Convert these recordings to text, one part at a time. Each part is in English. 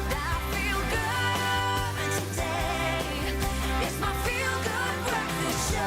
that I feel good today. It's my feel-good breakfast show.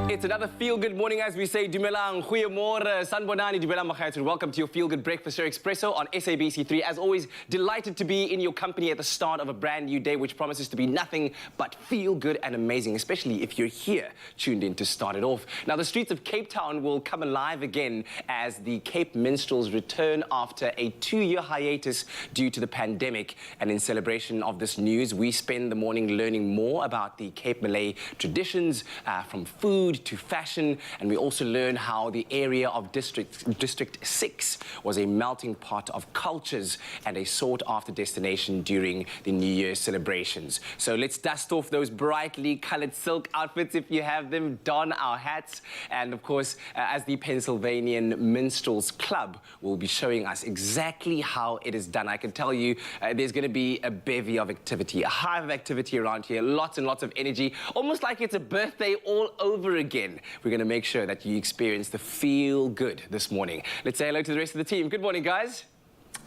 It's another feel-good morning, as we say. Dumelang, goeiemorgen, sanbonani, dumelang makhaitun. Welcome to your feel-good breakfast show, Expresso on SABC3. As always, delighted to be in your company at the start of a brand new day, which promises to be nothing but feel-good and amazing, especially if you're here, tuned in to start it off. Now, the streets of Cape Town will come alive again as the Cape Minstrels return after a 2-year hiatus due to the pandemic. And in celebration of this news, we spend the morning learning more about the Cape Malay traditions, from food to fashion, and we also learn how the area of District 6 was a melting pot of cultures and a sought-after destination during the New Year's celebrations. So let's dust off those brightly colored silk outfits if you have them, don our hats, and of course, as the Pennsylvanian Minstrels Club will be showing us exactly how it is done. I can tell you there's going to be a bevy of activity, a hive of activity around here, lots and lots of energy, almost like it's a birthday all over again. We're going to make sure that you experience the feel good this morning. Let's say hello to the rest of the team. Good morning, guys.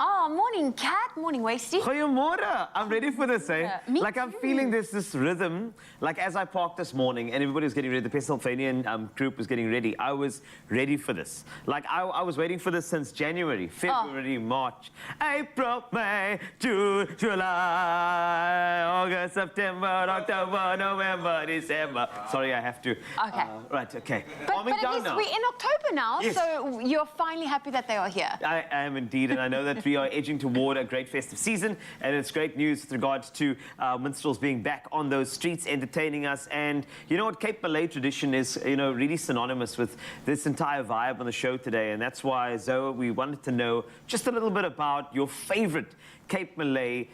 Oh, morning, Kat. Morning, Wasty. Goeiemorgen. I'm ready for this, eh? Yeah, me like, I'm too. feeling this rhythm. Like, as I parked this morning and everybody was getting ready, the Pennsylvanian group was getting ready, I was ready for this. Like, I was waiting for this since January, February, March, April, May, June, July, August, September, October, November, December. Sorry, I have to. Okay. Right, okay. But Calming at down least now. we're in October now, Yes. so you're finally happy that they are here. I am indeed, and I know that we are edging toward a great festive season, and it's great news with regards to minstrels being back on those streets entertaining us. And you know what, Cape Malay tradition is, you know, really synonymous with this entire vibe on the show today, and that's why, Zoe, we wanted to know just a little bit about your favorite Cape Malay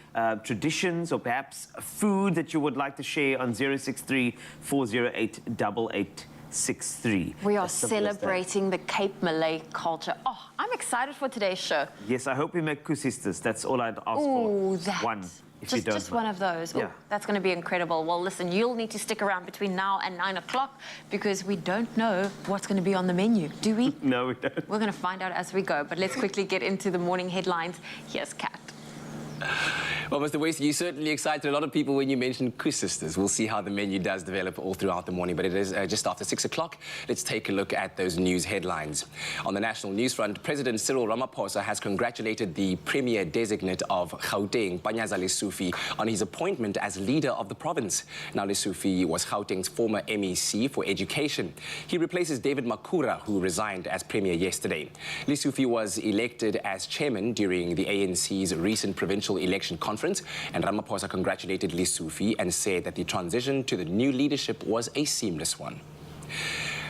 traditions, or perhaps food that you would like to share on 063 408 8863. We are As simple as that. celebrating the Cape Malay culture. Oh, I'm excited for today's show. Yes, I hope we make koesisters. That's all I'd ask Ooh, for. that. One, if you don't Just mind. one of those. Yeah. Oh, that's going to be incredible. Well, listen, you'll need to stick around between now and 9 o'clock because we don't know what's going to be on the menu, do we? No, we don't. We're going to find out as we go. But let's quickly get into the morning headlines. Here's Kat. Well, Mr. West, you certainly excited a lot of people when you mentioned koesisters. We'll see how the menu does develop all throughout the morning, but it is just after 6 o'clock. Let's take a look at those news headlines. On the national news front, President Cyril Ramaphosa has congratulated the Premier Designate of Gauteng, Panyaza Lesufi, on his appointment as leader of the province. Now, Lesufi was Gauteng's former MEC for Education. He replaces David Makura, who resigned as Premier yesterday. Lesufi was elected as chairman during the ANC's recent provincial election conference, and Ramaphosa congratulated Lesufi and said that the transition to the new leadership was a seamless one.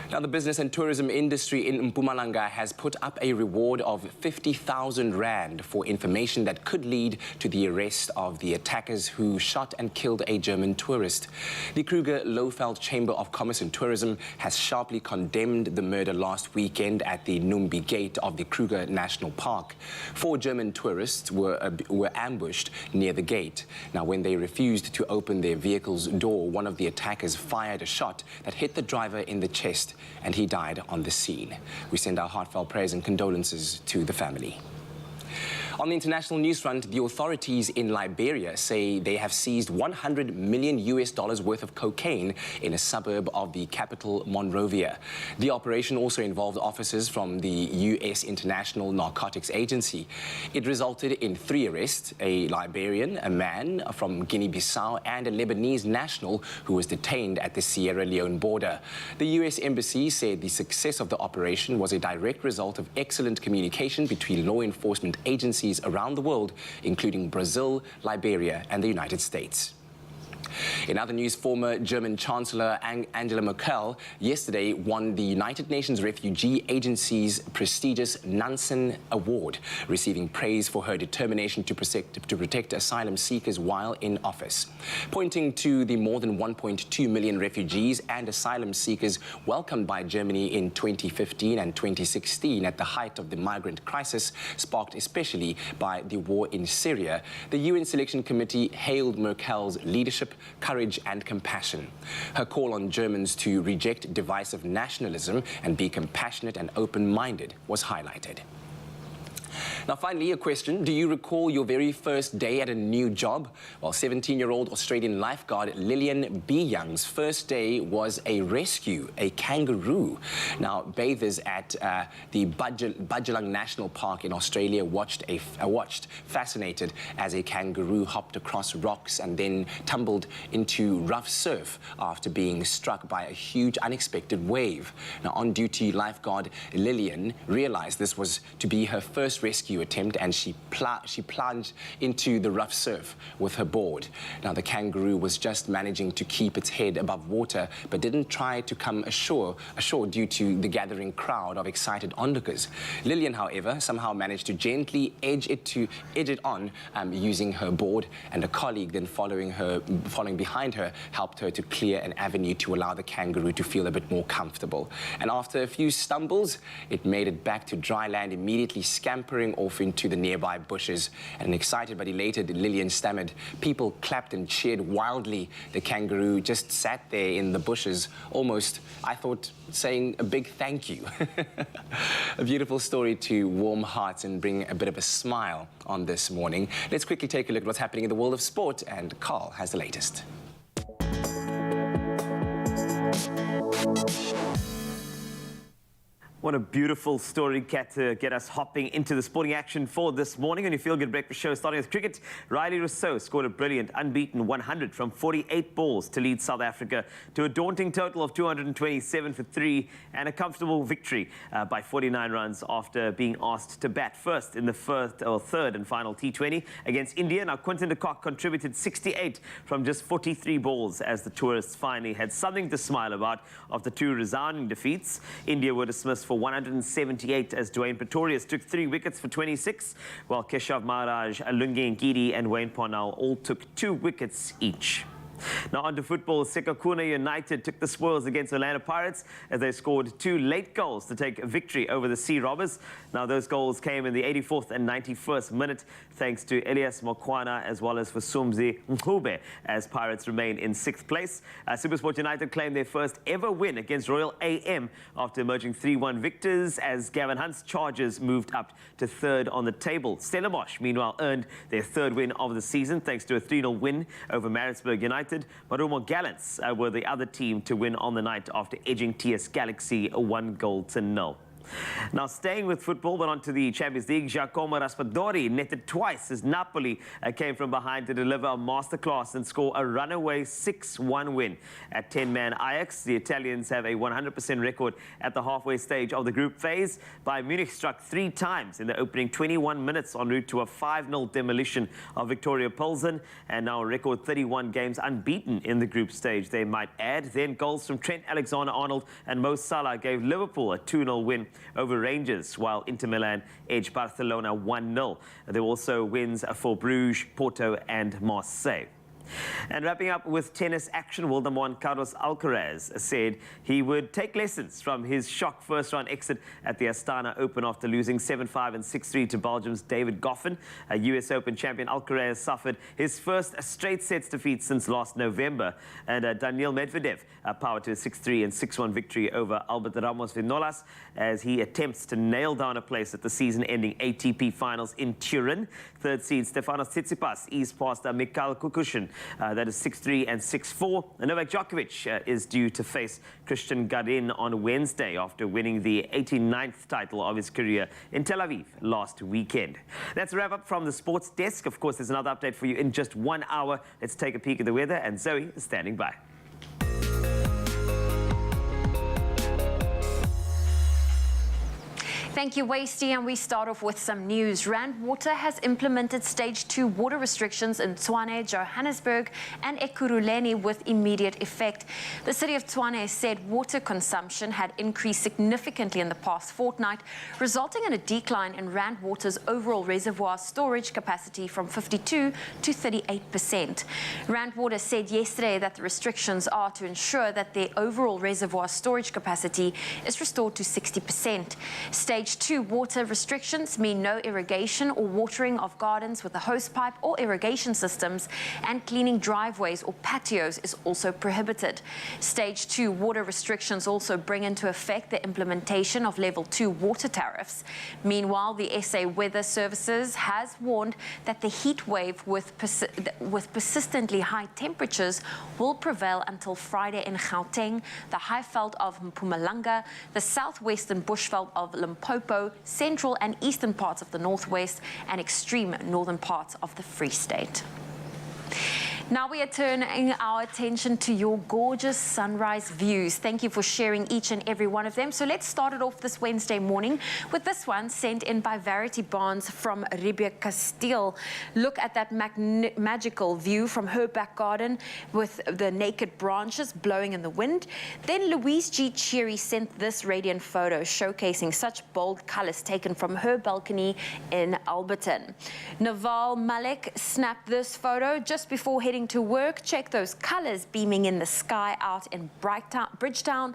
Now, the business and tourism industry in Mpumalanga has put up a reward of 50,000 rand for information that could lead to the arrest of the attackers who shot and killed a German tourist. The Kruger-Lohfeld Chamber of Commerce and Tourism has sharply condemned the murder last weekend at the Numbi Gate of the Kruger National Park. 4 German tourists were ambushed near the gate. Now, when they refused to open their vehicle's door, one of the attackers fired a shot that hit the driver in the chest, and he died on the scene. We send our heartfelt prayers and condolences to the family. On the international news front, the authorities in Liberia say they have seized $100 million worth of cocaine in a suburb of the capital, Monrovia. The operation also involved officers from the U.S. International Narcotics Agency. It resulted in 3 arrests: a Liberian, a man from Guinea-Bissau, and a Lebanese national who was detained at the Sierra Leone border. The U.S. Embassy said the success of the operation was a direct result of excellent communication between law enforcement agencies around the world, including Brazil, Liberia, and the United States. In other news, former German Chancellor Angela Merkel yesterday won the United Nations Refugee Agency's prestigious Nansen Award, receiving praise for her determination to protect asylum seekers while in office. Pointing to the more than 1.2 million refugees and asylum seekers welcomed by Germany in 2015 and 2016 at the height of the migrant crisis, sparked especially by the war in Syria, the UN Selection Committee hailed Merkel's leadership, courage and compassion. Her call on Germans to reject divisive nationalism and be compassionate and open-minded was highlighted. Now, finally, a question. Do you recall your very first day at a new job? Well, 17-year-old Australian lifeguard Lillian B. Young's first day was a rescue, a kangaroo. Now, bathers at the Budgelang National Park in Australia watched fascinated as a kangaroo hopped across rocks and then tumbled into rough surf after being struck by a huge unexpected wave. Now, on-duty lifeguard Lillian realized this was to be her first rescue attempt, and she plunged into the rough surf with her board. Now, the kangaroo was just managing to keep its head above water, but didn't try to come ashore due to the gathering crowd of excited onlookers. Lillian, however, somehow managed to gently edge it on using her board, and a colleague then following behind her helped her to clear an avenue to allow the kangaroo to feel a bit more comfortable. And after a few stumbles, it made it back to dry land, immediately scampering off into the nearby bushes. And excited but elated, Lillian stammered. People clapped and cheered wildly. The kangaroo just sat there in the bushes, almost, I thought, saying a big thank you. A beautiful story to warm hearts and bring a bit of a smile on this morning. Let's quickly take a look at what's happening in the world of sport, and Carl has the latest. What a beautiful story, Kat, to get us hopping into the sporting action for this morning on your Feel Good Breakfast show. Starting with cricket, Riley Rousseau scored a brilliant, unbeaten 100 from 48 balls to lead South Africa to a daunting total of 227 for 3 and a comfortable victory by 49 runs after being asked to bat first in the third and final T20 against India. Now, Quinton de Kock contributed 68 from just 43 balls as the tourists finally had something to smile about after 2 resounding defeats. India were dismissed for 178 as Dwayne Pretorius took 3 wickets for 26, while Keshav Maharaj, Alungi Ngidi and Wayne Parnell all took 2 wickets each. Now on to football. Sekhukhune United took the spoils against Orlando Pirates as they scored 2 late goals to take a victory over the Sea Robbers. Now those goals came in the 84th and 91st minute thanks to Elias Mokwana as well as for Sumzi Mkhube as Pirates remain in 6th place. SuperSport United claimed their first ever win against Royal AM after emerging 3-1 victors as Gavin Hunt's Chargers moved up to 3rd on the table. Stellenbosch meanwhile earned their 3rd win of the season thanks to a 3-0 win over Maritzburg United. Marumo Gallants were the other team to win on the night after edging TS Galaxy 1-0. Now, staying with football, but on to the Champions League. Giacomo Raspadori netted twice as Napoli came from behind to deliver a masterclass and score a runaway 6-1 win at 10-man Ajax. The Italians have a 100% record at the halfway stage of the group phase. Bayern Munich struck 3 times in the opening 21 minutes en route to a 5-0 demolition of Victoria Pilsen, and now a record 31 games unbeaten in the group stage, they might add. Then goals from Trent Alexander-Arnold and Mo Salah gave Liverpool a 2-0 win over Rangers, while Inter Milan edged Barcelona 1-0. There were also wins for Bruges, Porto and Marseille. And wrapping up with tennis action, world number 1 Carlos Alcaraz said he would take lessons from his shock first-round exit at the Astana Open after losing 7-5 and 6-3 to Belgium's David Goffin. A US Open champion, Alcaraz suffered his first straight sets defeat since last November, and Daniil Medvedev powered to a 6-3 and 6-1 victory over Albert Ramos Vinolas as he attempts to nail down a place at the season-ending ATP Finals in Turin. 3rd seed Stefanos Tsitsipas eased past Mikhail Kukushin. That is 6-3 and 6-4. Novak Djokovic is due to face Christian Garin on Wednesday after winning the 89th title of his career in Tel Aviv last weekend. That's a wrap-up from the sports desk. Of course, there's another update for you in just 1 hour. Let's take a peek at the weather, and Zoe is standing by. Thank you, Wasty, and we start off with some news. Rand Water has implemented Stage 2 water restrictions in Tshwane, Johannesburg and Ekurhuleni with immediate effect. The city of Tshwane said water consumption had increased significantly in the past fortnight, resulting in a decline in Rand Water's overall reservoir storage capacity from 52 to 38%. Rand Water said yesterday that the restrictions are to ensure that their overall reservoir storage capacity is restored to 60%. Stage Stage 2 water restrictions mean no irrigation or watering of gardens with a hose pipe or irrigation systems, and cleaning driveways or patios is also prohibited. Stage 2 water restrictions also bring into effect the implementation of Level 2 water tariffs. Meanwhile, the SA Weather Services has warned that the heat wave with persistently high temperatures will prevail until Friday in Gauteng, the Highveld of Mpumalanga, the southwestern bushveld of Limpopo, central and eastern parts of the northwest, and extreme northern parts of the Free State. Now we are turning our attention to your gorgeous sunrise views. Thank you for sharing each and every one of them. So let's start it off this Wednesday morning with this one sent in by Verity Barnes from Ribia Castile. Look at that magical view from her back garden with the naked branches blowing in the wind. Then Louise G. Cherry sent this radiant photo showcasing such bold colors taken from her balcony in Alberton. Naval Malek snapped this photo just before heading to work. Check those colors beaming in the sky out in Bridgetown.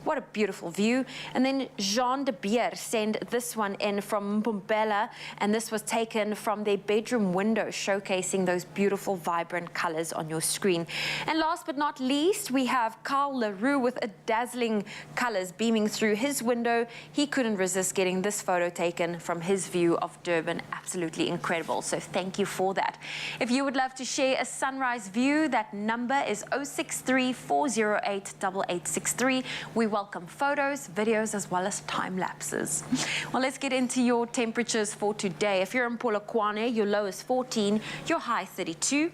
What a beautiful view. And then Jean de Beer sent this one in from Mpumbela, and this was taken from their bedroom window, showcasing those beautiful vibrant colors on your screen. And last but not least, we have Carl LaRue with a dazzling colors beaming through his window. He couldn't resist getting this photo taken from his view of Durban. Absolutely incredible. So thank you for that. If you would love to share a sunrise view, that number is 063 408 8863. We welcome photos, videos, as well as time lapses. Well, let's get into your temperatures for today. If you're in Polokwane, your low is 14, your high 32.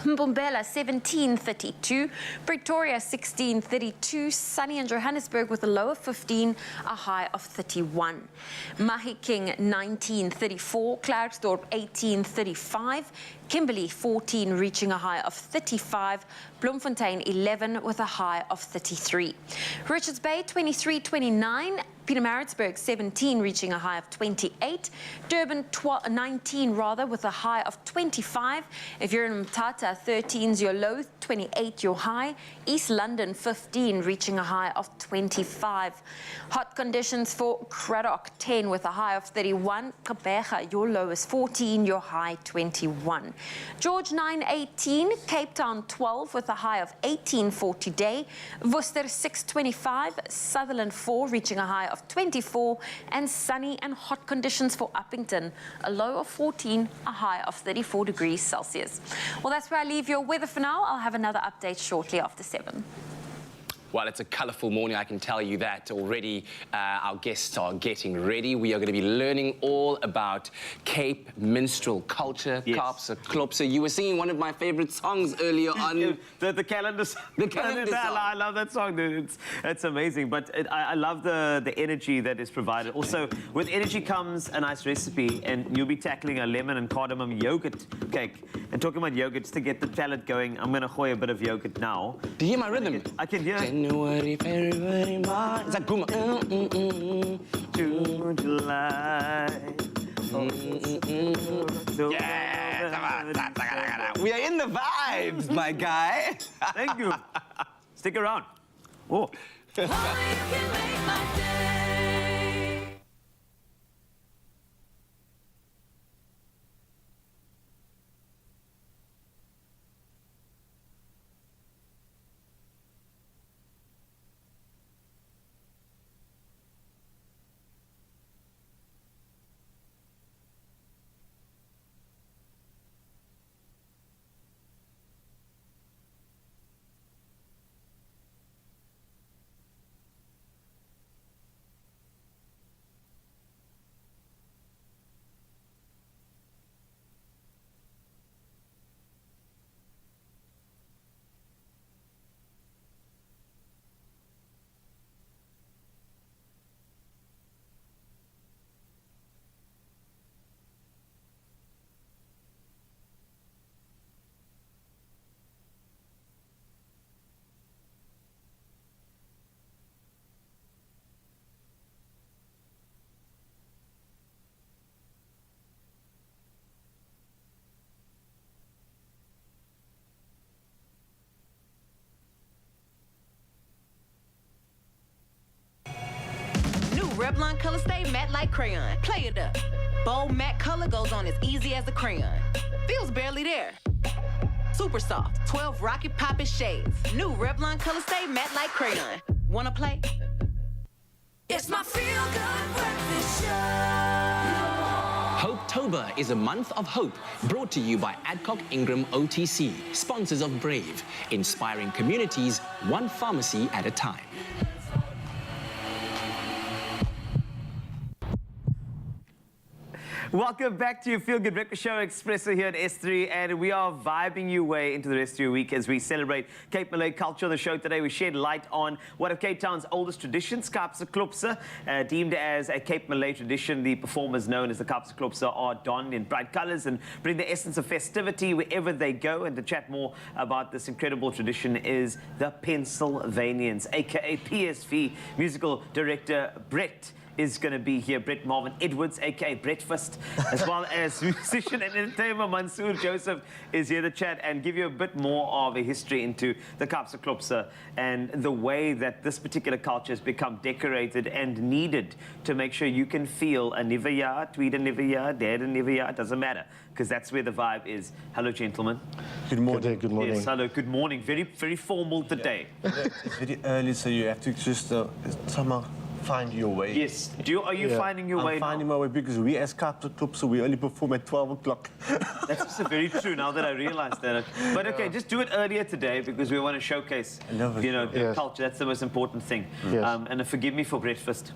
Mpumbela 1732, Pretoria 1632, sunny in Johannesburg with a low of 15, a high of 31. Mahikeng 1934, Klerksdorp 1835, Kimberley 14 reaching a high of 35, Bloemfontein 11 with a high of 33. Richards Bay 2329, Pietermaritzburg 17 reaching a high of 28, Durban 19 rather with a high of 25. If you're in Mthatha, 13's your low, 28 your high. East London 15 reaching a high of 25. Hot conditions for Cradock 10 with a high of 31. Gqeberha, your low is 14, your high 21. George 918, Cape Town 12 with a high of 18 for today. Worcester 625, Sutherland 4 reaching a high of 24, and sunny and hot conditions for Uppington, a low of 14, a high of 34 degrees Celsius. Well, that's where I leave your weather for now. I'll have another update shortly after 7. Well, it's a colourful morning, I can tell you that already. Our guests are getting ready. We are going to be learning all about Cape minstrel culture. Yes. Kaapse Klopse. You were singing one of my favourite songs earlier on. The calendar song. The calendar song. I love that song, dude. It's amazing. But I love the energy that is provided. Also, with energy comes a nice recipe, and you'll be tackling a lemon and cardamom yogurt cake. And talking about yogurt, just to get the palate going, I'm going to gooi a bit of yogurt now. Do you hear my rhythm? I can hear it. January, February, March. Is that Guma? June, July. Yeah. We are in the vibes, my guy. Thank you. Stick around. Oh. Only you can make my day. Revlon color stay matte like crayon. Play it up. Bold matte color goes on as easy as a crayon. Feels barely there. Super soft, 12 rocket poppin' shades. New Revlon color stay matte like crayon. Wanna play? It's my feel-good breakfast show. Hopetober is a month of hope, brought to you by Adcock Ingram OTC, sponsors of Brave, inspiring communities one pharmacy at a time. Welcome back to your Feel Good Breakfast Show, Expresso here at S3, and we are vibing you way into the rest of your week as we celebrate Cape Malay culture. On the show today, we shed light on one of Cape Town's oldest traditions, Koesisters. Deemed as a Cape Malay tradition, the performers known as the Koesisters are donned in bright colors and bring the essence of festivity wherever they go. And to chat more about this incredible tradition is the Pennsylvanians, aka PSV musical director Brett is going to be here. Brett Marvin Edwards, aka Breakfast, as well as musician and entertainer Mansoor Joseph is here to chat and give you a bit more of a history into the Koesisters and the way that this particular culture has become decorated and needed to make sure you can feel a nuwe jaar, tweede nuwe jaar, derde nuwe jaar, it doesn't matter, because that's where the vibe is. Hello, gentlemen. Good morning. Good morning. Yes, hello, good morning. Very, very formal today. It's very early, so you have to just somehow find your way. Yes. Are you finding your way I'm finding now? my way because we as Koesisters, so we only perform at 12 o'clock. That's also very true now that I realize that. But okay, just do it earlier today because we want to showcase, the culture. That's the most important thing. Yes. And forgive me for breakfast.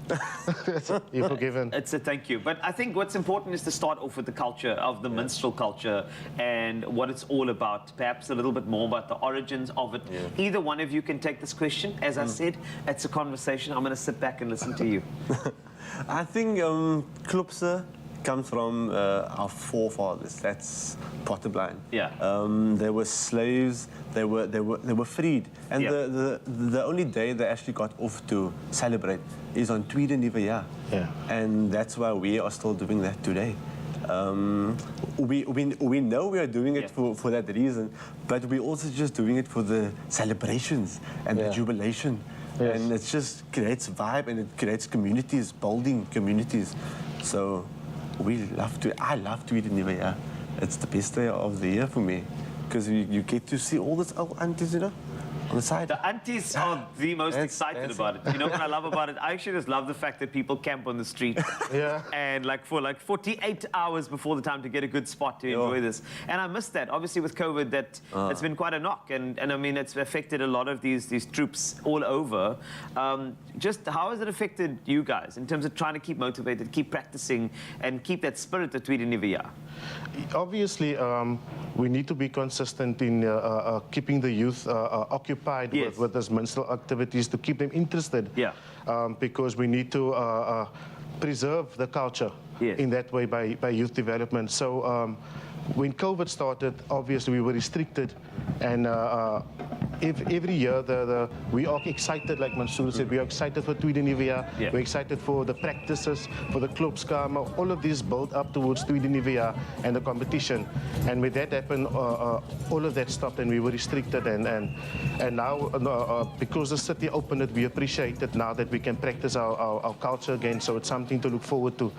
You're forgiven. It's a thank you. But I think what's important is to start off with the culture of the minstrel culture and what it's all about. Perhaps a little bit more about the origins of it. Yeah. Either one of you can take this question. As I said, it's a conversation. I'm going to sit back and listen to you. I think Klopse comes from our forefathers. That's Potterblind. Yeah. They were slaves. They were freed, and the only day they actually got off to celebrate is on tweede nuwe jaar. Yeah. And that's why we are still doing that today. We know we are doing it for that reason, but we're also just doing it for the celebrations and the jubilation. Yes. And it just creates vibe and it creates communities, building communities. So I love tweede nuwe jaar. It's the best day of the year for me because you get to see all these old aunties, on the side. The aunties are the most excited about it. You know what I love about it? I actually just love the fact that people camp on the street. And for 48 hours before the time to get a good spot to enjoy this. And I miss that. Obviously with COVID, it's been quite a knock. And I mean, it's affected a lot of these troops all over. Just how has it affected you guys in terms of trying to keep motivated, keep practicing, and keep that spirit of tweede nuwe jaar? Obviously, we need to be consistent in keeping the youth occupied with these minstrel activities to keep them interested. Because we need to preserve the culture in that way by youth development. So when COVID started, obviously we were restricted, and every year we are excited, like Mansoor said, we are excited for tweede nuwe jaar. We're excited for the practices, for the klopskamer. All of this built up towards tweede nuwe jaar and the competition. And when that happened, all of that stopped and we were restricted. And now, because the city opened it, we appreciate it now that we can practice our culture again. So it's something to look forward to.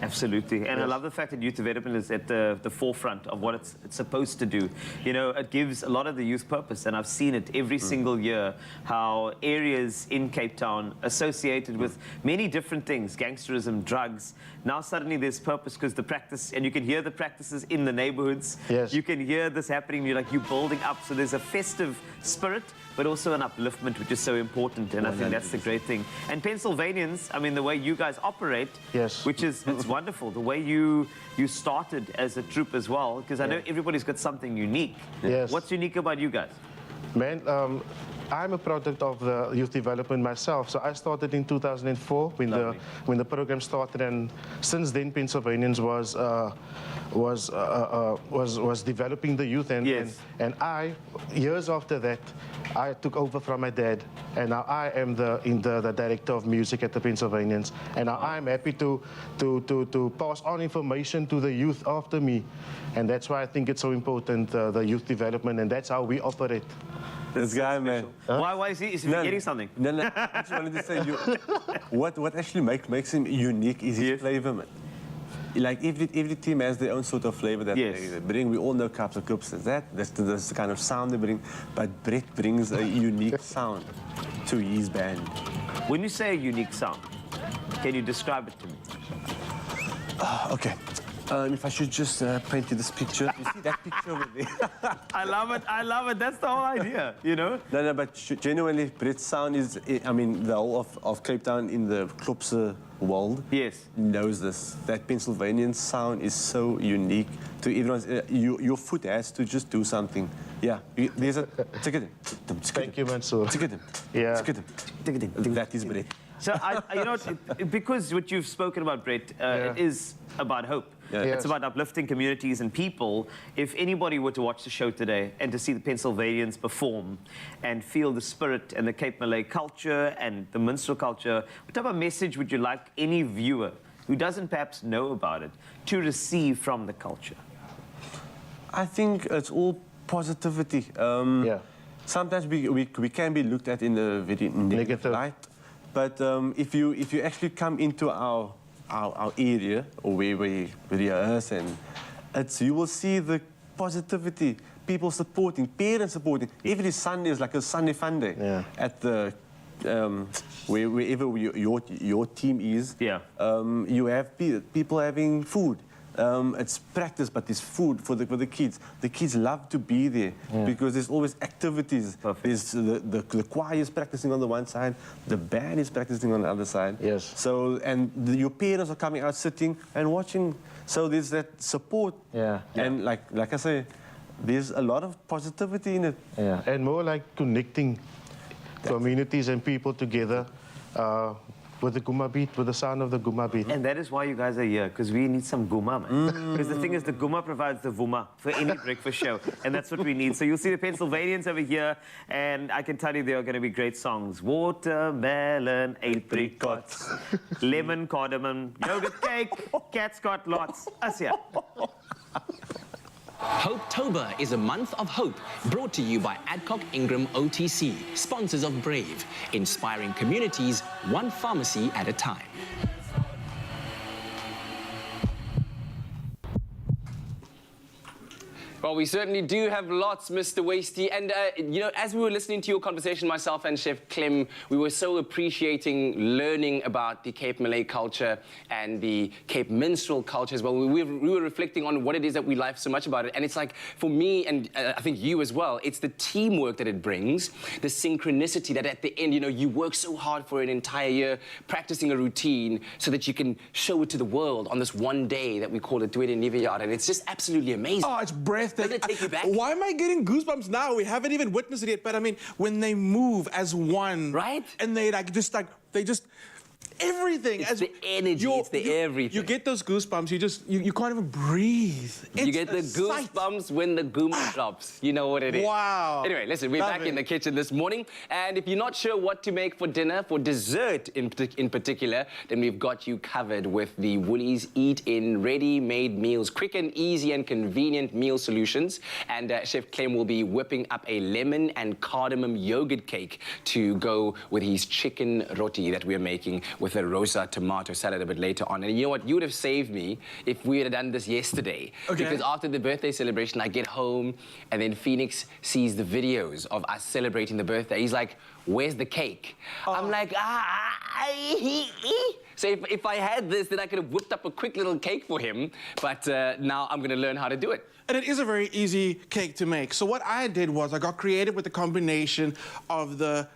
Absolutely. And I love the fact that youth development is at the forefront of what it's supposed to do. It gives a lot of the youth purpose, and I've seen it every single year, how areas in Cape Town associated with many different things, gangsterism, drugs, now suddenly there's purpose because the practice, and you can hear the practices in the neighborhoods. Yes. You can hear this happening, you're building up, so there's a festive spirit, but also an upliftment, which is so important, and I think that's the great thing. And Pennsylvanians, I mean, the way you guys operate, which is, it's wonderful, the way you started as a troupe as well, because I know everybody's got something unique. Yes. What's unique about you guys? Man, I'm a product of the youth development myself. So I started in 2004 when the program started, and since then Pennsylvanians was developing the youth, and I, years after that, I took over from my dad, and now I am the director of music at the Pennsylvanians, and now I'm happy to pass on information to the youth after me, and that's why I think it's so important, the youth development, and that's how we operate. This guy, man. Why is he forgetting something? No. I just wanted to say, what actually makes him unique is his flavor, man. Like every team has their own sort of flavor that they bring. We all know Caps and Clubs is that's the kind of sound they bring. But Brett brings a unique sound to his band. When you say a unique sound, can you describe it to me? Okay. If I should just paint you this picture. You see that picture over there? I love it. That's the whole idea, you know? No, but genuinely, Brett's sound is, I mean, the whole of Cape Town in the Klopse world knows this. That Pennsylvanian sound is so unique to everyone's. Your foot has to just do something. Yeah, there's a... Thank you, Mansoor. Yeah. That is Brett. So, you know, because what you've spoken about, Brett, it is about hope. It's about uplifting communities and people. If anybody were to watch the show today and to see the Pennsylvanians perform and feel the spirit and the Cape Malay culture and the minstrel culture, what type of message would you like any viewer who doesn't perhaps know about it to receive from the culture? I think it's all positivity. Sometimes we can be looked at in a very negative light. But if you actually come into our area, or where we rehearse, and you will see the positivity, people supporting, parents supporting. Every Sunday is like a Sunday fun day at the wherever your team is. You have people having food. It's practice, but it's food for the kids. The kids love to be there because there's always activities. There's the choir is practicing on the one side, the band is practicing on the other side. So, and your parents are coming out, sitting and watching. So there's that support. And like I say, there's a lot of positivity in it. And more like connecting communities and people together. With the Guma beat, with the sound of the Guma beat. And that is why you guys are here, because we need some Guma, man. Because the thing is, the Guma provides the Vuma for any breakfast show, and that's what we need. So you'll see the Pennsylvanians over here, and I can tell you there are going to be great songs. Watermelon, apricots, lemon, cardamom, yogurt cake, cat's got lots. Us here. Hopetober is a month of hope, brought to you by Adcock Ingram OTC, sponsors of Brave, inspiring communities one pharmacy at a time. Well, we certainly do have lots, Mr. Wasty. And, you know, as we were listening to your conversation, myself and Chef Clem, we were so appreciating learning about the Cape Malay culture and the Cape minstrel culture as well. We were reflecting on what it is that we like so much about it. And it's like, for me, and I think you as well, it's the teamwork that it brings, the synchronicity that at the end, you know, you work so hard for an entire year, practicing a routine so that you can show it to the world on this one day that we call it Tweede Nuwe Jaar. And it's just absolutely amazing. Oh, it's breathtaking. Does it take you back? Why am I getting goosebumps now? We haven't even witnessed it yet, but I mean, when they move as one, right? And they just everything. It's the energy, it's the everything. You get those goosebumps, you can't even breathe. You get the goosebumps when the Guma drops. You know what it is. Wow. Anyway, listen, we're back in the kitchen this morning, and if you're not sure what to make for dinner, for dessert in particular, then we've got you covered with the Woolies Eat-In ready-made meals, quick and easy and convenient meal solutions. And Chef Clem will be whipping up a lemon and cardamom yogurt cake to go with his chicken roti that we're making with a rosa tomato salad a bit later on. And you know what? You would have saved me if we had done this yesterday. Okay. Because after the birthday celebration, I get home and then Phoenix sees the videos of us celebrating the birthday. He's like, where's the cake? I'm like, So if I had this, then I could have whipped up a quick little cake for him. But now I'm going to learn how to do it. And it is a very easy cake to make. So what I did was I got creative with the combination of the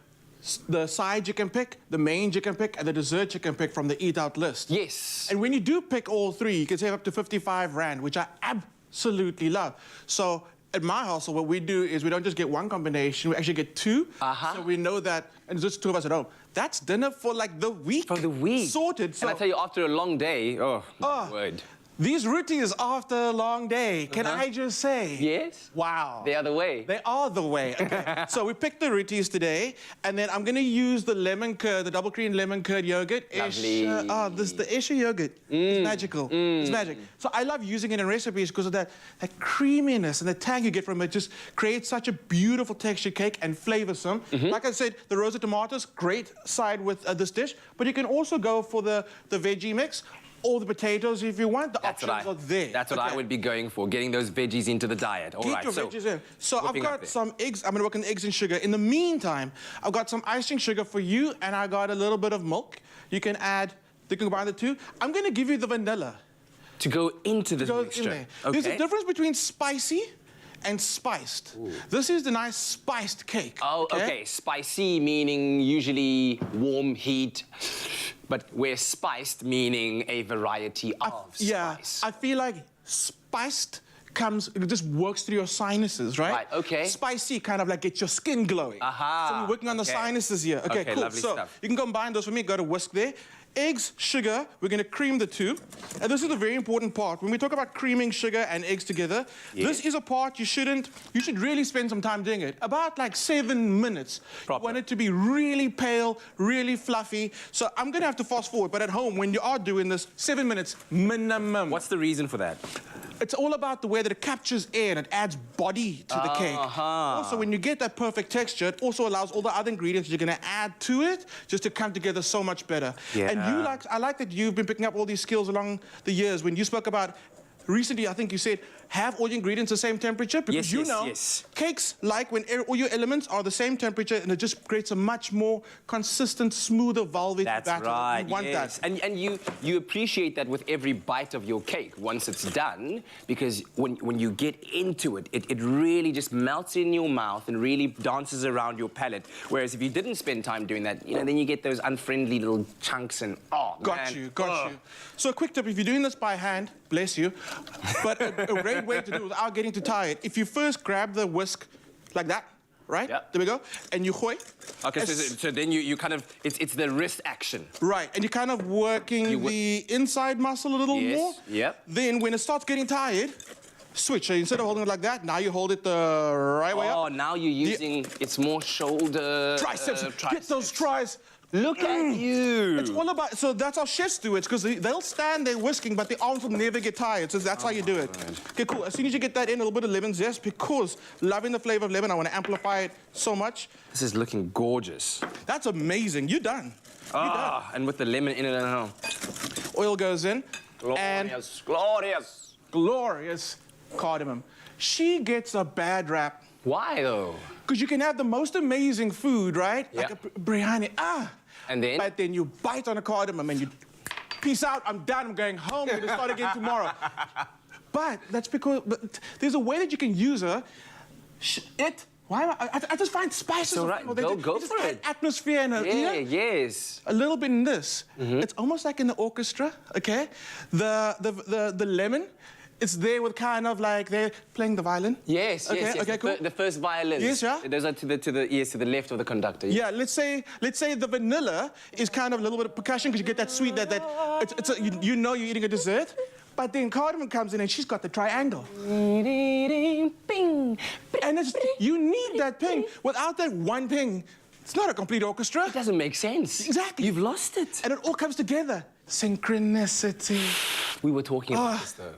side you can pick, the main you can pick, and the dessert you can pick from the Eat Out list. Yes. And when you do pick all three, you can save up to 55 Rand, which I absolutely love. So at my household, what we do is we don't just get one combination, we actually get two. So we know that, and there's just two of us at home. That's dinner for like the week. For the week. Sorted. So and I tell you, after a long day, oh, my word. These rotis after a long day, can I just say? Yes. Wow. They are the way. They are the way. Okay. So we picked the rotis today, and then I'm going to use the lemon curd, the double cream lemon curd yogurt. Lovely. The Esha yogurt. It's magical. It's magic. So I love using it in recipes because of that creaminess and the tang you get from it. Just creates such a beautiful textured cake and flavorsome. Like I said, the roasted tomatoes, great side with this dish, but you can also go for the veggie mix. All the potatoes, if you want, the options are there. That's what I would be going for, getting those veggies into the diet. All right, Get your veggies in. So I've got some eggs. I'm going to work on the eggs and sugar. In the meantime, I've got some icing sugar for you, and I got a little bit of milk. You can add, you can combine the two. I'm going to give you the vanilla. To go into the mixture. Okay. There's a difference between spicy and spiced. This is the nice spiced cake. Oh, okay. Spicy meaning usually warm heat. But where spiced meaning a variety of spice. Yeah, I feel like spiced it just works through your sinuses, right? Right, okay. Spicy kind of like gets your skin glowing. So we're working on the sinuses here. Okay, cool. Lovely stuff. You can combine those for me. Got a whisk there. Eggs, sugar, we're going to cream the two. And this is a very important part. When we talk about creaming sugar and eggs together, this is a part you should really spend some time doing it. About like 7 minutes. You want it to be really pale, really fluffy. So I'm going to have to fast forward, but at home, when you are doing this, 7 minutes minimum. What's the reason for that? It's all about the way that it captures air and it adds body to the cake. Also, when you get that perfect texture, it also allows all the other ingredients you're going to add to it just to come together so much better. And I like that you've been picking up all these skills along the years. When you spoke about recently, I think you said, have all your ingredients the same temperature? Because cakes like when all your elements are the same temperature, and it just creates a much more consistent, smoother, velvety batter. That's right, you want that. And you appreciate that with every bite of your cake once it's done, because when you get into it, it really just melts in your mouth and really dances around your palate. Whereas if you didn't spend time doing that, then you get those unfriendly little chunks and, Got you. So a quick tip, if you're doing this by hand, bless you, but a great way to do it without getting too tired, if you first grab the whisk like that, right? Yeah. There we go. And you hoy. Okay, so then you kind of, it's the wrist action. Right, and you're kind of working the inside muscle a little more. Yep. Then when it starts getting tired, switch. So instead of holding it like that, now you hold it the right way up. Oh, now you're using, it's more shoulder. Triceps. Get those tries. Look at you. It's all about, so that's how chefs do it, because they'll stand there whisking, but the arms will never get tired, so that's how you do it. Okay, cool. As soon as you get that in, a little bit of lemon zest, because loving the flavor of lemon, I want to amplify it so much. This is looking gorgeous. That's amazing. You're done. And with the lemon in it, Oil goes in. Glorious, Glorious cardamom. She gets a bad rap. Why, though? Because you can have the most amazing food, right? Like a biryani. And then? But then you bite on a cardamom and you, peace out, I'm done, I'm going home, I'm going to start again tomorrow. But that's because there's a way that you can use her. Why am I just find spices. So right, go for it. Atmosphere and a little bit in this. It's almost like in the orchestra, okay? The lemon. It's there with kind of like they're playing the violin. Yes. Okay, cool. The first violins. Yes, yeah. Those are to the left of the conductor. Yeah, let's say the vanilla is kind of a little bit of percussion because you get that sweet you know you're eating a dessert. But then cardamom comes in and she's got the triangle. And you need that ping. Without that one ping, it's not a complete orchestra. It doesn't make sense. Exactly. You've lost it. And it all comes together. Synchronicity. We were talking about this, though.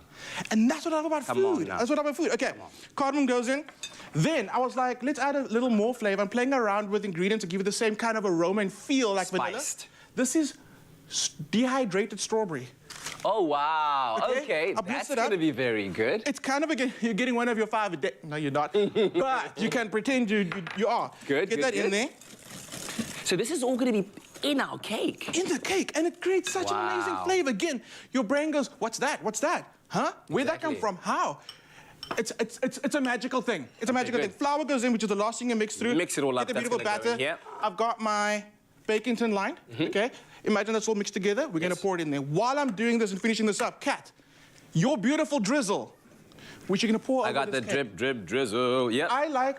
And that's what I love about food. Now. That's what I love about food. Okay, cardamom goes in. Then I was like, let's add a little more flavor. I'm playing around with ingredients to give it the same kind of aroma and feel like vanilla. This is dehydrated strawberry. Oh, wow. Okay. That's going to be very good. It's kind of you're getting one of your 5 a day. No, you're not. But you can pretend you are. Good. Get that in there. So this is all going to be in our cake. In the cake. And it creates such an amazing flavor. Again, your brain goes, what's that? What's that? Huh? Where'd that come from? How? It's a magical thing. It's a magical thing. Flour goes in, which is the last thing you mix through. Mix it all up. Get the beautiful batter. I've got my baking tin lined. Okay? Imagine that's all mixed together. We're going to pour it in there. While I'm doing this and finishing this up, Kat, your beautiful drizzle, which you're going to pour over this cake. I got the drip, drizzle. Yep. I like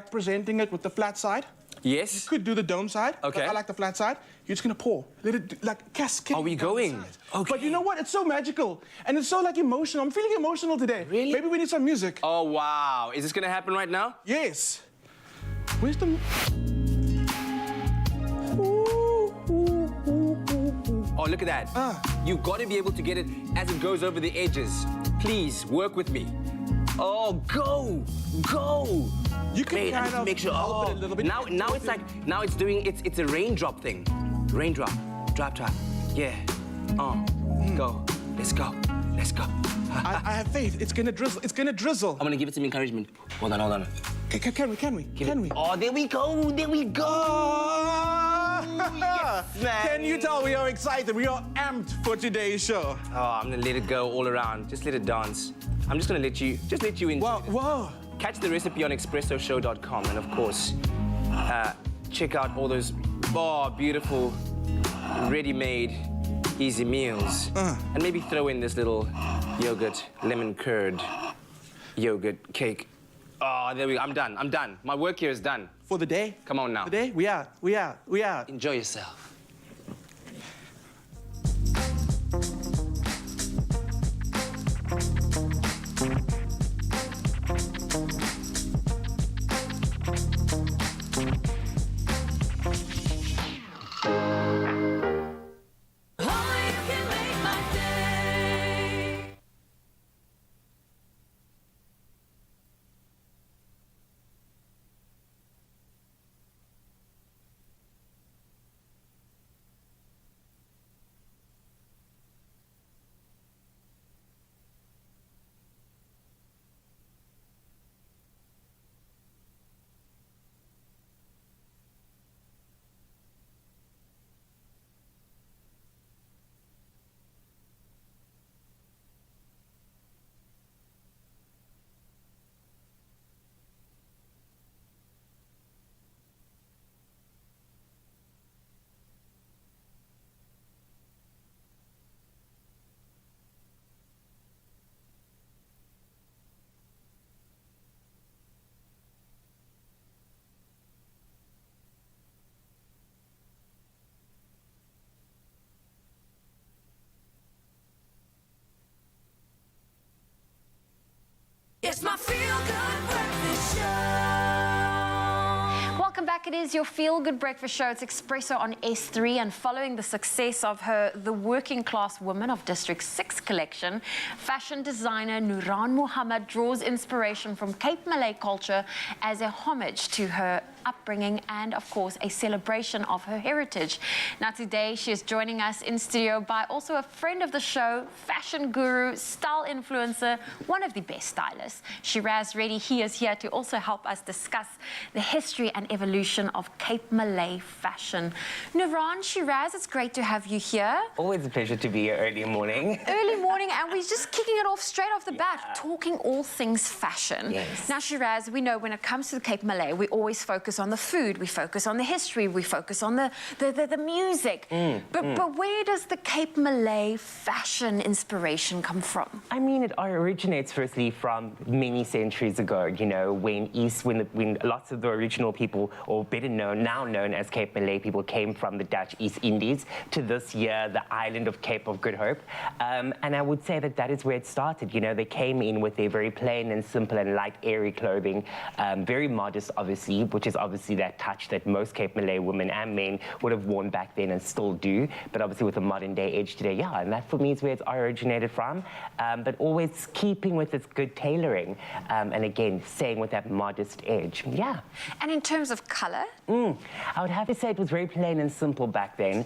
presenting it with the flat side. Yes. You could do the dome side. Okay. But I like the flat side. You're just gonna pour. Let it like cascade. Are we down the going? side. Okay. But you know what? It's so magical and it's so like emotional. I'm feeling emotional today. Really? Maybe we need some music. Oh, wow. Is this going to happen right now? Yes. Where's the? Oh, look at that. You've got to be able to get it as it goes over the edges. Please, work with me. Oh, go! Go! You can Wait, I kind need to of make sure. help it a little bit. Now it's like, now it's doing, it's a raindrop thing. Raindrop, drop. Yeah. Go. Let's go. Let's go. I have faith. It's gonna drizzle. It's gonna drizzle. I'm gonna give it some encouragement. Hold on. Can we? Give it. Oh, there we go. There we go. Yes, man. Can you tell we are excited? We are amped for today's show. Oh, I'm gonna let it go all around. Just let it dance. I'm just gonna let you enjoy this. Wow. Catch the recipe on expressoshow.com, and of course, check out all those beautiful, ready-made, easy meals. And maybe throw in this little yogurt, lemon curd, yogurt cake. Oh, there we go. I'm done. My work here is done. For the day. Come on now. The day. We out. Enjoy yourself. Only you can make my day. It's my feel-good breakfast show. Welcome back. It is your feel-good breakfast show. It's Expresso on S3, and following the success of her The Working Class Woman of District 6 collection, fashion designer Nuran Muhammad draws inspiration from Cape Malay culture as a homage to her upbringing and, of course, a celebration of her heritage. Now, today, she is joining us in studio by also a friend of the show, fashion guru, style influencer, one of the best stylists, Shiraz Reddy. He is here to also help us discuss the history and evolution of Cape Malay fashion. Nuran, Shiraz, it's great to have you here. Always a pleasure to be here early morning. Early morning, and we're just kicking it off straight off the bat, talking all things fashion. Yes. Now, Shiraz, we know when it comes to the Cape Malay, we always focus on the food, we focus on the history, we focus on the music. But where does the Cape Malay fashion inspiration come from? I mean, it originates firstly from many centuries ago, you know, when lots of the original people, or better known, now known as Cape Malay people, came from the Dutch East Indies to this year, the island of Cape of Good Hope. And I would say that is where it started. You know, they came in with their very plain and simple and light, airy clothing, very modest, obviously, which is obviously that touch that most Cape Malay women and men would have worn back then and still do, but obviously with a modern day edge today, yeah, and that for me is where it's originated from, but always keeping with its good tailoring, and again, staying with that modest edge, yeah. And in terms of color? I would have to say it was very plain and simple back then,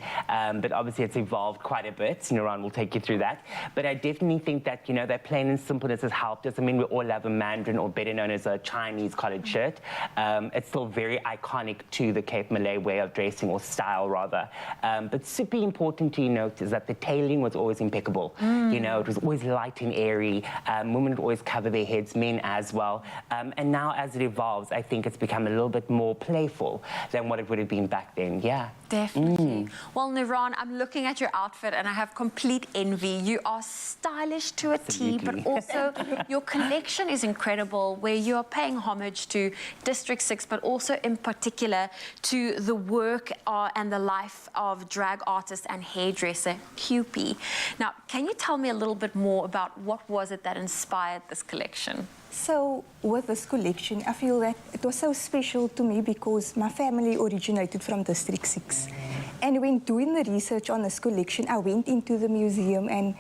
but obviously it's evolved quite a bit. Nuran will take you through that, but I definitely think that, you know, that plain and simpleness has helped us. I mean, we all have a mandarin, or better known as a Chinese collared shirt. It's still very iconic to the Cape Malay way of dressing, or style rather. But super important to note is that the tailoring was always impeccable. You know, it was always light and airy. Women would always cover their heads, men as well. And now as it evolves, I think it's become a little bit more playful than what it would have been back then, yeah. Definitely. Well, Nuran, I'm looking at your outfit and I have complete envy. You are stylish to a T, but also your collection is incredible, where you are paying homage to District 6, but also in particular to the work and the life of drag artist and hairdresser Cupie. Now, can you tell me a little bit more about what was it that inspired this collection? So with this collection, I feel that it was so special to me because my family originated from District 6. And when doing the research on this collection, I went into the museum and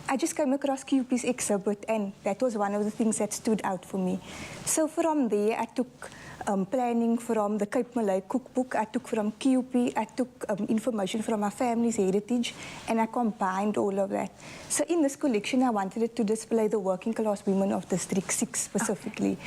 I just came across Cupie's exhibit, and that was one of the things that stood out for me. So from there, I took planning from the Cape Malay cookbook, I took from Cupie, I took information from my family's heritage, and I combined all of that. So in this collection, I wanted it to display the working class women of District 6 specifically.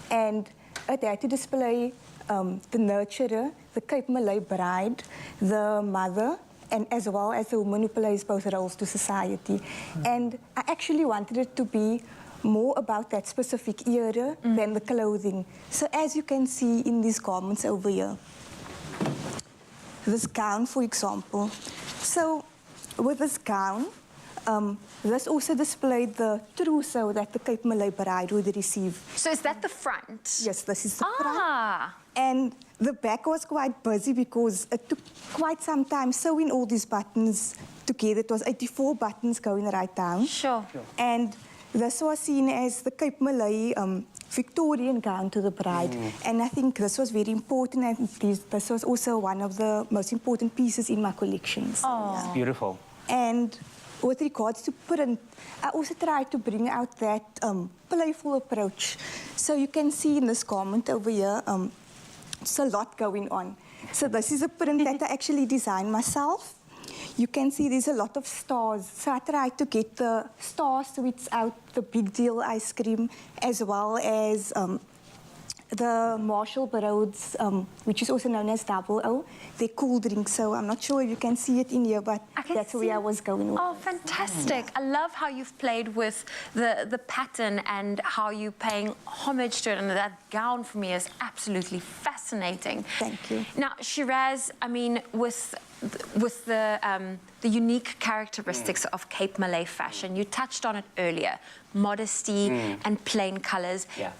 And it had to display the nurturer, the Cape Malay bride, the mother, and as well as the woman who plays both roles to society. And I actually wanted it to be more about that specific era than the clothing. So as you can see in these garments over here, this gown, for example. So with this gown, this also displayed the trousseau that the Cape Malay bride would receive. So is that the front? Yes, this is the front. And the back was quite busy because it took quite some time sewing all these buttons together. It was 84 buttons going right down. Sure. And this was seen as the Cape Malay Victorian gown to the bride. And I think this was very important, and this was also one of the most important pieces in my collections. Oh. It's beautiful. And with regards to print, I also tried to bring out that playful approach. So you can see in this garment over here, it's a lot going on. So this is a print that I actually designed myself. You can see there's a lot of stars. So I tried to get the star sweets out, the Big Deal ice cream, as well as the Marshall Broads, which is also known as Double O. They're cool drinks, so I'm not sure if you can see it in here, but that's where I was going with. Oh, fantastic. I love how you've played with the pattern and how you're paying homage to it, and that gown for me is absolutely fascinating. Thank you. Now, Shiraz, I mean, with the unique characteristics of Cape Malay fashion, you touched on it earlier, modesty and plain colours. Yeah.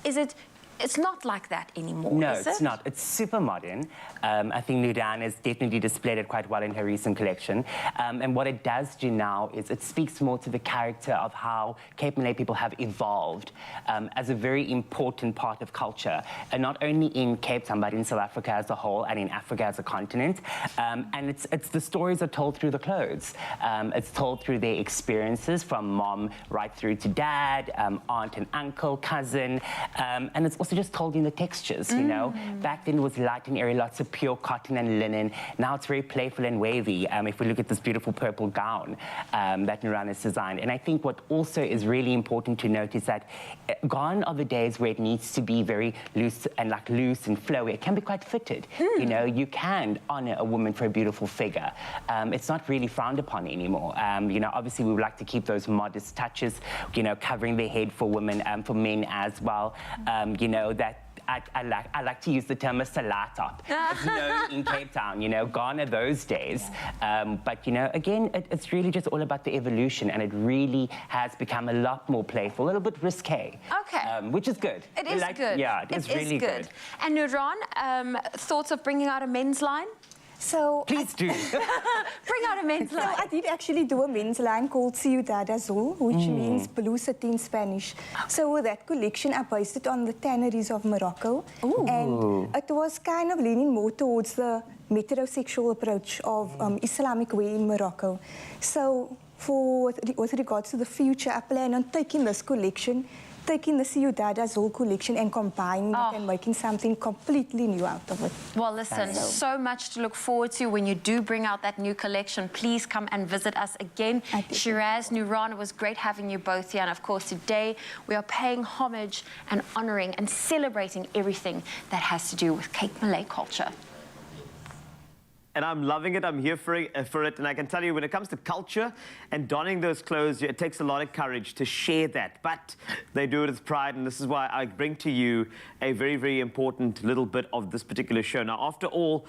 It's not like that anymore, No, is it? it's not. It's super modern. I think Nudan has definitely displayed it quite well in her recent collection. And what it does do now is it speaks more to the character of how Cape Malay people have evolved as a very important part of culture, and not only in Cape Town, but in South Africa as a whole and in Africa as a continent. And it's the stories are told through the clothes. It's told through their experiences from mom right through to dad, aunt and uncle, cousin, and it's also just told in the textures, you know. Back then it was light and airy, lots of pure cotton and linen. Now it's very playful and wavy. If we look at this beautiful purple gown that Nuran has designed. And I think what also is really important to note is that gone are the days where it needs to be very loose and flowy. It can be quite fitted. You know, you can honor a woman for a beautiful figure. It's not really frowned upon anymore. You know, obviously we would like to keep those modest touches, you know, covering the head for women and for men as well. You know, that I like to use the term Masala top. It's known in Cape Town, you know, gone are those days. But, you know, again, it's really just all about the evolution, and it really has become a lot more playful, a little bit risque. Okay. Which is good. It is good. Yeah, it is really good. And Nuran, thoughts of bringing out a men's line? So Please do. Bring out a men's So line. I did actually do a men's line called Ciudad Azul, which means blue city in Spanish. So with that collection, I based it on the tanneries of Morocco. And it was kind of leaning more towards the metrosexual approach of Islamic way in Morocco. So with regards to the future, I plan on taking this collection, taking the Ciudad Azul collection and combining it and making something completely new out of it. Well, listen, so much to look forward to when you do bring out that new collection. Please come and visit us again. Shiraz, Nuran, it was great having you both here. And of course, today we are paying homage and honouring and celebrating everything that has to do with Cape Malay culture. And I'm loving it. I'm here for it. And I can tell you, when it comes to culture and donning those clothes, it takes a lot of courage to share that. But they do it with pride. And this is why I bring to you a very, very important little bit of this particular show. Now, after all,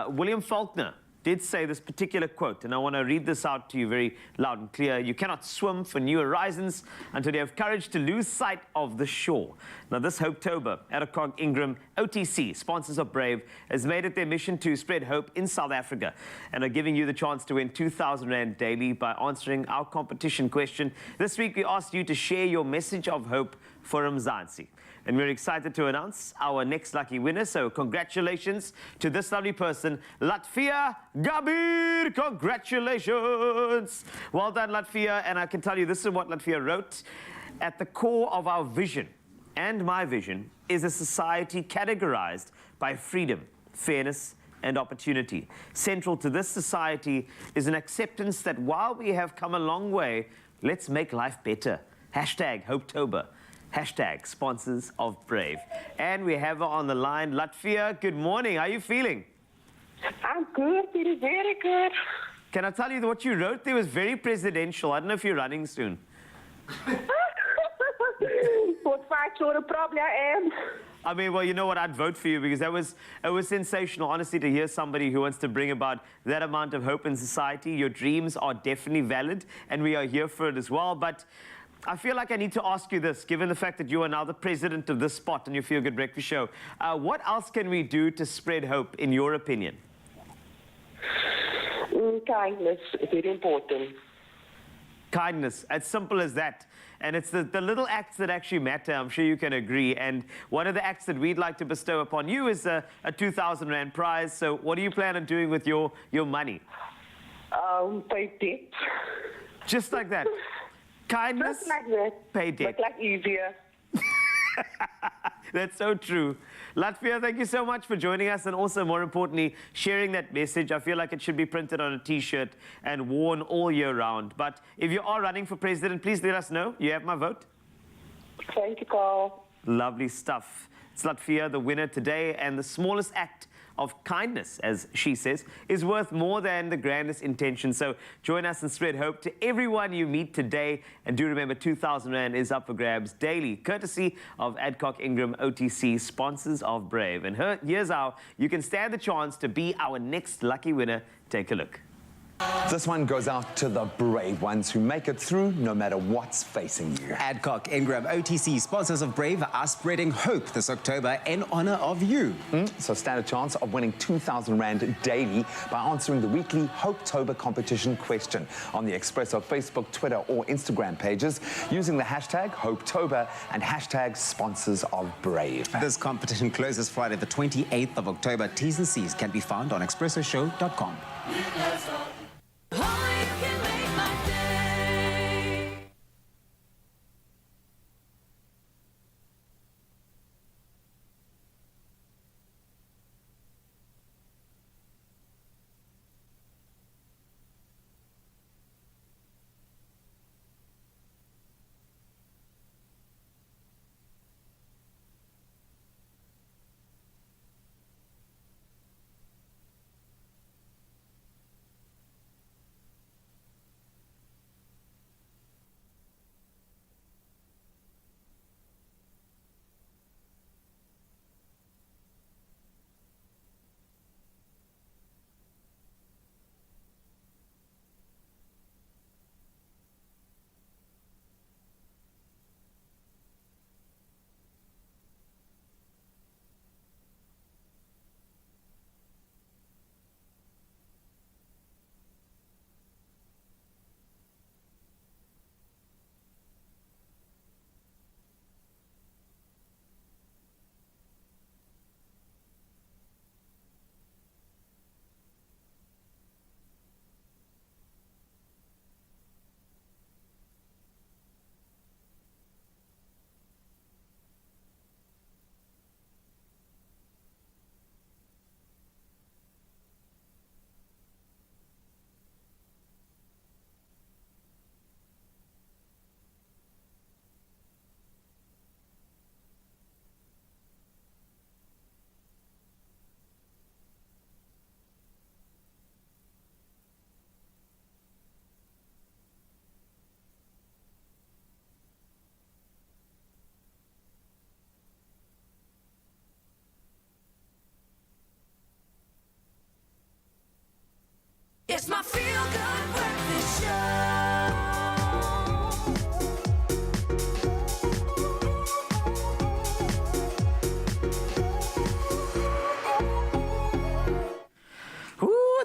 William Faulkner did say this particular quote, and I want to read this out to you very loud and clear. You cannot swim for new horizons until you have courage to lose sight of the shore. Now, this Hopetober, Adcock Ingram OTC, sponsors of Brave, has made it their mission to spread hope in South Africa and are giving you the chance to win 2,000 Rand daily by answering our competition question. This week, we asked you to share your message of hope for Mzansi. And we're excited to announce our next lucky winner. So congratulations to this lovely person, Latvia Gabir. Congratulations. Well done, Latvia. And I can tell you this is what Latvia wrote. At the core of our vision and my vision is a society categorized by freedom, fairness, and opportunity. Central to this society is an acceptance that while we have come a long way, let's make life better. Hashtag Hopetober. Hashtag sponsors of Brave. And we have her on the line. Latvia, good morning. How are you feeling? I'm good, Peter. Very good. Can I tell you that what you wrote there was very presidential? I don't know if you're running soon. What fight sort of probably I am. I mean, well, you know what? I'd vote for you because it was sensational, honestly, to hear somebody who wants to bring about that amount of hope in society. Your dreams are definitely valid, and we are here for it as well. But I feel like I need to ask you this, given the fact that you are now the president of this spot on your Feel Good Breakfast Show. What else can we do to spread hope, in your opinion? Kindness is very important. Kindness, as simple as that. And it's the little acts that actually matter, I'm sure you can agree. And one of the acts that we'd like to bestow upon you is a 2,000 Rand prize. So what do you plan on doing with your money? Pay debt. Just like that. Kindness, Just like that. pay debt. But like easier. That's so true. Latvia, thank you so much for joining us and also, more importantly, sharing that message. I feel like it should be printed on a T-shirt and worn all year round. But if you are running for president, please let us know. You have my vote. Thank you, Carl. Lovely stuff. It's Latvia, the winner today, and the smallest act of kindness, as she says, is worth more than the grandest intention. So join us and spread hope to everyone you meet today. And do remember, 2,000 Rand is up for grabs daily, courtesy of Adcock Ingram OTC, sponsors of Brave. And here's how you can stand the chance to be our next lucky winner. Take a look. This one goes out to the brave ones who make it through no matter what's facing you. Adcock Ingram OTC, sponsors of Brave, are spreading hope this October in honor of you. So stand a chance of winning 2,000 Rand daily by answering the weekly Hopetober competition question on the Expresso Facebook, Twitter or Instagram pages using the hashtag Hopetober and hashtag sponsors of Brave. This competition closes Friday the 28th of October. T's and C's can be found on expressoshow.com. Only you can make my day.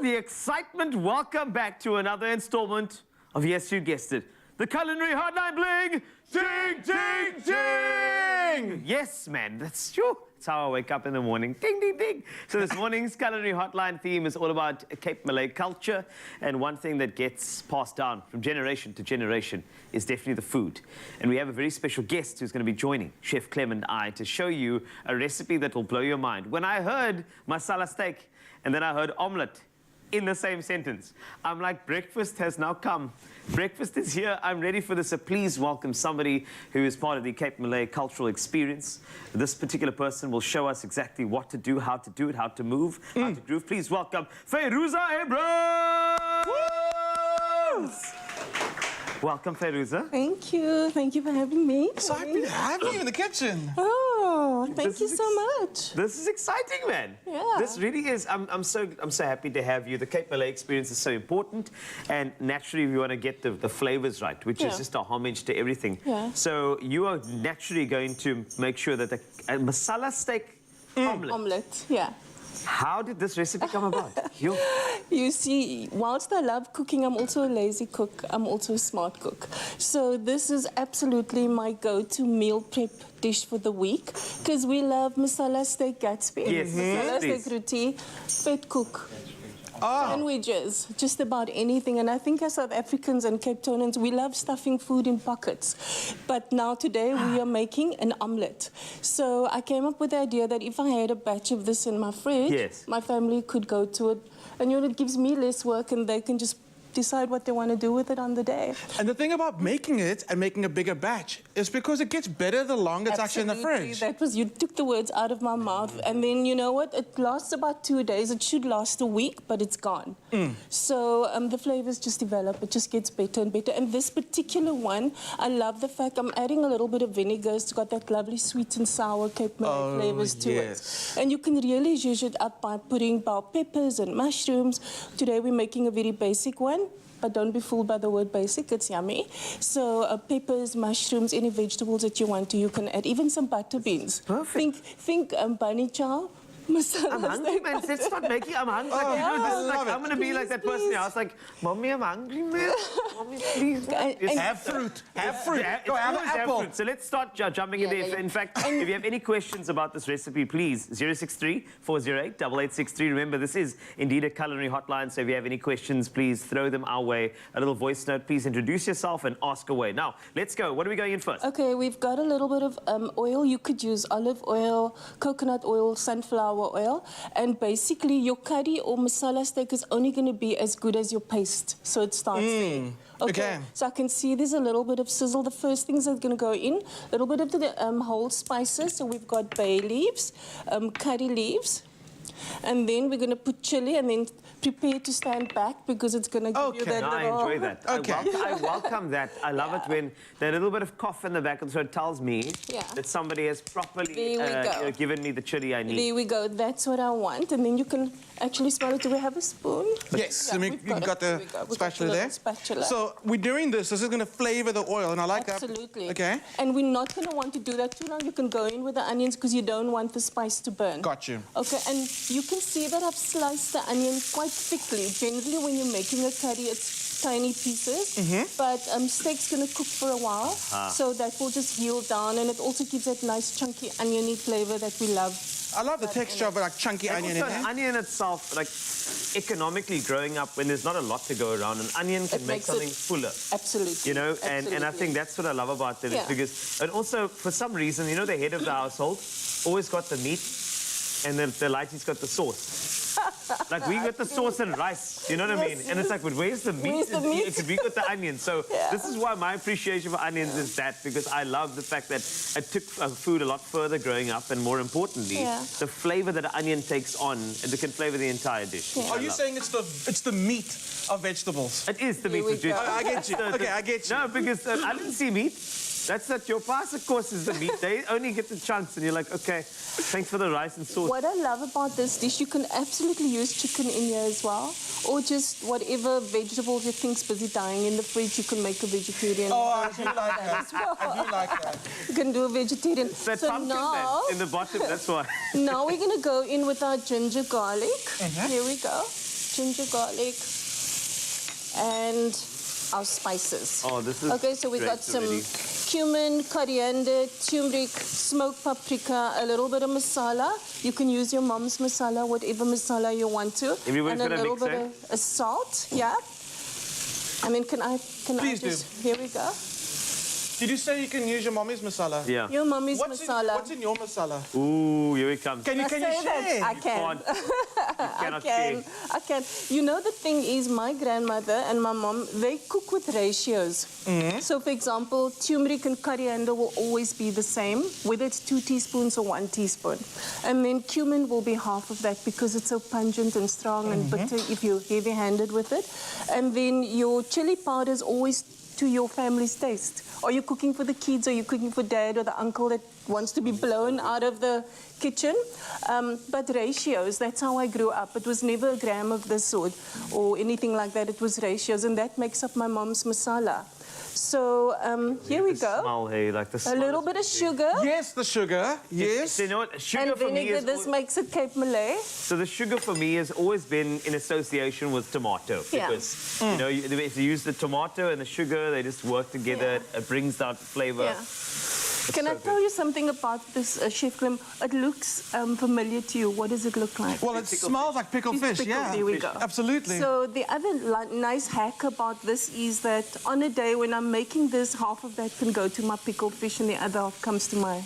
the excitement, welcome back to another installment of, yes, you guessed it, the Culinary Hotline Bling. Ding, ding, ding! Yes, man, that's true. That's how I wake up in the morning. Ding, ding, ding. So this morning's Culinary Hotline theme is all about Cape Malay culture. And one thing that gets passed down from generation to generation is definitely the food. And we have a very special guest who's going to be joining Chef Clem and I to show you a recipe that will blow your mind. When I heard masala steak and then I heard omelette in the same sentence, I'm like, breakfast has now come. Breakfast is here. I'm ready for this. So please welcome somebody who is part of the Cape Malay cultural experience. This particular person will show us exactly what to do, how to do it, how to move, how to groove. Please welcome Fairuza Abrams. Welcome, Fairuza. Thank you. Thank you for having me. So happy to have you in the kitchen. Oh, thank you so much. This is exciting, man. Yeah. This really is. I'm so happy to have you. The Cape Malay experience is so important, and naturally we want to get the flavors right, which is just a homage to everything. Yeah. So you are naturally going to make sure that a masala steak omelette. Omelette, yeah. How did this recipe come about? You see, whilst I love cooking, I'm also a lazy cook. I'm also a smart cook. So this is absolutely my go-to meal prep dish for the week, because we love masala steak Gatsby, Yes, masala please. steak roti, fat cook, sandwiches, just about anything. And I think as South Africans and Cape Townans, we love stuffing food in pockets. But now today we are making an omelette. So I came up with the idea that if I had a batch of this in my fridge, my family could go to it. And you know, it gives me less work and they can just decide what they want to do with it on the day. And the thing about making it and making a bigger batch is because it gets better the longer it's actually in the fridge. That was, you took the words out of my mouth. And then, you know what, it lasts about 2 days. It should last a week, but it's gone. So the flavors just develop. It just gets better and better. And this particular one, I love the fact I'm adding a little bit of vinegar. It's got that lovely sweet and sour Cape Malay flavors to it. And you can really zhuzh it up by putting bell peppers and mushrooms. Today we're making a very basic one. But don't be fooled by the word basic, it's yummy. So peppers, mushrooms, any vegetables that you want to, you can add. Even some butter beans. Perfect. Think bunny chow. Masala I'm hungry, man. Let's start making. I'm hungry. Like, you know, this is like, I'm going to be like that person. I was like, Mommy, I'm hungry, man. Mommy, please. Have fruit. Have fruit. Go have an apple. Fruit. So let's start jumping in there. In fact, if you have any questions about this recipe, please, 063-408-8863. Remember, this is indeed a culinary hotline. So if you have any questions, please throw them our way. A little voice note. Please introduce yourself and ask away. Now, let's go. What are we going in first? Okay, we've got a little bit of oil. You could use olive oil, coconut oil, sunflower oil, and basically your curry or masala steak is only going to be as good as your paste, so it starts there. Okay. So I can see there's a little bit of sizzle. The first things that are going to go in, a little bit of the whole spices. So we've got bay leaves, curry leaves, and then we're going to put chili, and then prepare to stand back because it's going to give you that I little... enjoy that. I welcome that. I love it when that little bit of cough in the back of the throat tells me that somebody has properly given me the chili I need. There we go. That's what I want. And then you can actually smell it. Do we have a spoon? Yes, I mean, you've got the spatula there. So we're doing this. This is going to flavor the oil, and I like that. Absolutely. Okay. And we're not going to want to do that too long. You can go in with the onions because you don't want the spice to burn. Got you. Okay, and you can see that I've sliced the onion quite thickly. Generally, when you're making a curry, it's tiny pieces. But steak's going to cook for a while, so that will just yield down, and it also gives that nice chunky oniony flavor that we love. I love the texture of like chunky onion in Also, there. an onion itself, like economically growing up when there's not a lot to go around, an onion can make something fuller. Absolutely. You know, and I think that's what I love about it, is because, and also for some reason, you know, the head of the household always got the meat, and then the lighty's got the sauce. Like, we got the sauce and rice, you know what I mean? And it's like, but where's the meat? Where's the meat? We got the onion. So this is why my appreciation for onions is that, because I love the fact that I took food a lot further growing up, and more importantly, the flavor that an onion takes on, it can flavor the entire dish. Are you saying it's the meat of vegetables? It is the meat of vegetables. I get you. Okay, I get you. No, because I didn't see meat. That's not your pasta, of course, is the meat. They only get the chunks, and you're like, okay, thanks for the rice and sauce. What I love about this dish, you can absolutely use chicken in here as well, or just whatever vegetables you think's busy dying in the fridge, you can make a vegetarian. I do like that. I do like that. You can do a vegetarian. That pumpkin now, in the bottom, that's why. now we're going to go in with our ginger garlic. Here we go. ginger, garlic, and our spices. Oh, this is okay. So we great got some already. cumin, coriander, turmeric, smoked paprika, a little bit of masala. You can use your mom's masala, whatever masala you want to, Everyone's and a gonna little mix, bit of salt. Yeah. I mean, can I Please just? Here we go. Did you say you can use your mommy's masala? Yeah. Your mommy's What's masala. what's in your masala? Ooh, here it comes. Can you Say share? that? I can. You cannot share. I can. You know, the thing is, my grandmother and my mom, they cook with ratios. So, for example, turmeric and coriander will always be the same, whether it's 2 teaspoons or 1 teaspoon. And then cumin will be half of that because it's so pungent and strong and bitter if you're heavy-handed with it. And then your chili powder is always to your family's taste. Are you cooking for the kids? Or are you cooking for dad or the uncle that wants to be blown out of the kitchen? But ratios, that's how I grew up. It was never a gram of this or anything like that. It was ratios, and that makes up my mom's masala. So here we go. Smell, hey, like the A smell little is bit of sugar. Yes, the sugar. Yes. So you know what? Sugar And for me vinegar, is this makes it Cape Malay. so the sugar for me has always been in association with tomato Yeah. because you know if you use the tomato and the sugar, they just work together. It brings out flavor. Yeah. Can I tell you something about this, Chef Clem? It looks familiar to you. What does it look like? Well, it smells like pickled fish. Pickled, Yeah. there we go. Absolutely. So the other nice hack about this is that on a day when I'm making this, half of that can go to my pickled fish and the other half comes to my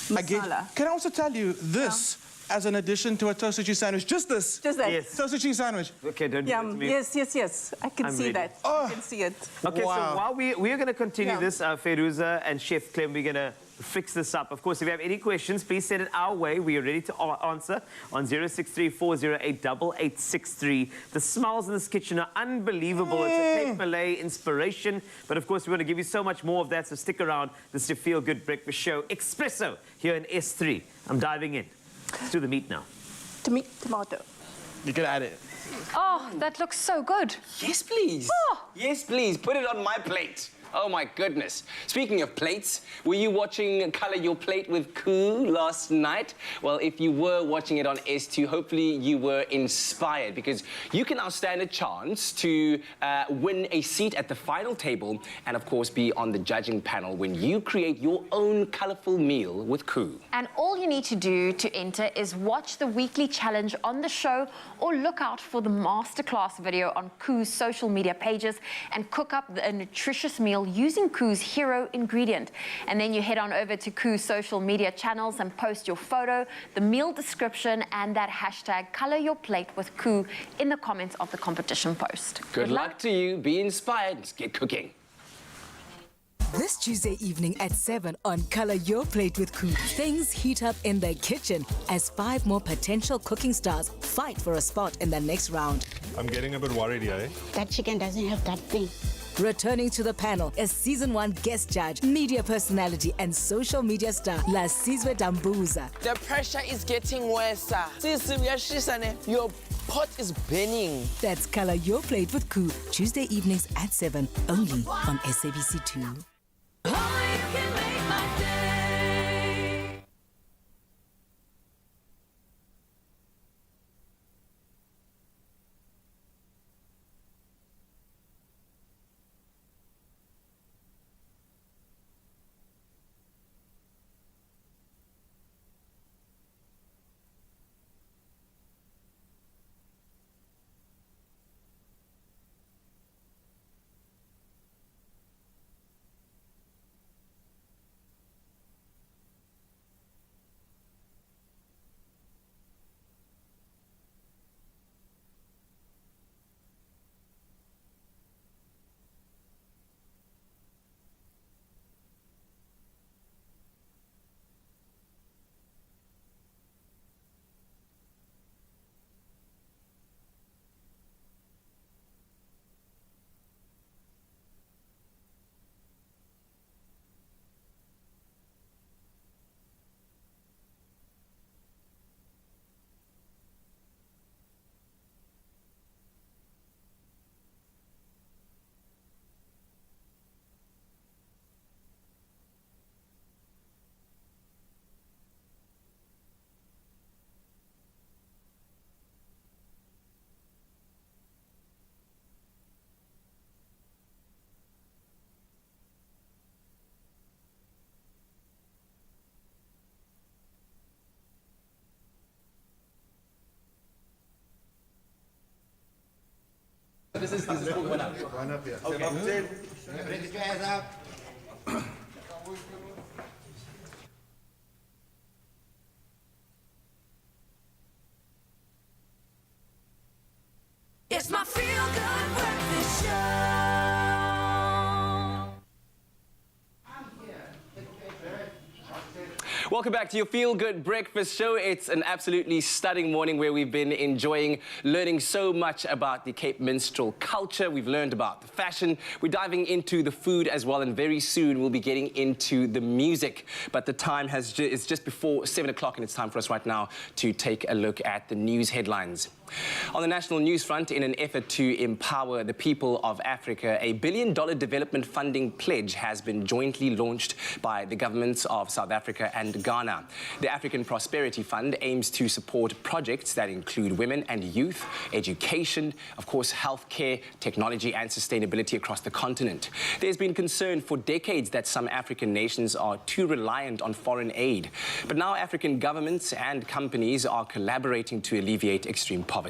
masala. Can I also tell you this as an addition to a toasted cheese sandwich? Just this. Just that. Yes. Toasted cheese sandwich. Okay, don't do Yeah, that to me. yes. I can I'm see ready. that. I can see it. Okay, so Wow. while we're going to continue Yeah. this, Feruza and Chef Clem, we're going to fix this up. Of course, if you have any questions, please send it our way. We are ready to answer on 063-408-8863. The smells in this kitchen are unbelievable. It's a Cape Malay inspiration. But of course, we want to give you so much more of that, so stick around. This is your Feel Good Breakfast Show, Expresso, here in S3. I'm diving in. Let's do the meat now. Tomato. You can add it. Oh, that looks so good. Yes, please. Yes, please. Put it on my plate. Oh, my goodness. Speaking of plates, were you watching Colour Your Plate with Koo last night? Well, if you were watching it on S2, hopefully you were inspired because you can now stand a chance to win a seat at the final table and, of course, be on the judging panel when you create your own colourful meal with Koo. And all you need to do to enter is watch the weekly challenge on the show or look out for the masterclass video on Koo's social media pages and cook up a nutritious meal using Koo's hero ingredient. And then you head on over to Koo's social media channels and post your photo, the meal description, and that hashtag Colour Your Plate with Koo in the comments of the competition post. Good luck to you. Be inspired. Let's get cooking. This Tuesday evening at 7 on Colour Your Plate with Koo. Things heat up in the kitchen as 5 more potential cooking stars fight for a spot in the next round. I'm getting a bit worried here, eh? That chicken doesn't have that thing. Returning to the panel is Season 1 guest judge, media personality and social media star Lasizwe Dambuza. The pressure is getting worse. Your pot is burning. That's Colour Your Plate with Koo, Tuesday evenings at 7, only on SABC2. this is one up. One up here. Okay. Get your ass out. It's my feel-good breakfast show. Welcome back to your Feel Good Breakfast Show. It's an absolutely stunning morning where we've been enjoying learning so much about the Cape Minstrel culture. We've learned about the fashion. We're diving into the food as well, and very soon we'll be getting into the music. But the time it's just before 7 o'clock, and it's time for us right now to take a look at the news headlines. On the national news front, in an effort to empower the people of Africa, a $1 billion development funding pledge has been jointly launched by the governments of South Africa and Ghana. The African Prosperity Fund aims to support projects that include women and youth, education, of course, healthcare, technology and sustainability across the continent. There's been concern for decades that some African nations are too reliant on foreign aid. But now African governments and companies are collaborating to alleviate extreme poverty.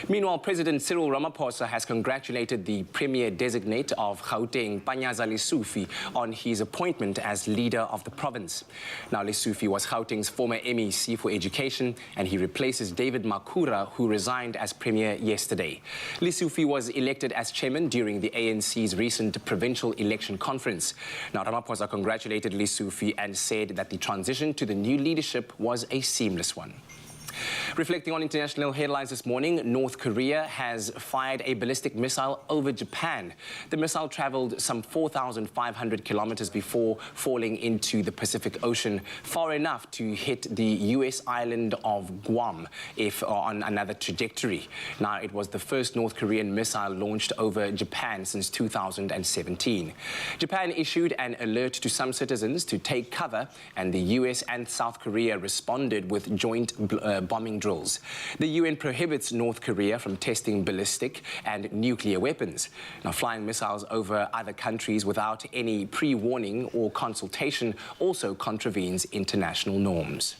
Meanwhile, President Cyril Ramaphosa has congratulated the Premier-designate of Gauteng, Panyaza Lesufi, on his appointment as leader of the province. Now, Lesufi was Gauteng's former MEC for Education, and he replaces David Makura, who resigned as Premier yesterday. Lesufi was elected as chairman during the ANC's recent provincial election conference. Now, Ramaphosa congratulated Lesufi and said that the transition to the new leadership was a seamless one. Reflecting on international headlines this morning, North Korea has fired a ballistic missile over Japan. The missile traveled some 4,500 kilometers before falling into the Pacific Ocean, far enough to hit the U.S. island of Guam, if on another trajectory. Now, it was the first North Korean missile launched over Japan since 2017. Japan issued an alert to some citizens to take cover, and the U.S. and South Korea responded with joint bombing drills. The UN prohibits North Korea from testing ballistic and nuclear weapons. Now, flying missiles over other countries without any pre-warning or consultation also contravenes international norms.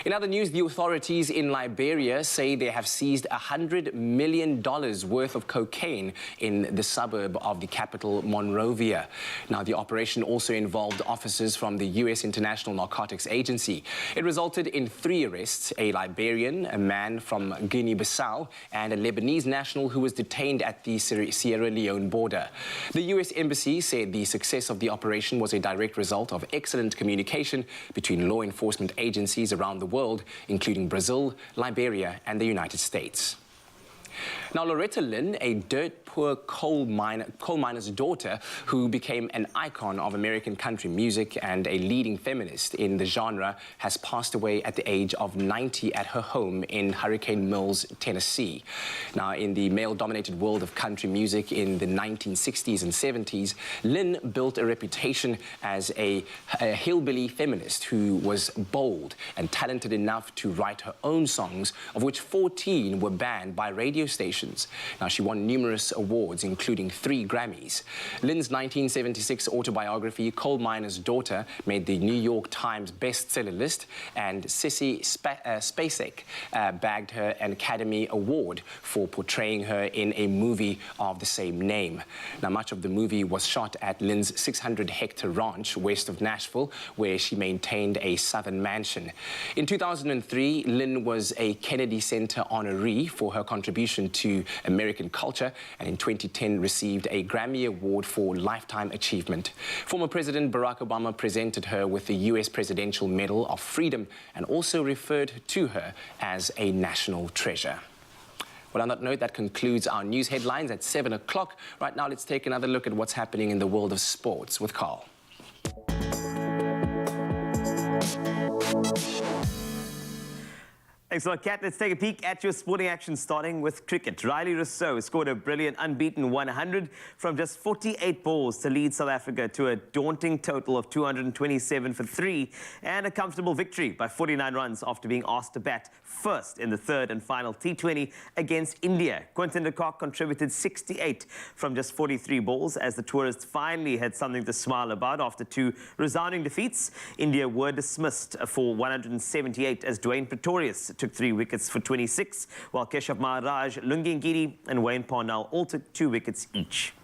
In other news, the authorities in Liberia say they have seized $100 million worth of cocaine in the suburb of the capital, Monrovia. Now, the operation also involved officers from the U.S. International Narcotics Agency. It resulted in 3 arrests: a Liberian, a man from Guinea-Bissau, and a Lebanese national who was detained at the Sierra Leone border. The U.S. Embassy said the success of the operation was a direct result of excellent communication between law enforcement agencies around the world, including Brazil, Liberia, and the United States. Now, Loretta Lynn, a dirt-poor coal miner's daughter who became an icon of American country music and a leading feminist in the genre, has passed away at the age of 90 at her home in Hurricane Mills, Tennessee. Now, in the male-dominated world of country music in the 1960s and 70s, Lynn built a reputation as a hillbilly feminist who was bold and talented enough to write her own songs, of which 14 were banned by radio stations. Now, she won numerous awards, including 3 Grammys. Lynn's 1976 autobiography, Coal Miner's Daughter, made the New York Times bestseller list, and Sissy Spacek bagged her an Academy Award for portraying her in a movie of the same name. Now, much of the movie was shot at Lynn's 600-hectare ranch west of Nashville, where she maintained a southern mansion. In 2003, Lynn was a Kennedy Center honoree for her contribution to American culture, and in 2010 received a Grammy Award for Lifetime Achievement. Former President Barack Obama presented her with the U.S. Presidential Medal of Freedom and also referred to her as a national treasure. Well, on that note, that concludes our news headlines at 7 o'clock. Right now, let's take another look at what's happening in the world of sports with Carl. Thanks a lot, Kat. Let's take a peek at your sporting action, starting with cricket. Riley Rousseau scored a brilliant unbeaten 100 from just 48 balls to lead South Africa to a daunting total of 227 for 3 and a comfortable victory by 49 runs after being asked to bat first in the 3rd and final T20 against India. Quinton de Kock contributed 68 from just 43 balls as the tourists finally had something to smile about after 2 resounding defeats. India were dismissed for 178 as Dwayne Pretorius took 3 wickets for 26, while Keshav Maharaj, Lungengiri and Wayne Parnell all took 2 wickets each.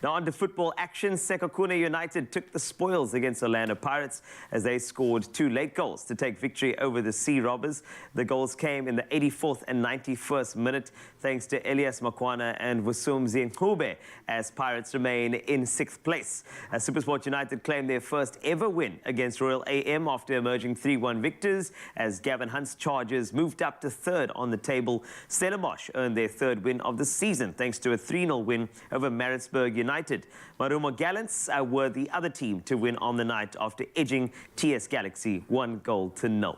Now on to football action. Sekhukhune United took the spoils against Orlando Pirates as they scored 2 late goals to take victory over the Sea Robbers. The goals came in the 84th and 91st minute thanks to Elias Makwana and Vusumzi Nkube as Pirates remain in 6th place. SuperSport United claimed their first ever win against Royal AM after emerging 3-1 victors as Gavin Hunt's Chargers moved up to 3rd on the table. Stellenbosch earned their 3rd win of the season thanks to a 3-0 win over Maritzburg United. Marumo Gallants were the other team to win on the night after edging TS Galaxy 1-0.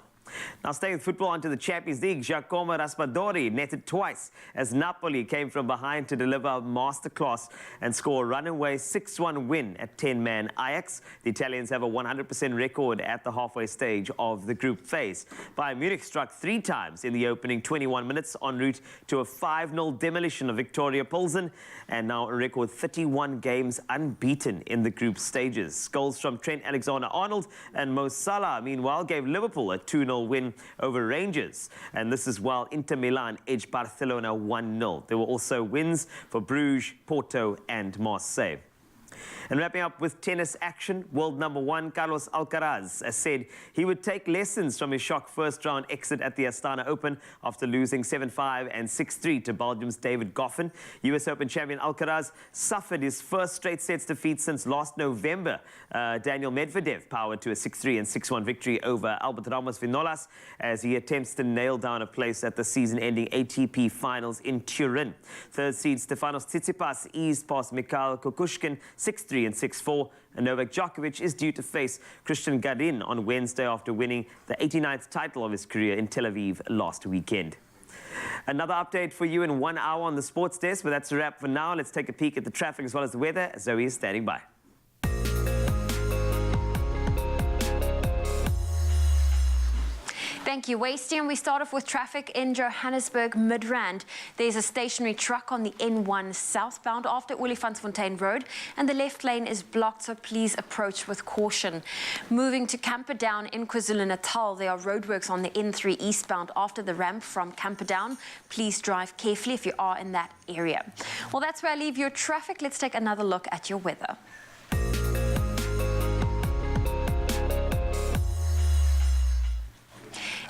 Now staying with football, onto the Champions League. Giacomo Raspadori netted twice as Napoli came from behind to deliver a masterclass and score a runaway 6-1 win at 10-man Ajax. The Italians have a 100% record at the halfway stage of the group phase. Bayern Munich struck 3 times in the opening 21 minutes en route to a 5-0 demolition of Victoria Pilsen, and now a record 31 games unbeaten in the group stages. Goals from Trent Alexander-Arnold and Masala, meanwhile, gave Liverpool a 2-0 win over Rangers, and this is while Inter Milan edged Barcelona 1-0. There were also wins for Bruges, Porto and Marseille. And wrapping up with tennis action, world number 1 Carlos Alcaraz said he would take lessons from his shock first-round exit at the Astana Open after losing 7-5 and 6-3 to Belgium's David Goffin. US Open champion Alcaraz suffered his first straight sets defeat since last November. Daniel Medvedev powered to a 6-3 and 6-1 victory over Albert Ramos Vinolas as he attempts to nail down a place at the season-ending ATP Finals in Turin. Third seed Stefanos Tsitsipas eased past Mikhail Kukushkin 6-3 and 6-4. And Novak Djokovic is due to face Christian Garin on Wednesday after winning the 89th title of his career in Tel Aviv last weekend. Another update for you in 1 hour on the sports desk, but that's a wrap for now. Let's take a peek at the traffic as well as the weather. Zoe is standing by. Thank you, Wasty. And we start off with traffic in Johannesburg Midrand. There's a stationary truck on the N1 southbound after Olifantsfontein Road, and the left lane is blocked, so please approach with caution. Moving to Camperdown in KwaZulu-Natal, there are roadworks on the N3 eastbound after the ramp from Camperdown. Please drive carefully if you are in that area. Well, that's where I leave your traffic. Let's take another look at your weather.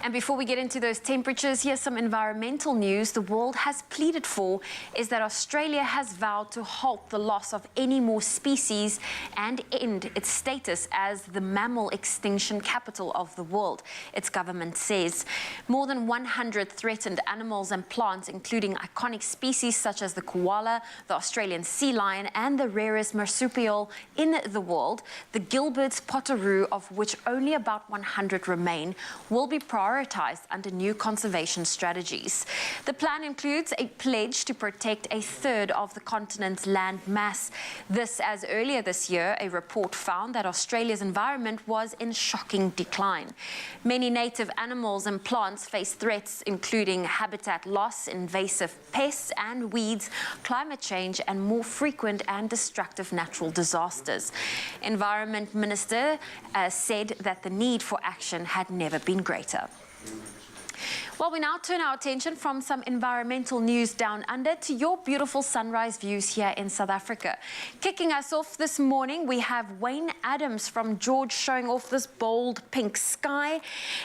And before we get into those temperatures, here's some environmental news. The world has pleaded for is that Australia has vowed to halt the loss of any more species and end its status as the mammal extinction capital of the world, its government says. More than 100 threatened animals and plants, including iconic species such as the koala, the Australian sea lion, and the rarest marsupial in the world, the Gilbert's potteroo, of which only about 100 remain, will be prioritized under new conservation strategies. The plan includes a pledge to protect a third of the continent's land mass. This, as earlier this year, a report found that Australia's environment was in shocking decline. Many native animals and plants face threats, including habitat loss, invasive pests and weeds, climate change, and more frequent and destructive natural disasters. Environment Minister said that the need for action had never been greater. Well, we now turn our attention from some environmental news down under to your beautiful sunrise views here in South Africa. Kicking us off this morning, we have Wayne Adams from George showing off this bold pink sky.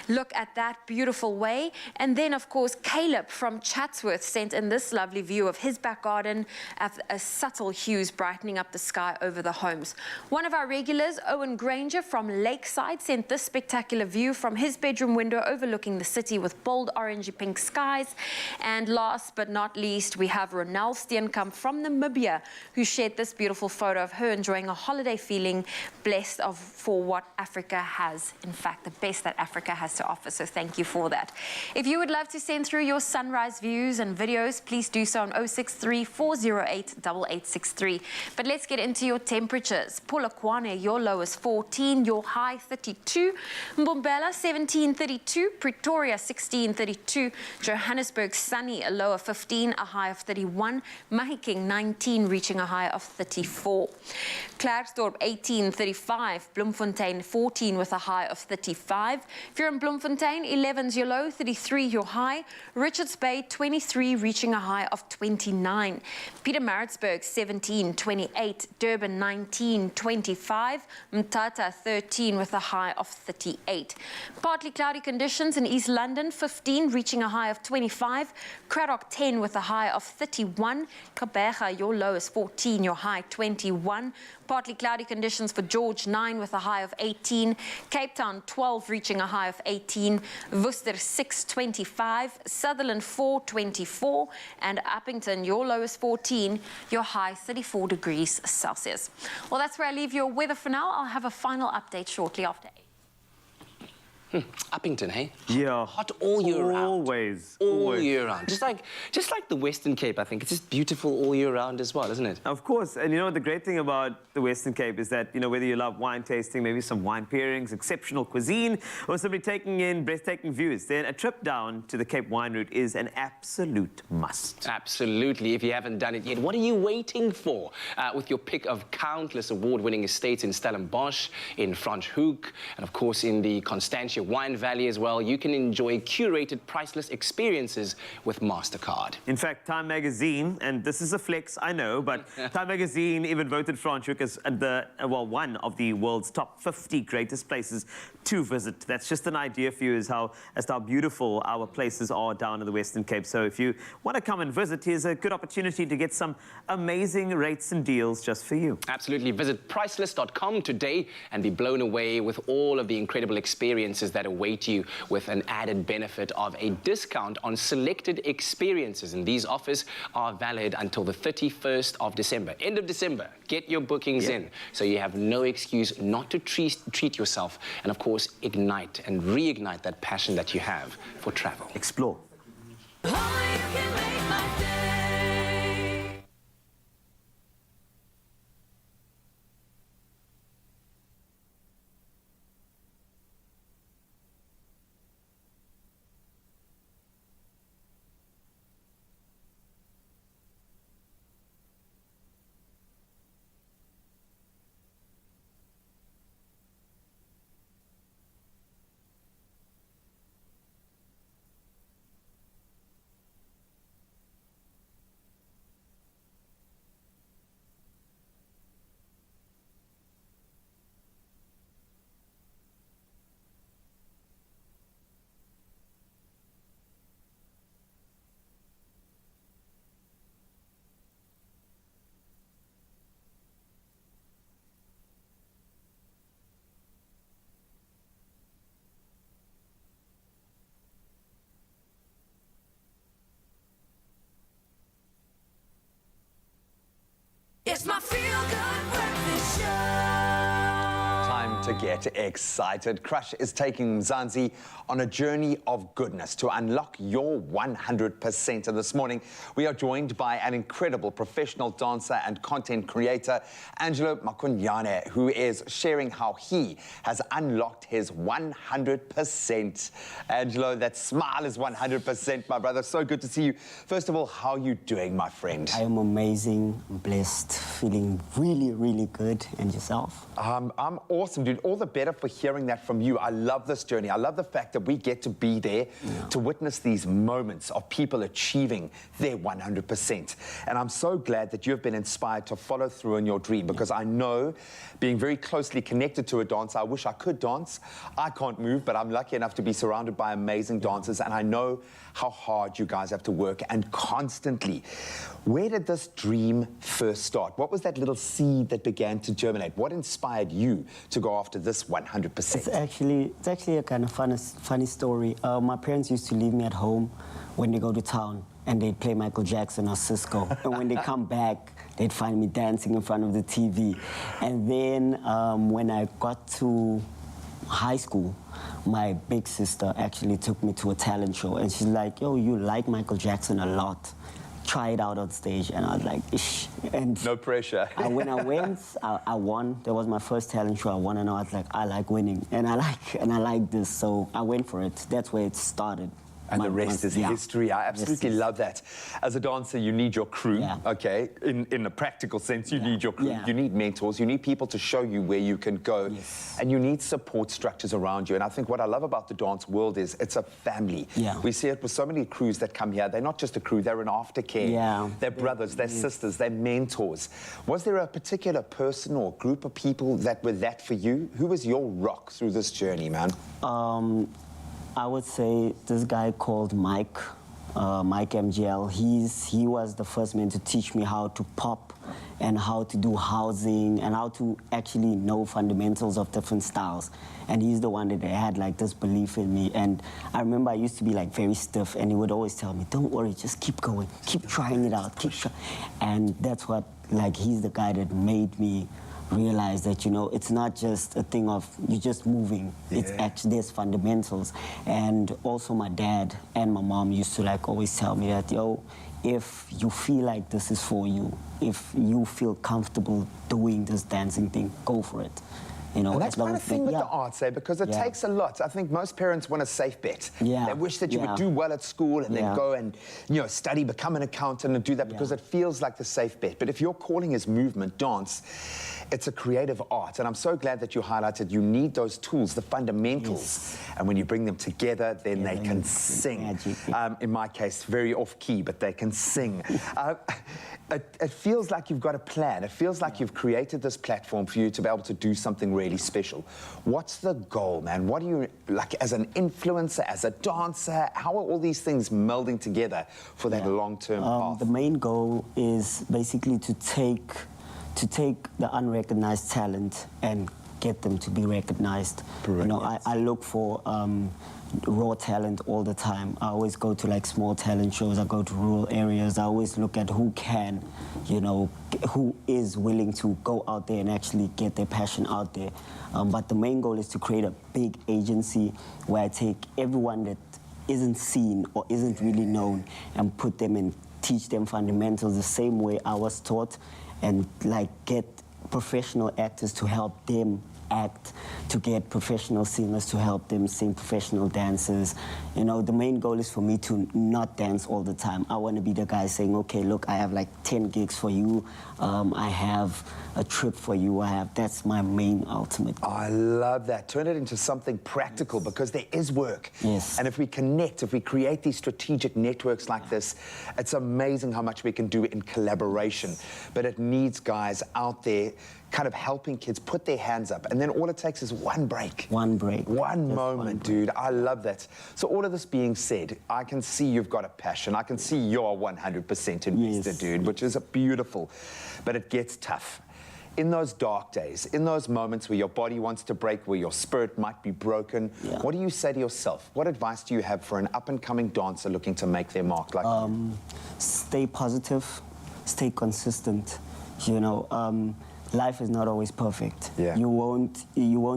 Look at that beautiful way. And then, of course, Caleb from Chatsworth sent in this lovely view of his back garden of subtle hues brightening up the sky over the homes. One of our regulars, Owen Granger from Lakeside, sent this spectacular view from his bedroom window overlooking the city with bold orangey pink skies. And last but not least, we have Ronelle Steenkamp from Namibia, who shared this beautiful photo of her enjoying a holiday, feeling blessed for what Africa has, in fact, the best that Africa has to offer. So thank you for that. If you would love to send through your sunrise views and videos, please do so on 063 408 8863. But let's get into your temperatures. Polokwane, your low is 14, your high 32. Mbombela 1732, Pretoria 1632. 32. Johannesburg, sunny, a low of 15, a high of 31. Mahikeng, 19, reaching a high of 34. Klerksdorp, 18, 35. Bloemfontein, 14, with a high of 35. If you're in Bloemfontein, 11's your low, 33 your high. Richards Bay, 23, reaching a high of 29. Pietermaritzburg, 17, 28. Durban, 19, 25. Mthatha, 13, with a high of 38. Partly cloudy conditions in East London, 15, reaching a high of 25. Cradock, 10, with a high of 31. Gqeberha, your low is 14, your high 21. Partly cloudy conditions for George, 9, with a high of 18. Cape Town, 12, reaching a high of 18. Worcester, 6, 25. Sutherland, 4, 24. And Uppington, your low is 14, your high 34 degrees Celsius. Well, that's where I leave your weather for now. I'll have a final update shortly after 8. Uppington, hey? Yeah. Hot all year round. Always. All year round. Just like the Western Cape, I think. It's just beautiful all year round as well, isn't it? Of course. And you know, the great thing about the Western Cape is that, you know, whether you love wine tasting, maybe some wine pairings, exceptional cuisine, or simply taking in breathtaking views, then a trip down to the Cape Wine Route is an absolute must. Absolutely. If you haven't done it yet, what are you waiting for? With your pick of countless award-winning estates in Stellenbosch, in Franschhoek, and of course in the Constantia Wine Valley as well, you can enjoy curated, priceless experiences with MasterCard. In fact, Time Magazine, and this is a flex, I know, but Time Magazine even voted Franschhoek as one of the world's top 50 greatest places to visit. That's just an idea for you as to how beautiful our places are down in the Western Cape. So if you want to come and visit, here's a good opportunity to get some amazing rates and deals just for you. Absolutely. Visit priceless.com today and be blown away with all of the incredible experiences that await you, with an added benefit of a discount on selected experiences. And these offers are valid until the 31st of December. End of December. Get your bookings in so you have no excuse not to treat yourself and, of course, ignite and reignite that passion that you have for travel. Explore. It's my feel-good breakfast show. Time to get excited. Crush is taking Mzansi on a journey of goodness to unlock your 100%. And this morning, we are joined by an incredible professional dancer and content creator, Angelo Makunyane, who is sharing how he has unlocked his 100%. Angelo, that smile is 100%, my brother. So good to see you. First of all, how are you doing, my friend? I am amazing, blessed, feeling really, really good. And yourself? I'm awesome, dude. All the better for hearing that from you. I love this journey. I love the fact that we get to be there to witness these moments of people achieving their 100%. And I'm so glad that you've been inspired to follow through on your dream, because I know, being very closely connected to a dancer, I wish I could dance. I can't move, but I'm lucky enough to be surrounded by amazing dancers, and I know how hard you guys have to work, and constantly. Where did this dream first start? What was that little seed that began to germinate? What inspired you to go after this 100%? It's actually a kind of funny story. My parents used to leave me at home when they go to town, and they'd play Michael Jackson or Cisco. And when they come back, they'd find me dancing in front of the TV. And then when I got to high school, my big sister actually took me to a talent show, and she's like, yo, you like Michael Jackson a lot. Try it out on stage. And I was like, ish. And no pressure. When I went, I won. That was my first talent show. I won, and I was like, I like winning, and I like this, so I went for it. That's where it started. And the rest is history. I absolutely love that. As a dancer, you need your crew, okay? In a practical sense, you need your crew. You need mentors. You need people to show you where you can go. And you need support structures around you. And I think what I love about the dance world is it's a family. We see it with so many crews that come here. They're not just a crew, they're an aftercare. They're brothers, they're sisters, they're mentors. Was there a particular person or group of people that were that for you? Who was your rock through this journey, man? I would say this guy called Mike, Mike MGL. He was the first man to teach me how to pop and how to do housing and how to actually know fundamentals of different styles. And he's the one that had like this belief in me. And I remember I used to be like very stiff, and he would always tell me, don't worry, just keep going, keep trying it out, keep trying. And that's what, like, he's the guy that made me realize that, you know, it's not just a thing of you just moving. It's actually, there's fundamentals. And also my dad and my mom used to like always tell me that, yo, if you feel like this is for you, if you feel comfortable doing this dancing thing, go for it. You know, and that's kind of thing with the arts, because it takes a lot. I think most parents want a safe bet. They wish that you would do well at school and then go and, you know, study, become an accountant and do that because it feels like the safe bet. But if your calling is movement, dance, it's a creative art. And I'm so glad that you highlighted you need those tools, the fundamentals. And when you bring them together, then they can sing. In my case, very off-key, but they can sing. It feels like you've got a plan. It feels like you've created this platform for you to be able to do something really special. What's the goal, man? What do you, like, as an influencer, as a dancer, how are all these things melding together for that long-term path? The main goal is basically to take the unrecognized talent and get them to be recognized. You know, I look for raw talent all the time. I always go to like small talent shows. I go to rural areas. I always look at who can, you know, who is willing to go out there and actually get their passion out there. But the main goal is to create a big agency where I take everyone that isn't seen or isn't really known and put them in, teach them fundamentals the same way I was taught, and like get professional actors to help them act, to get professional singers to help them sing, professional dancers. You know, the main goal is for me to not dance all the time. I want to be the guy saying, okay, look, I have like 10 gigs for you. I have a trip for you. That's my main ultimate goal. I love that. Turn it into something practical because there is work. And if we connect, if we create these strategic networks like this, it's amazing how much we can do in collaboration. But it needs guys out there kind of helping kids put their hands up. And then all it takes is one break. One break. One moment, dude. I love that. So all of this being said, I can see you've got a passion. I can see you're 100% invested, dude, which is beautiful. But it gets tough. In those dark days, in those moments where your body wants to break, where your spirit might be broken, what do you say to yourself? What advice do you have for an up-and-coming dancer looking to make their mark like you? Stay positive, stay consistent. You know, life is not always perfect. You won't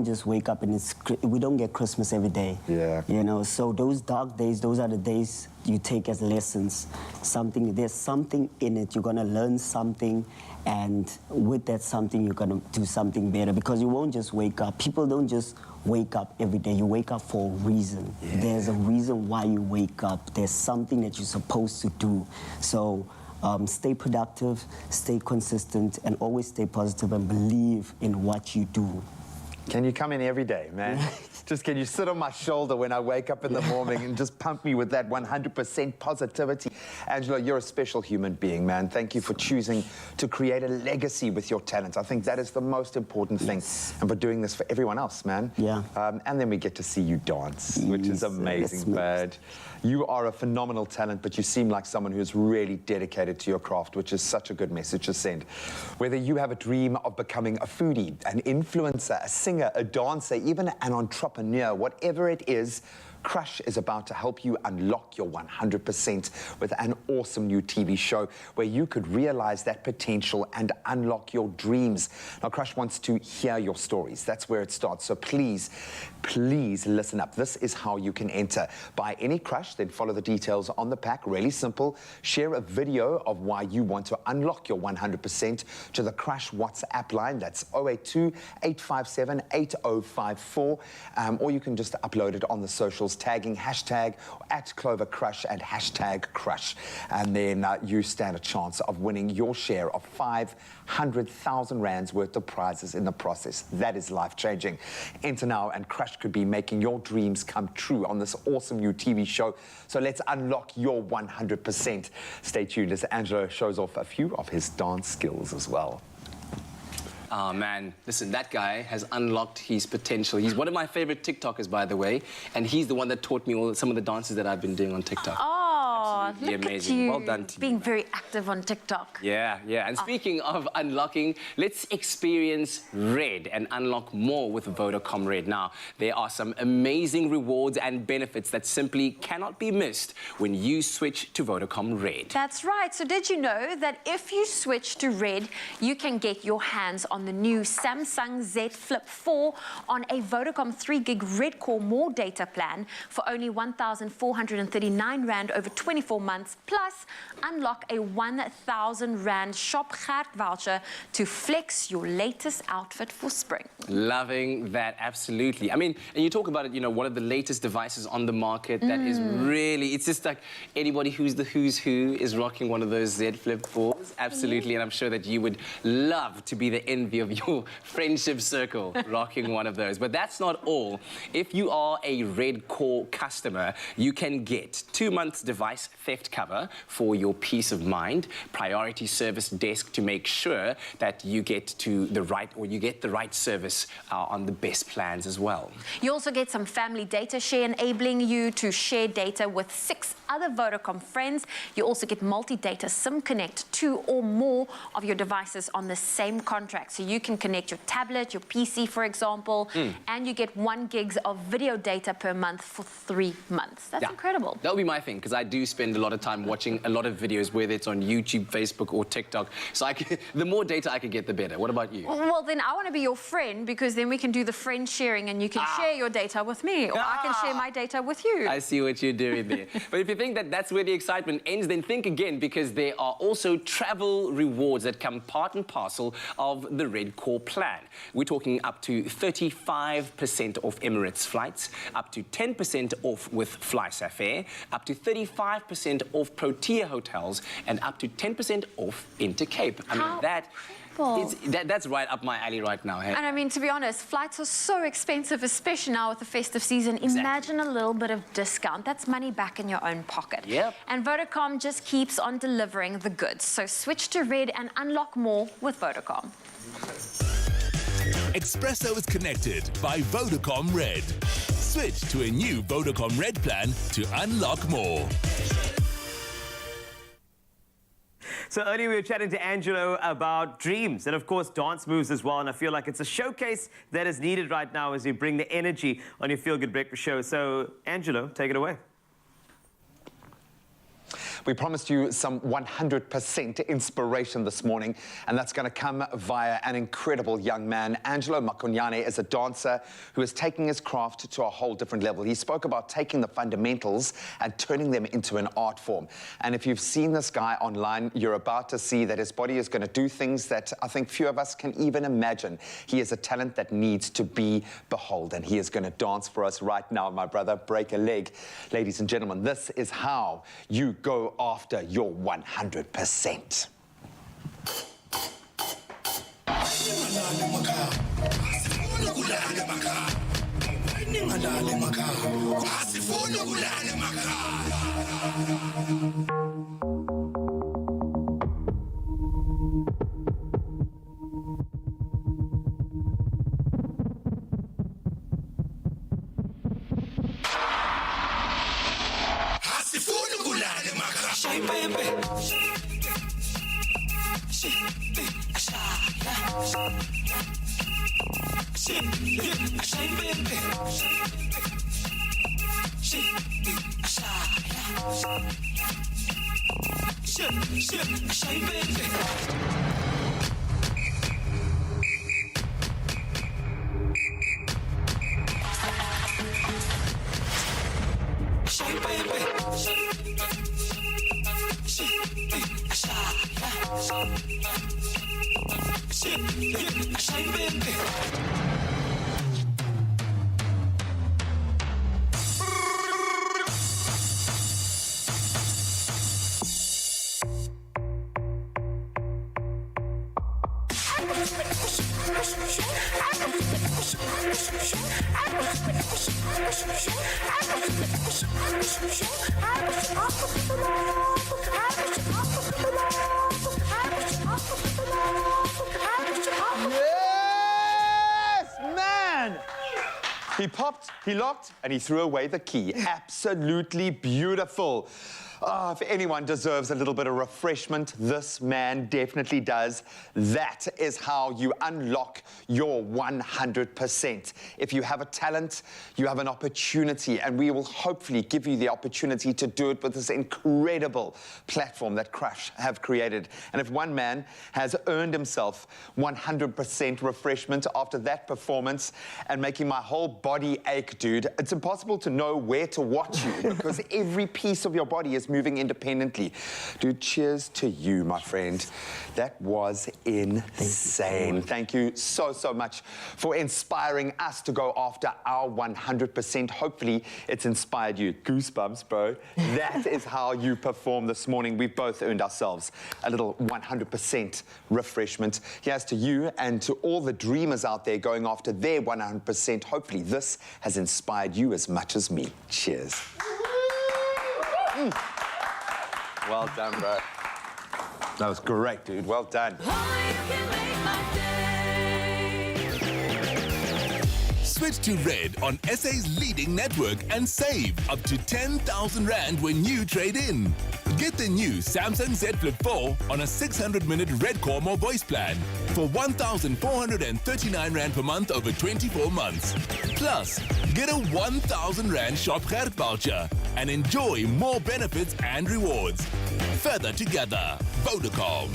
just wake up and we don't get Christmas every day. You know, so those dark days, those are the days you take as lessons. There's something in it. You're gonna learn something, and with that something, you're gonna do something better, because you won't just wake up. People don't just wake up every day. You wake up for a reason. There's a reason why you wake up. There's something that you're supposed to do. So stay productive, stay consistent, and always stay positive and believe in what you do. Can you come in every day, man? Just can you sit on my shoulder when I wake up in the morning and just pump me with that 100% positivity? Angelo, you're a special human being, man. Thank you for choosing to create a legacy with your talent. I think that is the most important thing. And for doing this for everyone else, man. And then we get to see you dance, which is amazing, man. You are a phenomenal talent, but you seem like someone who's really dedicated to your craft, which is such a good message to send. Whether you have a dream of becoming a foodie, an influencer, a singer, a dancer, even an entrepreneur, whatever it is, Crush is about to help you unlock your 100% with an awesome new TV show where you could realize that potential and unlock your dreams. Now, Crush wants to hear your stories. That's where it starts. So please, please listen up. This is how you can enter. Buy any Crush, then follow the details on the pack. Really simple. Share a video of why you want to unlock your 100% to the Crush WhatsApp line. That's 082-857-8054. Or you can just upload it on the socials socials, tagging hashtag @CloverCrush and hashtag Crush. And then you stand a chance of winning your share of 500,000 rands worth of prizes in the process. That is life-changing. Enter now and Crush could be making your dreams come true on this awesome new TV show. So let's unlock your 100%. Stay tuned as Angelo shows off a few of his dance skills as well. Oh, man. Listen, that guy has unlocked his potential. He's one of my favorite TikTokers, by the way, and he's the one that taught me some of the dances that I've been doing on TikTok. Oh, Absolutely look amazing. at you. Well done to you. Being very active on TikTok. Yeah. And speaking of unlocking, let's experience Red and unlock more with Vodacom Red. Now, there are some amazing rewards and benefits that simply cannot be missed when you switch to Vodacom Red. That's right. So did you know that if you switch to Red, you can get your hands on the new Samsung Z Flip 4 on a Vodacom 3GB Red Core More data plan for only 1,439 Rand over 24 months, plus unlock a 1,000 Rand Shop Gert voucher to flex your latest outfit for spring. Loving that, absolutely. I mean, and you talk about it, you know, one of the latest devices on the market that is really, it's just like anybody who's the who's who is rocking one of those Z Flip 4s. Absolutely, and I'm sure that you would love to be the envy of your friendship circle rocking one of those. But that's not all. If you are a Red Core customer, you can get 2 months device theft cover for your peace of mind, priority service desk to make sure that you get to the right, or you get the right service on the best plans as well. You also get some family data share, enabling you to share data with 6 other Vodacom friends. You also get multi-data SIM connect 2 or more of your devices on the same contract. So you can connect your tablet, your PC, for example, and you get 1 gig of video data per month for 3 months. That's incredible. That would be my thing, because I do spend a lot of time watching a lot of videos, whether it's on YouTube, Facebook, or TikTok. So the more data I could get, the better. What about you? Well, then I want to be your friend, because then we can do the friend sharing and you can share your data with me, or I can share my data with you. I see what you're doing there. But if you think that that's where the excitement ends, then think again, because there are also travel rewards that come part and parcel of the Red Core plan. We're talking up to 35% off Emirates flights, up to 10% off with FlySafair, up to 35% off Protea hotels, and up to 10% off Intercape. I mean, that's right up my alley right now. Hey? And I mean, to be honest, flights are so expensive, especially now with the festive season. Imagine a little bit of discount. That's money back in your own pocket. Yep. And Vodacom just keeps on delivering the goods. So switch to Red and unlock more with Vodacom. Expresso is connected by Vodacom Red. Switch to a new Vodacom Red plan to unlock more. So earlier we were chatting to Angelo about dreams and, of course, dance moves as well. And I feel like it's a showcase that is needed right now as you bring the energy on your Feel Good Breakfast show. So, Angelo, take it away. We promised you some 100% inspiration this morning, and that's going to come via an incredible young man. Angelo Makonyane is a dancer who is taking his craft to a whole different level. He spoke about taking the fundamentals and turning them into an art form. And if you've seen this guy online, you're about to see that his body is going to do things that I think few of us can even imagine. He is a talent that needs to be beholden. He is going to dance for us right now, my brother. Break a leg. Ladies and gentlemen, this is how you go after your 100%. Yes, man! He popped, he locked, and he threw away the key. Absolutely beautiful. Oh, if anyone deserves a little bit of refreshment, this man definitely does. That is how you unlock your 100%. If you have a talent, you have an opportunity, and we will hopefully give you the opportunity to do it with this incredible platform that Crush have created. And if one man has earned himself 100% refreshment after that performance and making my whole body ache, dude, it's impossible to know where to watch you because every piece of your body is moving independently. Dude, cheers to you, my friend. That was insane. Thank you so, so much for inspiring us to go after our 100%. Hopefully, it's inspired you. Goosebumps, bro. That is how you perform this morning. We've both earned ourselves a little 100% refreshment. Here's to you and to all the dreamers out there going after their 100%. Hopefully, this has inspired you as much as me. Cheers. Well done, bro. That was great, dude. Well done. Switch to Red on SA's leading network and save up to 10,000 Rand when you trade in. Get the new Samsung Z Flip 4 on a 600-minute Red Cormo voice plan for 1,439 Rand per month over 24 months. Plus, get a 1,000 Rand Shop Gert voucher and enjoy more benefits and rewards. Further together, Vodacom.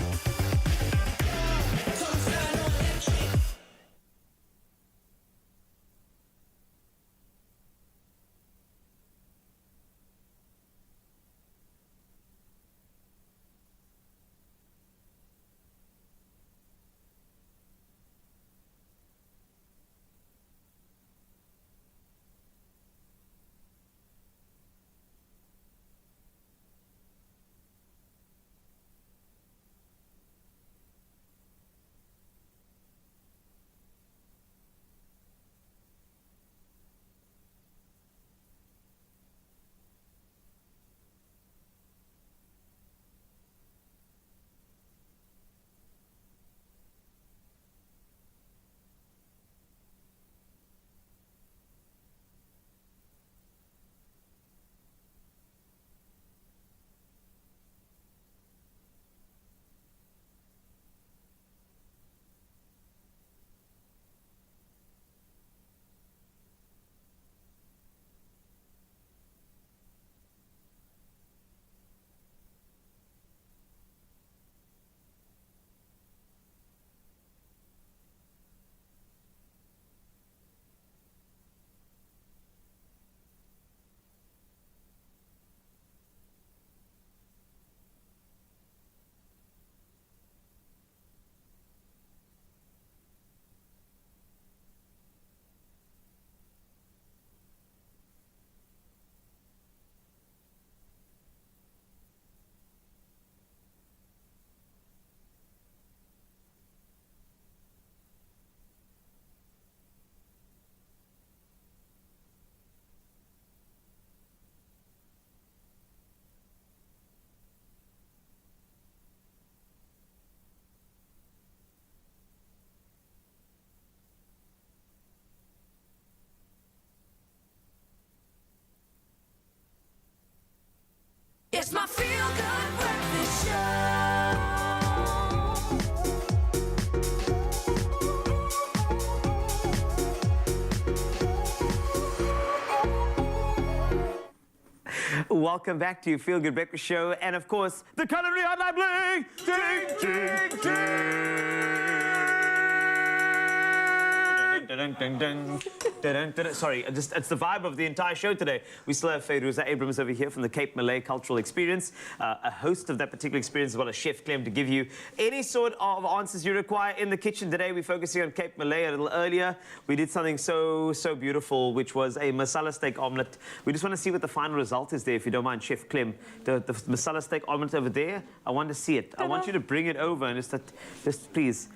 It's my feel-good breakfast show. Welcome back to your Feel Good Breakfast Show, and of course, the culinary hotline bling! Ding, ding, ding! Sorry, it's the vibe of the entire show today. We still have Fairuza Abrams over here from the Cape Malay Cultural Experience, a host of that particular experience, as well as Chef Clem, to give you any sort of answers you require in the kitchen. Today, we're focusing on Cape Malay. A little earlier, we did something so beautiful, which was a masala steak omelette. We just want to see what the final result is there, if you don't mind, Chef Clem. The masala steak omelette over there, I want to see it. I want you to bring it over and just please.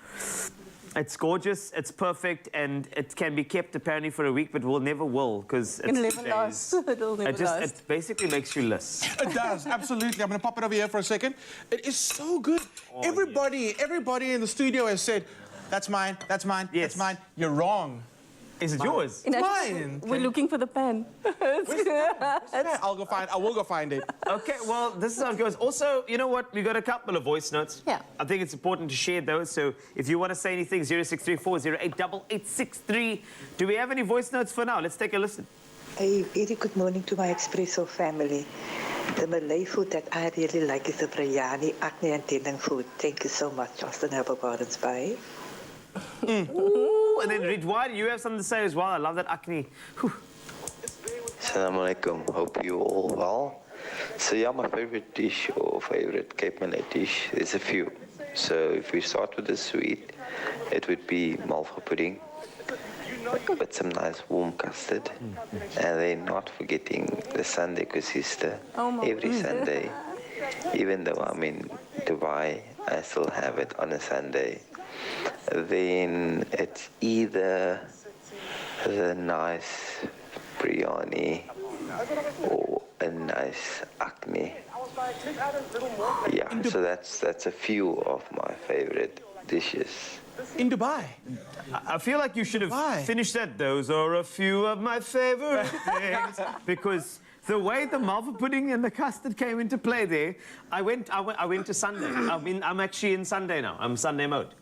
It's gorgeous, it's perfect, and it can be kept apparently for a week, but will never will, because It'll never last. It'll never last. It basically makes you less. It does, absolutely. I'm going to pop it over here for a second. It is so good. Everybody in the studio has said, that's mine, that's mine, that's mine. You're wrong. Is it yours? It's mine. We're looking for the pan. I will go find it. Okay, well, this is how it goes. Also, you know what? We got a couple of voice notes. Yeah. I think it's important to share those. So if you want to say anything, 0634088863. Do we have any voice notes for now? Let's take a listen. A very good morning to my Expresso family. The Malay food that I really like is the biryani, acne and tendon food. Thank you so much, Austin Harbour Gardens. Bye. Ooh, and then Ridwan, you have something to say as well. I love that acne. Assalamu alaikum. Hope you all well. So yeah, my favorite dish or favorite Cape Malay dish, there's a few. So if we start with the sweet, it would be malva pudding with some nice warm custard. And then not forgetting the Sunday koesister every Sunday. Even though I'm in Dubai, I still have it on a Sunday. Then it's either the nice biryani or a nice acne. Yeah, so that's a few of my favorite dishes. In Dubai. I feel like you should have finished that. Those are a few of my favorite things. Because the way the malva pudding and the custard came into play there, I went to Sunday. I'm actually in Sunday now. I'm Sunday mode.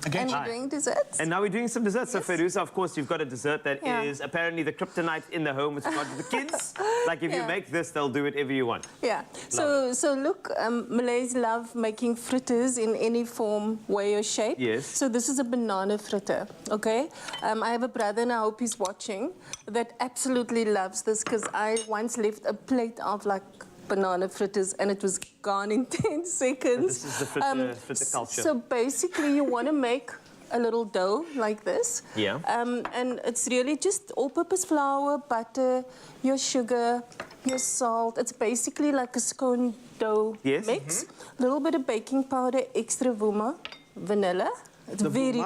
And you're doing desserts? And now we're doing some desserts. Yes. So, Feruza, of course, you've got a dessert that is apparently the kryptonite in the home with regard to the kids. Like, if you make this, they'll do whatever you want. Yeah. So look, Malays love making fritters in any form, way, or shape. Yes. So this is a banana fritter, okay? I have a brother, and I hope he's watching, that absolutely loves this, because I once left a plate of, like, banana fritters and it was gone in 10 seconds. This is the fritter culture. So basically you want to make a little dough like this. Yeah. And it's really just all-purpose flour, butter, your sugar, your salt. It's basically like a scone dough mix. A little bit of baking powder, extra vuma, vanilla. It's very,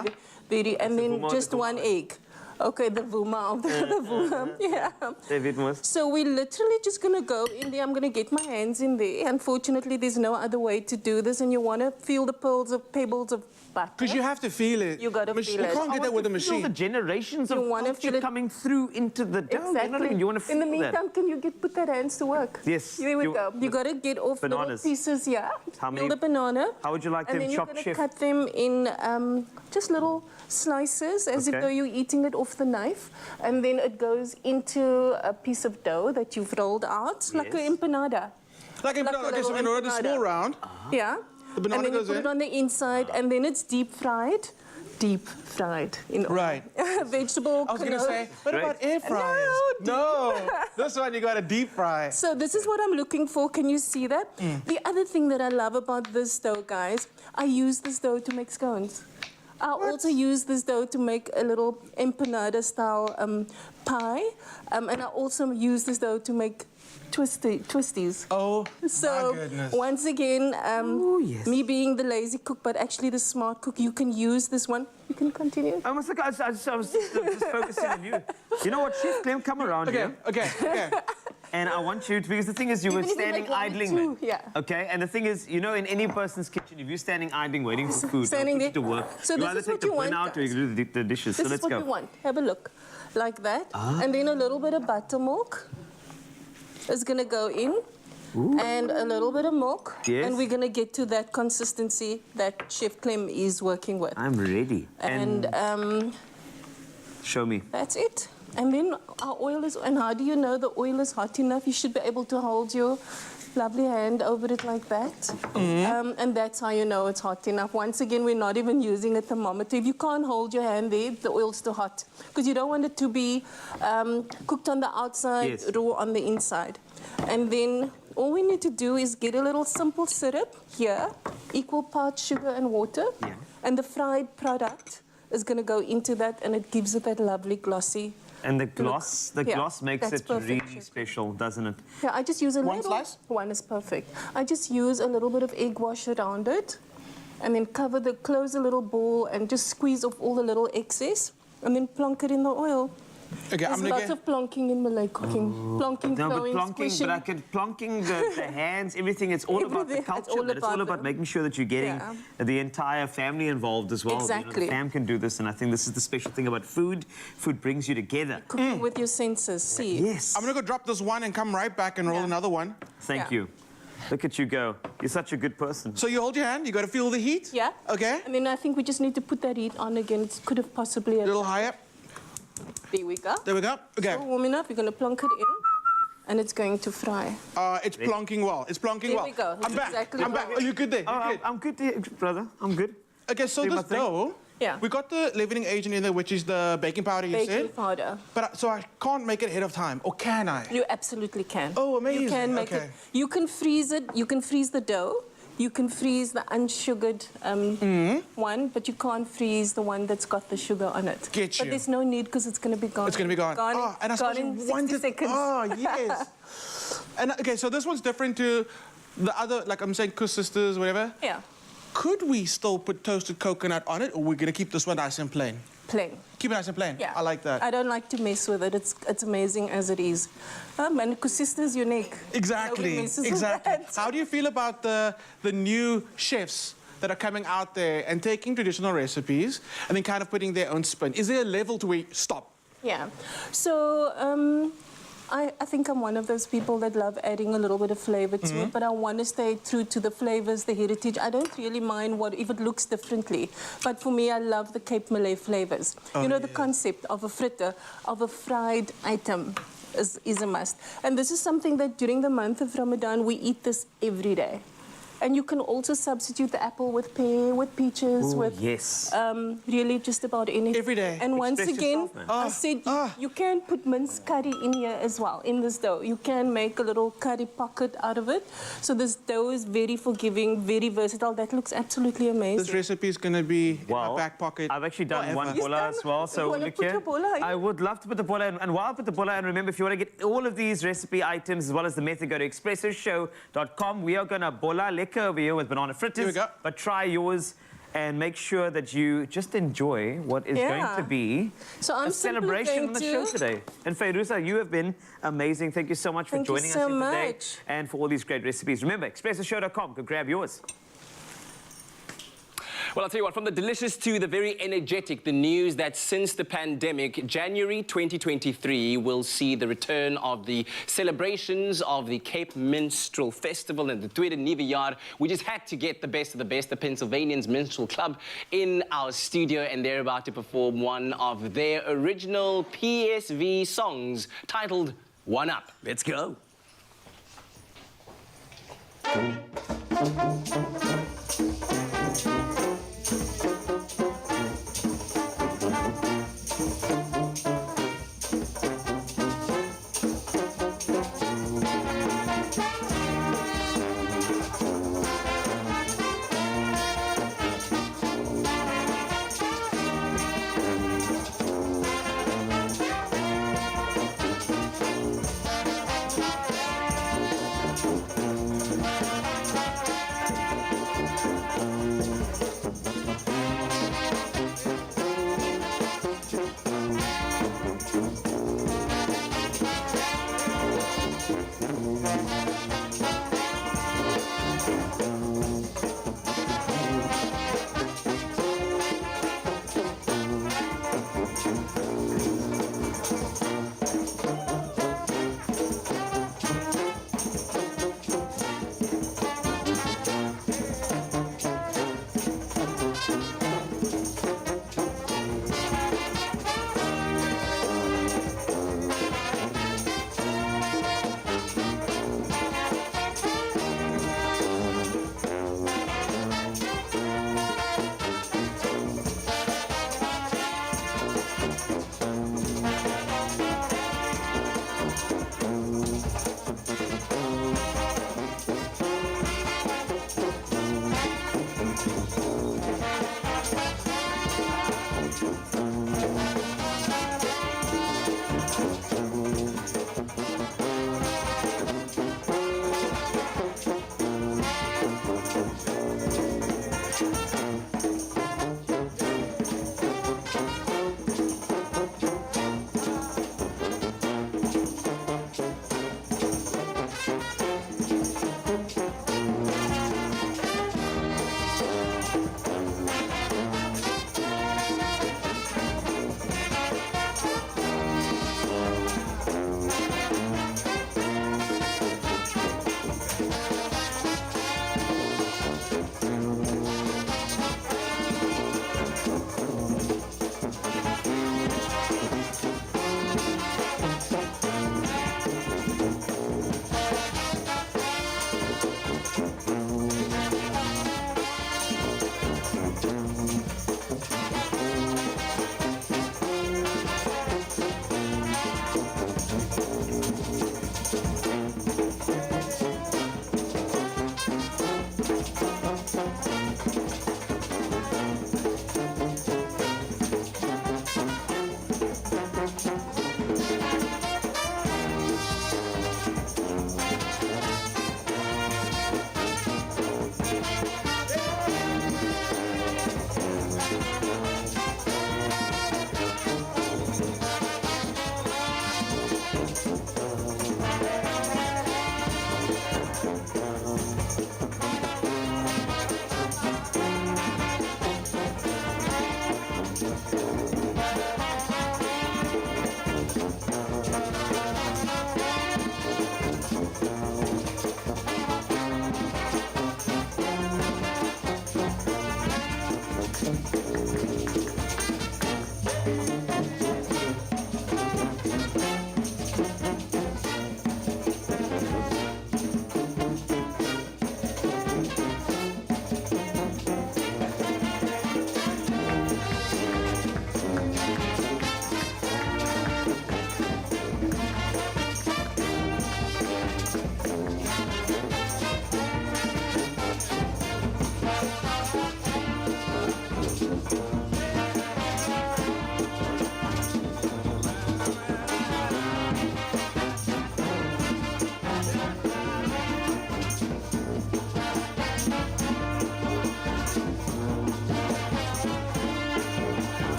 and then just one egg. Okay, the vuma of the vuma. Yeah. David must. So we're literally just going to go in there. I'm going to get my hands in there. Unfortunately, there's no other way to do this. And you want to feel the pebbles of butter. Because you have to feel it. You got to feel it. You can't get that with a machine. Feel the generations of culture coming through into the dough. Exactly. You know what I mean? You want to feel in the meantime, can you put that hands to work? Yes. Here we go. You got to get off bananas. Little pieces, yeah. How many? Peel the banana. How would you like them chopped, chef? And then you're going to cut them in just little slices, as if though you're eating it off the knife. And then it goes into a piece of dough that you've rolled out, like an empanada. Like an empanada. Okay, so in order to small round. Yeah. The banana and then goes you put it on the inside, and then it's deep fried. Deep fried in oil. Vegetable. I was going to say, what about air fryers? No, this one you got to deep fry. So this is what I'm looking for. Can you see that? The other thing that I love about this dough, guys, I use this dough to make scones. I also use this dough to make a little empanada-style pie, and I also use this dough to make twisties. Oh, so my goodness. Once again, me being the lazy cook, but actually the smart cook, you can use this one. You can continue. I was just focusing on you. You know what, Chef Clem, come around here. Okay. And I want you to, because the thing is, you were standing idling there. Yeah. Okay, and the thing is, you know, in any person's kitchen, if you're standing idling, waiting for food, standing there to work, so you either take the pen out or you do the dishes. This so let's is what go. you want. Have a look. Like that. And then a little bit of buttermilk is going to go in. Ooh. And a little bit of milk. Yes. And we're going to get to that consistency that Chef Clem is working with. I'm ready. And show me. That's it. And then our oil is, and how do you know the oil is hot enough? You should be able to hold your lovely hand over it like that. And that's how you know it's hot enough. Once again, we're not even using a thermometer. If you can't hold your hand there, the oil's too hot. Because you don't want it to be cooked on the outside, raw on the inside. And then all we need to do is get a little simple syrup here, equal parts sugar and water. Yeah. And the fried product is going to go into that, and it gives it that lovely glossy. And the gloss, gloss makes it perfect. really special, doesn't it? Yeah, I just use a One little. slice? One is perfect. I just use a little bit of egg wash around it. and then close the little ball and just squeeze off all the little excess, and then plonk it in the oil. Okay, There's lots of plonking in Malay cooking. Plonking, No, but flowing, plonking, squishing. but I could plonking the hands, everything. It's all about the Everything. culture. It's all It's all about about making sure that you're getting the entire family involved as well. Exactly. The fam can do this, and I think this is the special thing about food. Food brings you together. Cooking with your senses. See. Yes. I'm gonna go drop this one and come right back and roll another one. Thank you. Look at you go. You're such a good person. So you hold your hand, you gotta feel the heat? Yeah. Okay. And then I think we just need to put that heat on again. It could have possibly a little higher. There we go. There we go. Okay. So warm enough. You're going to plonk it in, and it's going to fry. It's plonking well. It's plonking There well. we go. I'm back. Exactly I'm back. right. Are you good there? I'm good, brother. I'm good. Okay, so Do my this thing. dough, we got the leavening agent in there, which is the baking powder, you Baking said? powder. But so I can't make it ahead of time, or can I? You absolutely can. Oh, amazing. You can make Okay. it. You can freeze it. You can freeze the dough. You can freeze the unsugared one, but you can't freeze the one that's got the sugar on it. Get But you. there's no need because it's going to be gone. It's going to be gone. Oh, and I suppose in you 60 wanted... seconds. Oh, yes. And okay, so this one's different to the other, like I'm saying, koesisters, whatever. Yeah. Could we still put toasted coconut on it, or we're going to keep this one nice and plain? Plain. Keep it nice and plain? Yeah. I like that. I don't like to mess with it. It's amazing as it is. And koesisters unique. Exactly. Nobody messes with Exactly. that. How do you feel about the new chefs that are coming out there and taking traditional recipes and then kind of putting their own spin? Is there a level to where you stop? Yeah. So I think I'm one of those people that love adding a little bit of flavor to it, but I want to stay true to the flavors, the heritage. I don't really mind if it looks differently. But for me, I love the Cape Malay flavors. You know, the concept of a fritter, of a fried item is a must. And this is something that during the month of Ramadan, we eat this every day. And you can also substitute the apple with pear, with peaches, with really just about anything. Every day. And once Express again, yourself, man. I said you can put minced curry in here as well, in this dough. You can make a little curry pocket out of it. So this dough is very forgiving, very versatile. That looks absolutely amazing. This recipe is going to be in my back pocket. I've actually done one forever. bola as well. So wanna look put here. your bola in? I would love to put the bola in. And while I put the bola in, remember, if you want to get all of these recipe items as well as the method, go to expressoshow.com. We are going to bola lekker over here with banana fritters. Here we go. But try yours and make sure that you just enjoy what is going to be So I'm a simply celebration going on the to- show today. And Fairuza, you have been amazing. Thank you so much for Thank you joining us so here today much. and for all these great recipes. Remember, expressoshow.com. Go grab yours. Well, I'll tell you what, from the delicious to the very energetic, the news that since the pandemic, January 2023 will see the return of the celebrations of the Cape Minstrel Festival and the Tweede Nuwe Jaar. We just had to get the best of the best, the Pennsylvanians Minstrel Club, in our studio, and they're about to perform one of their original PSV songs titled One Up. Let's go.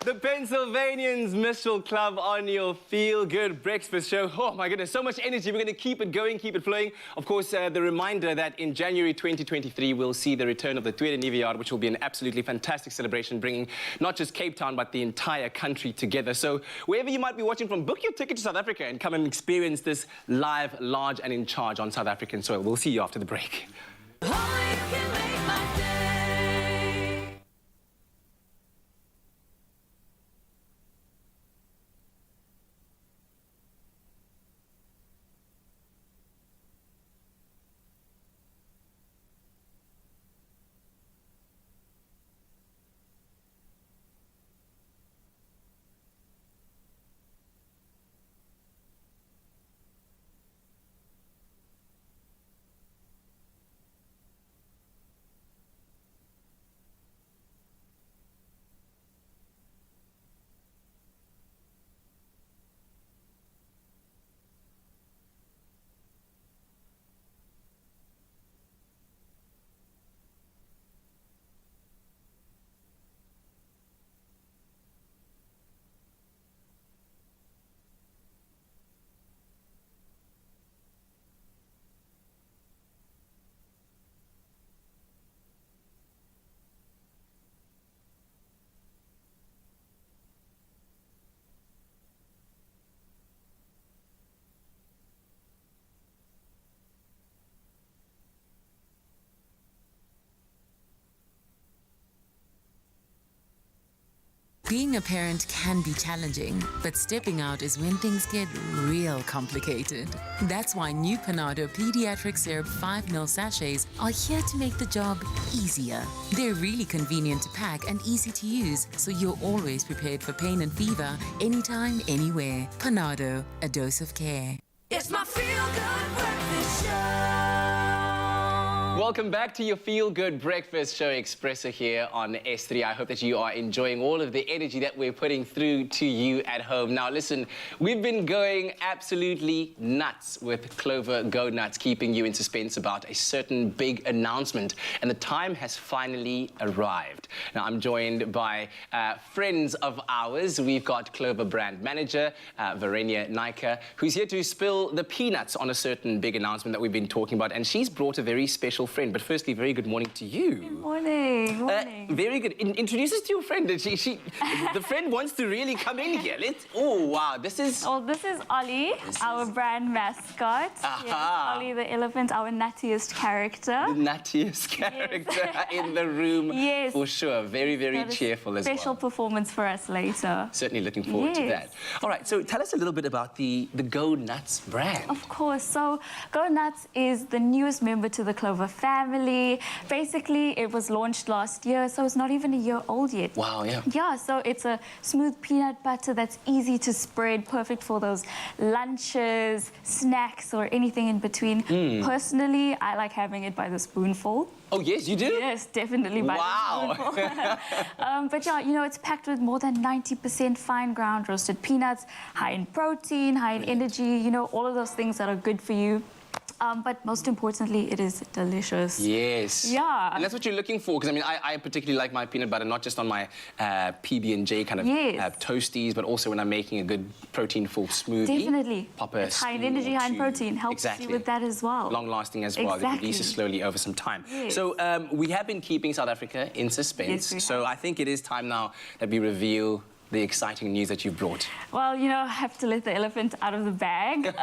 The Pennsylvanians Minstrel Club on your Feel Good Breakfast show. Oh my goodness, so much energy. We're going to keep it going, keep it flowing. Of course, the reminder that in January 2023, we'll see the return of the Tweede Nuwe Jaar, which will be an absolutely fantastic celebration, bringing not just Cape Town, but the entire country together. So wherever you might be watching from, book your ticket to South Africa and come and experience this live, large and in charge on South African soil. We'll see you after the break. Being a parent can be challenging, but stepping out is when things get real complicated. That's why new Panado Pediatric Syrup 5ml sachets are here to make the job easier. They're really convenient to pack and easy to use, so you're always prepared for pain and fever, anytime, anywhere. Panado, a dose of care. It's my Feel Good Breakfast Show. Welcome back to your Feel Good Breakfast show, Expresso here on S3. I hope that you are enjoying all of the energy that we're putting through to you at home. Now, listen, we've been going absolutely nuts with Clover Go Nuts, keeping you in suspense about a certain big announcement, and the time has finally arrived. Now, I'm joined by friends of ours. We've got Clover brand manager, Verenia Naika, who's here to spill the peanuts on a certain big announcement that we've been talking about, and she's brought a very special friend. But firstly, very good morning to you. Good morning. Morning. Very good. Introduce us to your friend. The friend wants to really come in here. Oh, wow. This is... Oh, this is Ollie, our brand mascot. Aha. Yes, Ollie the elephant, our nuttiest character. The nuttiest character in the room. Yes. For sure. Very, very cheerful as well. Special performance for us later. Certainly looking forward to that. All right, so tell us a little bit about the Go Nuts brand. Of course. So Go Nuts is the newest member to the Clover family. family. Basically, it was launched last year, so it's not even a year old yet. Wow, yeah. Yeah, so it's a smooth peanut butter that's easy to spread, perfect for those lunches, snacks, or anything in between. Personally, I like having it by the spoonful. Oh, yes, you do? Yes, definitely by the spoonful. But yeah, you know, it's packed with more than 90% fine ground roasted peanuts, high in protein, high in energy, you know, all of those things that are good for you. But most importantly, it is delicious. Yes. Yeah. And that's what you're looking for, because I mean, I particularly like my peanut butter, not just on my PB&J kind of toasties, but also when I'm making a good protein-full smoothie. Definitely. Pop a it's high in spoon energy, or high in two. protein. Helps Exactly. you with that as well. Long-lasting as well. It releases slowly over some time. Yes. So we have been keeping South Africa in suspense. Yes, so I think it is time now that we reveal the exciting news that you've brought. Well, you know, I have to let the elephant out of the bag.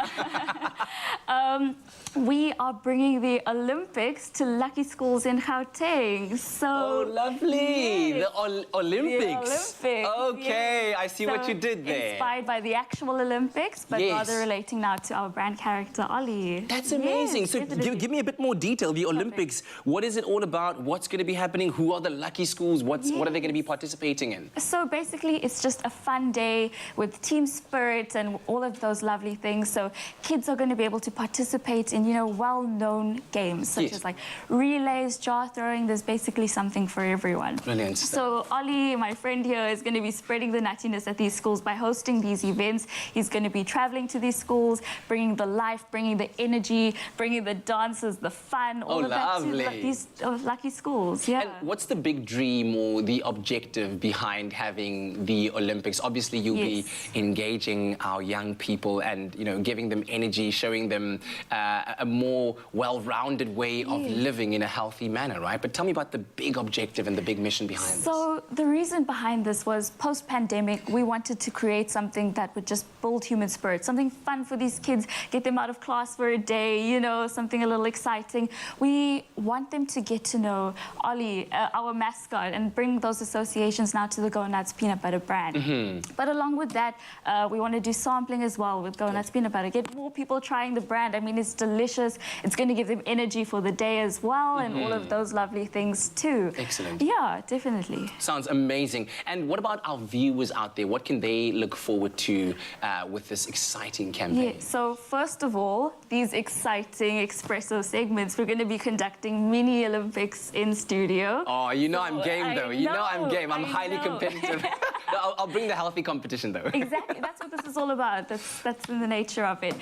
We are bringing the Olympics to lucky schools in Gauteng. So, oh, lovely. Yes. The Olympics. The Olympics. Okay, yes. I see what you did there. Inspired by the actual Olympics, but Yes. rather relating now to our brand character, Ollie. That's amazing. Yes, So give me a bit more detail. The Olympics, what is it all about? What's going to be happening? Who are the lucky schools? What are they going to be participating in? So basically, it's just a fun day with team spirit and all of those lovely things. So kids are going to be able to participate in, you know, well-known games such as like relays, jar throwing. There's basically something for everyone. Brilliant. So Ollie, my friend here, is going to be spreading the nuttiness at these schools by hosting these events. He's going to be traveling to these schools, bringing the life, bringing the energy, bringing the dances, the fun, all of that to these lucky schools. Yeah. And what's the big dream or the objective behind having the Olympics? Obviously, you'll be engaging our young people and, you know, giving them energy, showing them a more well-rounded way of living in a healthy manner, right? But tell me about the big objective and the big mission behind this. So the reason behind this was post-pandemic, we wanted to create something that would just build human spirit, something fun for these kids, get them out of class for a day, you know, something a little exciting. We want them to get to know Ollie, our mascot, and bring those associations now to the Go Nuts peanut butter brand. But along with that, we want to do sampling as well with Go Nuts peanut butter, get more people trying the brand. I mean, it's delicious. It's going to give them energy for the day as well, and all of those lovely things too. Excellent. Yeah, definitely. Sounds amazing. And what about our viewers out there? What can they look forward to with this exciting campaign? Yeah, so first of all, these exciting Expresso segments, we're going to be conducting mini Olympics in studio. Oh, you know I'm game though. You know I'm game. I'm highly competitive. I'll bring the healthy competition though. Exactly, that's what this is all about. That's in the nature of it.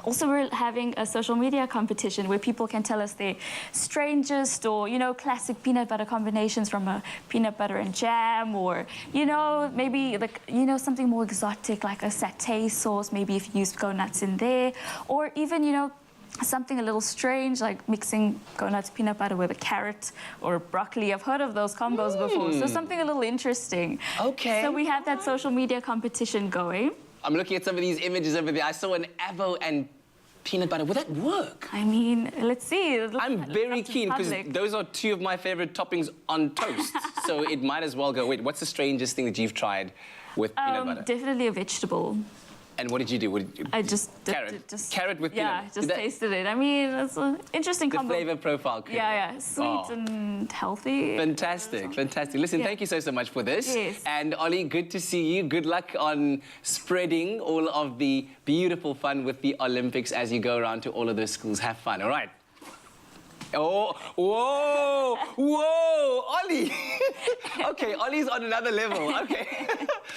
Also, we're having a social media competition where people can tell us their strangest or, you know, classic peanut butter combinations from a peanut butter and jam, or, you know, maybe, like, you know, something more exotic like a satay sauce, maybe if you use Go Nuts in there, or even, you know, something a little strange, like mixing Go Nuts peanut butter with a carrot or broccoli. I've heard of those combos before, so something a little interesting. Okay. So we have that social media competition going. I'm looking at some of these images over there. I saw an avo and peanut butter. Would that work? I mean, let's see. I'm very keen because those are two of my favorite toppings on toast. So it might as well go. Wait, what's the strangest thing that you've tried with peanut butter? Definitely a vegetable. And what did you do? I just carrot with peanut. Yeah, just tasted it. I mean, it's an interesting combo. The flavor profile. Yeah, sweet and healthy. Fantastic, fantastic. Listen, thank you so much for this. Yes. And Ollie, good to see you. Good luck on spreading all of the beautiful fun with the Olympics as you go around to all of those schools. Have fun, all right? Oh, whoa, whoa, Ollie. Okay, Ollie's on another level. Okay.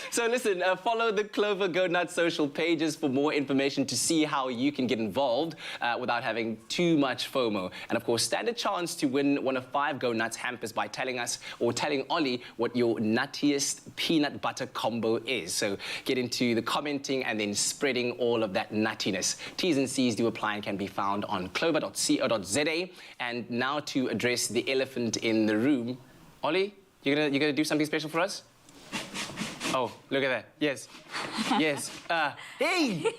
So listen, follow the Clover Go Nuts social pages for more information to see how you can get involved without having too much FOMO. And of course, stand a chance to win one of 5 Go Nuts hampers by telling us or telling Ollie what your nuttiest peanut butter combo is. So get into the commenting and then spreading all of that nuttiness. T's and C's do apply and can be found on clover.co.za. And now to address the elephant in the room. Ollie, you gonna do something special for us? Oh, look at that. Yes. Yes. Hey!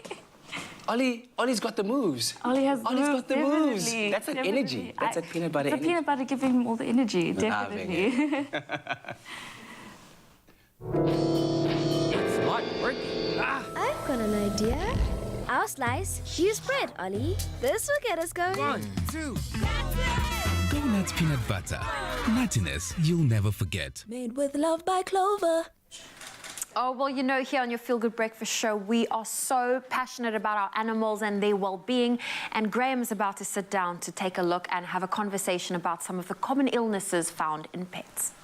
Ollie's got the moves. Ollie's got the moves. That's that energy. That's that peanut butter energy. The peanut butter giving him all the energy, definitely. It's not working. I've got an idea. our slice, use bread, Ollie. This will get us going. 1, 2. Go Nuts peanut butter. Nuttiness you'll never forget. Made with love by Clover. Oh, well, you know, here on your Feel Good Breakfast show, we are so passionate about our animals and their well-being. And Graham is about to sit down to take a look and have a conversation about some of the common illnesses found in pets.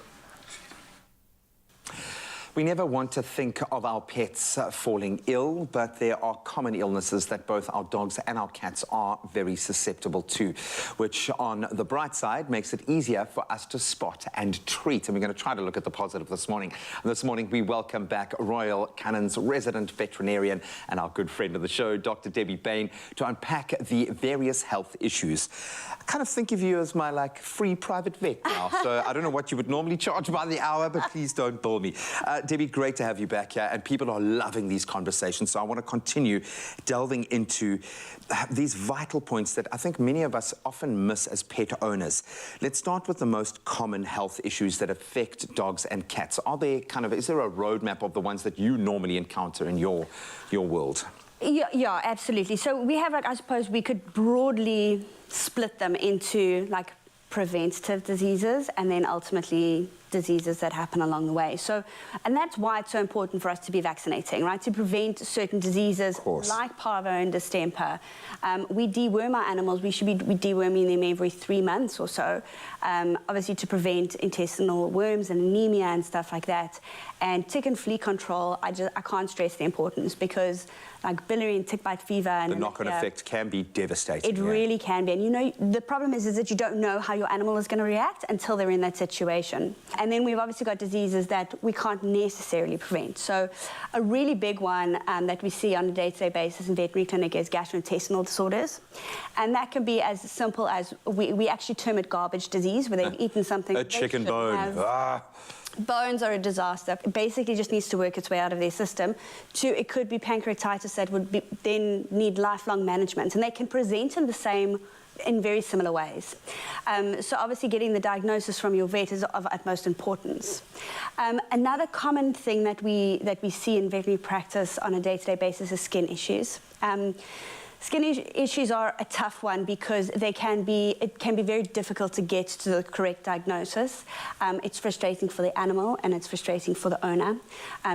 We never want to think of our pets falling ill, but there are common illnesses that both our dogs and our cats are very susceptible to, which on the bright side makes it easier for us to spot and treat. And we're going to try to look at the positive this morning. And this morning we welcome back Royal Canon's resident veterinarian and our good friend of the show, Dr. Debbie Bain, to unpack the various health issues. I kind of think of you as my free private vet now, so I don't know what you would normally charge by the hour, but please don't bill me. Debbie, great to have you back here, and people are loving these conversations, so I want to continue delving into these vital points that I think many of us often miss as pet owners. Let's start with the most common health issues that affect dogs and cats. Is there a roadmap of the ones that you normally encounter in your world? Yeah, absolutely. So we have, I suppose we could broadly split them into preventative diseases and then ultimately diseases that happen along the way. So, and that's why it's so important for us to be vaccinating, right? To prevent certain diseases like parvo and distemper. We deworm our animals. We should be deworming them every 3 months or so, obviously to prevent intestinal worms and anemia and stuff like that. And tick and flea control, I can't stress the importance, because biliary and tick bite fever and the knock-on effect can be devastating. It really can be. And you know, the problem is that you don't know how your animal is going to react until they're in that situation. And then we've obviously got diseases that we can't necessarily prevent. So a really big one that we see on a day-to-day basis in veterinary clinic is gastrointestinal disorders. And that can be as simple as, we actually term it garbage disease, where they've eaten something. A chicken bone. Bones are a disaster. It basically just needs to work its way out of their system. It could be pancreatitis that would then need lifelong management, and they can present in very similar ways. So obviously getting the diagnosis from your vet is of utmost importance. Another common thing that we see in veterinary practice on a day-to-day basis is skin issues. Skin issues are a tough one because it can be very difficult to get to the correct diagnosis. It's frustrating for the animal and it's frustrating for the owner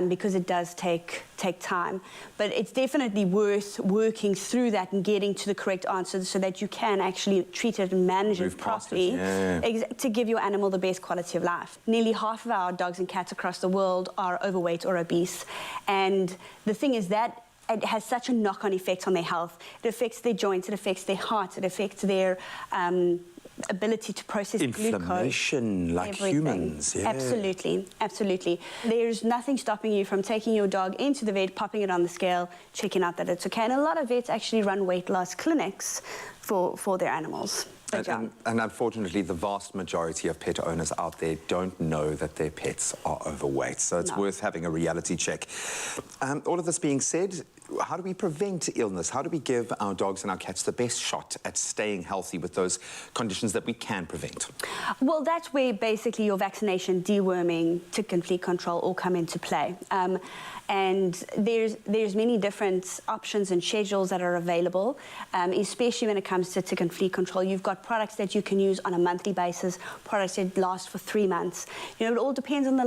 because it does take time. But it's definitely worth working through that and getting to the correct answer so that you can actually treat it and manage it properly to give your animal the best quality of life. Nearly half of our dogs and cats across the world are overweight or obese. And the thing is that it has such a knock-on effect on their health. It affects their joints, it affects their heart, it affects their ability to process inflammation, glucose, like humans. Yeah. Absolutely, absolutely. There's nothing stopping you from taking your dog into the vet, popping it on the scale, checking out that it's okay. And a lot of vets actually run weight loss clinics for their animals. And unfortunately, the vast majority of pet owners out there don't know that their pets are overweight. So it's worth having a reality check. All of this being said, how do we prevent illness? How do we give our dogs and our cats the best shot at staying healthy with those conditions that we can prevent? Well, that's where basically your vaccination, deworming, tick and flea control all come into play. And there's many different options and schedules that are available, especially when it comes to tick and flea control. You've got products that you can use on a monthly basis, products that last for 3 months. You know, it all depends on the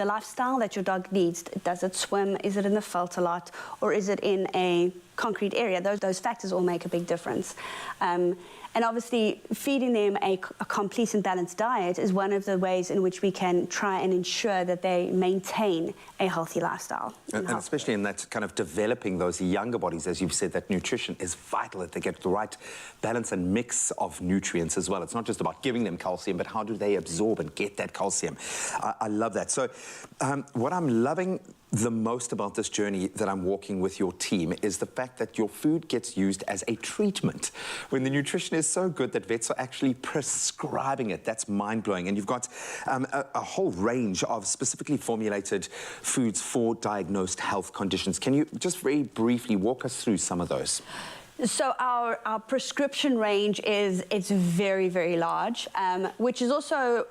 lifestyle that your dog leads. Does it swim? Is it in the veld a lot? Or is it in a concrete area? Those factors all make a big difference. And obviously, feeding them a complete and balanced diet is one of the ways in which we can try and ensure that they maintain a healthy lifestyle. And especially in that kind of developing those younger bodies, as you've said, that nutrition is vital, that they get the right balance and mix of nutrients as well. It's not just about giving them calcium, but how do they absorb and get that calcium? I love that. So what I'm loving the most about this journey that I'm walking with your team is the fact that your food gets used as a treatment. When the nutrition is so good that vets are actually prescribing it, that's mind-blowing. And you've got a whole range of specifically formulated foods for diagnosed health conditions. Can you just very briefly walk us through some of those? So our prescription range it's very, very large, which is also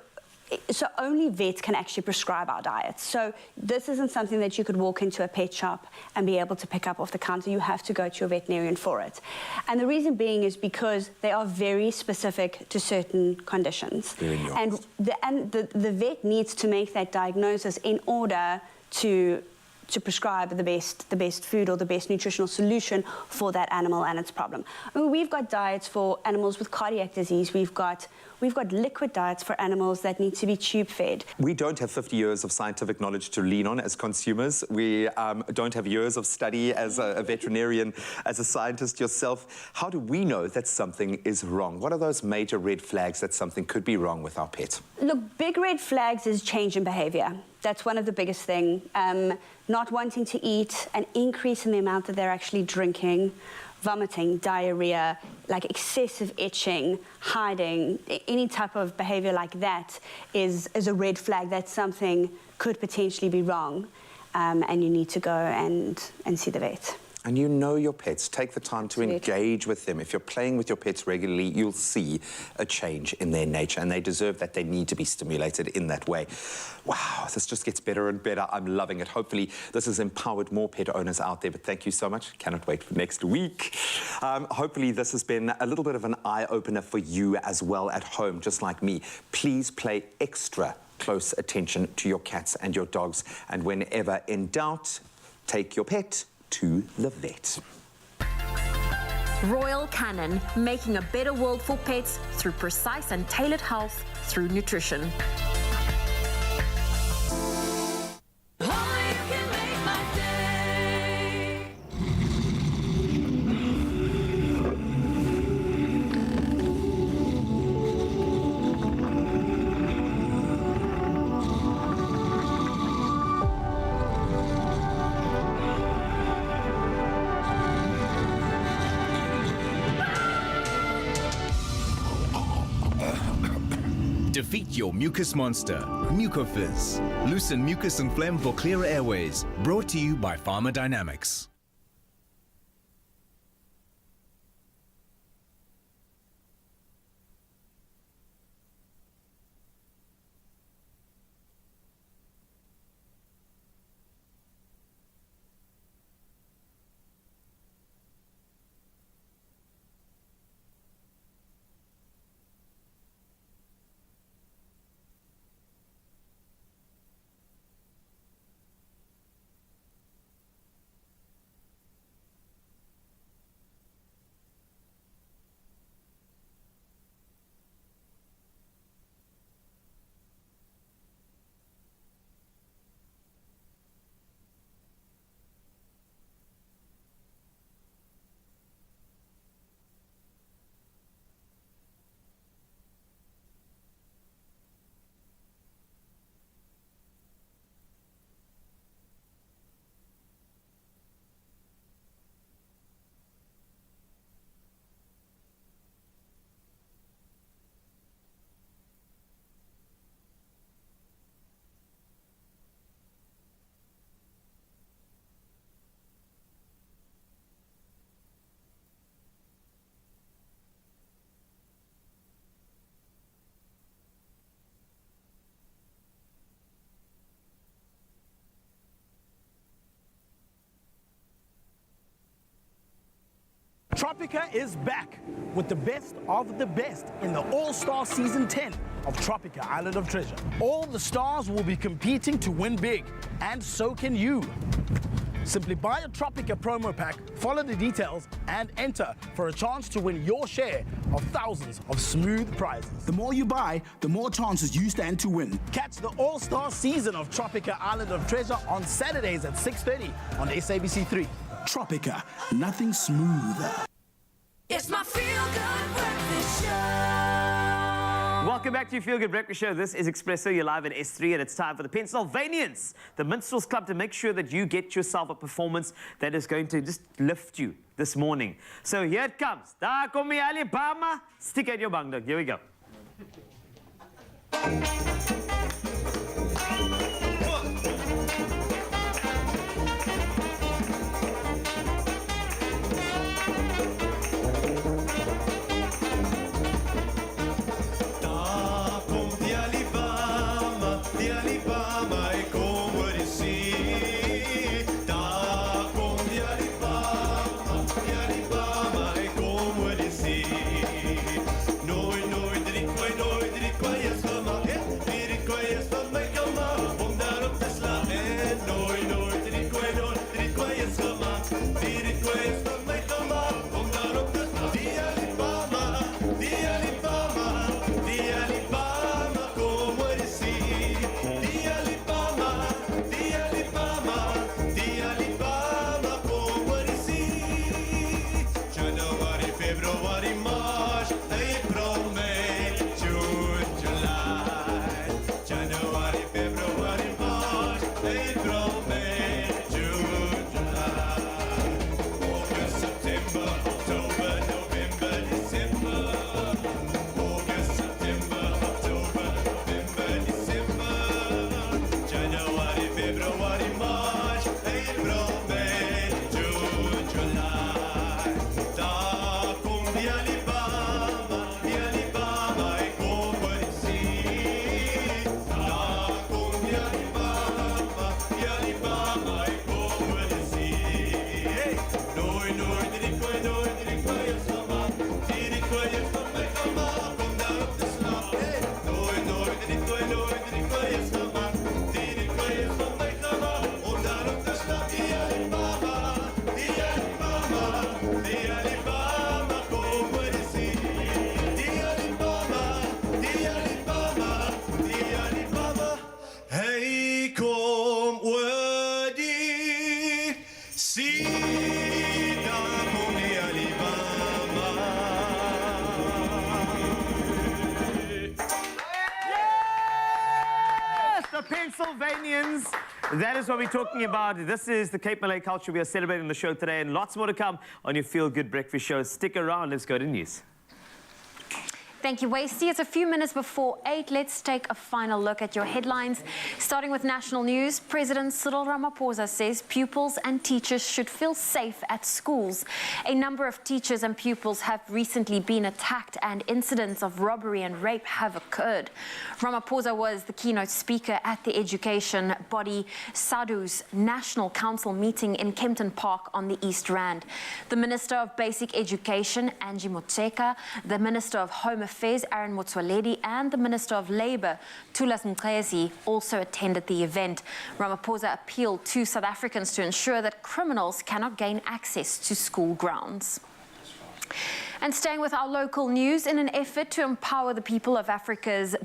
So only vets can actually prescribe our diets. So this isn't something that you could walk into a pet shop and be able to pick up off the counter. You have to go to your veterinarian for it. And the reason being is because they are very specific to certain conditions. And the vet needs to make that diagnosis in order to prescribe the best food or the best nutritional solution for that animal and its problem. I mean, we've got diets for animals with cardiac disease. We've got liquid diets for animals that need to be tube fed. We don't have 50 years of scientific knowledge to lean on as consumers. We don't have years of study as a veterinarian, as a scientist yourself. How do we know that something is wrong? What are those major red flags that something could be wrong with our pet? Look, big red flags is change in behavior. That's one of the biggest things. Not wanting to eat, an increase in the amount that they're actually drinking, vomiting, diarrhea, like excessive itching, hiding, any type of behavior like that is a red flag that something could potentially be wrong, and you need to go and see the vet. And you know your pets. Take the time to engage with them. If you're playing with your pets regularly, you'll see a change in their nature, and they deserve that. They need to be stimulated in that way. Wow, this just gets better and better. I'm loving it. Hopefully, this has empowered more pet owners out there, but thank you so much. Cannot wait for next week. Hopefully, this has been a little bit of an eye-opener for you as well at home, just like me. Please pay extra close attention to your cats and your dogs, and whenever in doubt, take your pet to the vet. Royal Canin, making a better world for pets through precise and tailored health through nutrition. Defeat your mucus monster, Mucofizz. Loosen mucus and phlegm for clearer airways. Brought to you by Pharmadynamics. Tropica is back with the best of the best in the All-Star Season 10 of Tropica Island of Treasure. All the stars will be competing to win big, and so can you. Simply buy a Tropica promo pack, follow the details, and enter for a chance to win your share of thousands of smooth prizes. The more you buy, the more chances you stand to win. Catch the All-Star Season of Tropica Island of Treasure on Saturdays at 6:30 on SABC3. Tropica, nothing smoother. It's my feel-good breakfast show. Welcome back to your Feel Good Breakfast Show. This is Expresso. You're live at S3, and it's time for the Pennsylvanians, the Minstrels Club, to make sure that you get yourself a performance that is going to just lift you this morning. So here it comes. Daar kom jy Alabama. Stick out your bangdok. Here we go. the Pennsylvanians. That is what we're talking about. This is the Cape Malay culture we are celebrating on the show today, and lots more to come on your Feel Good Breakfast show. Stick around. Let's go to news. Thank you, Wasty. It's a few minutes before 8. Let's take a final look at your headlines. Starting with national news, President Cyril Ramaphosa says pupils and teachers should feel safe at schools. A number of teachers and pupils have recently been attacked and incidents of robbery and rape have occurred. Ramaphosa was the keynote speaker at the education body SADU's National Council meeting in Kempton Park on the East Rand. The Minister of Basic Education, Angie Motshekga, the Minister of Home Affairs, Aaron Motsoaledi, and the Minister of Labour, Thulas Nxesi, also attended the event. Ramaphosa appealed to South Africans to ensure that criminals cannot gain access to school grounds. And staying with our local news, in an effort to empower the people of Africa's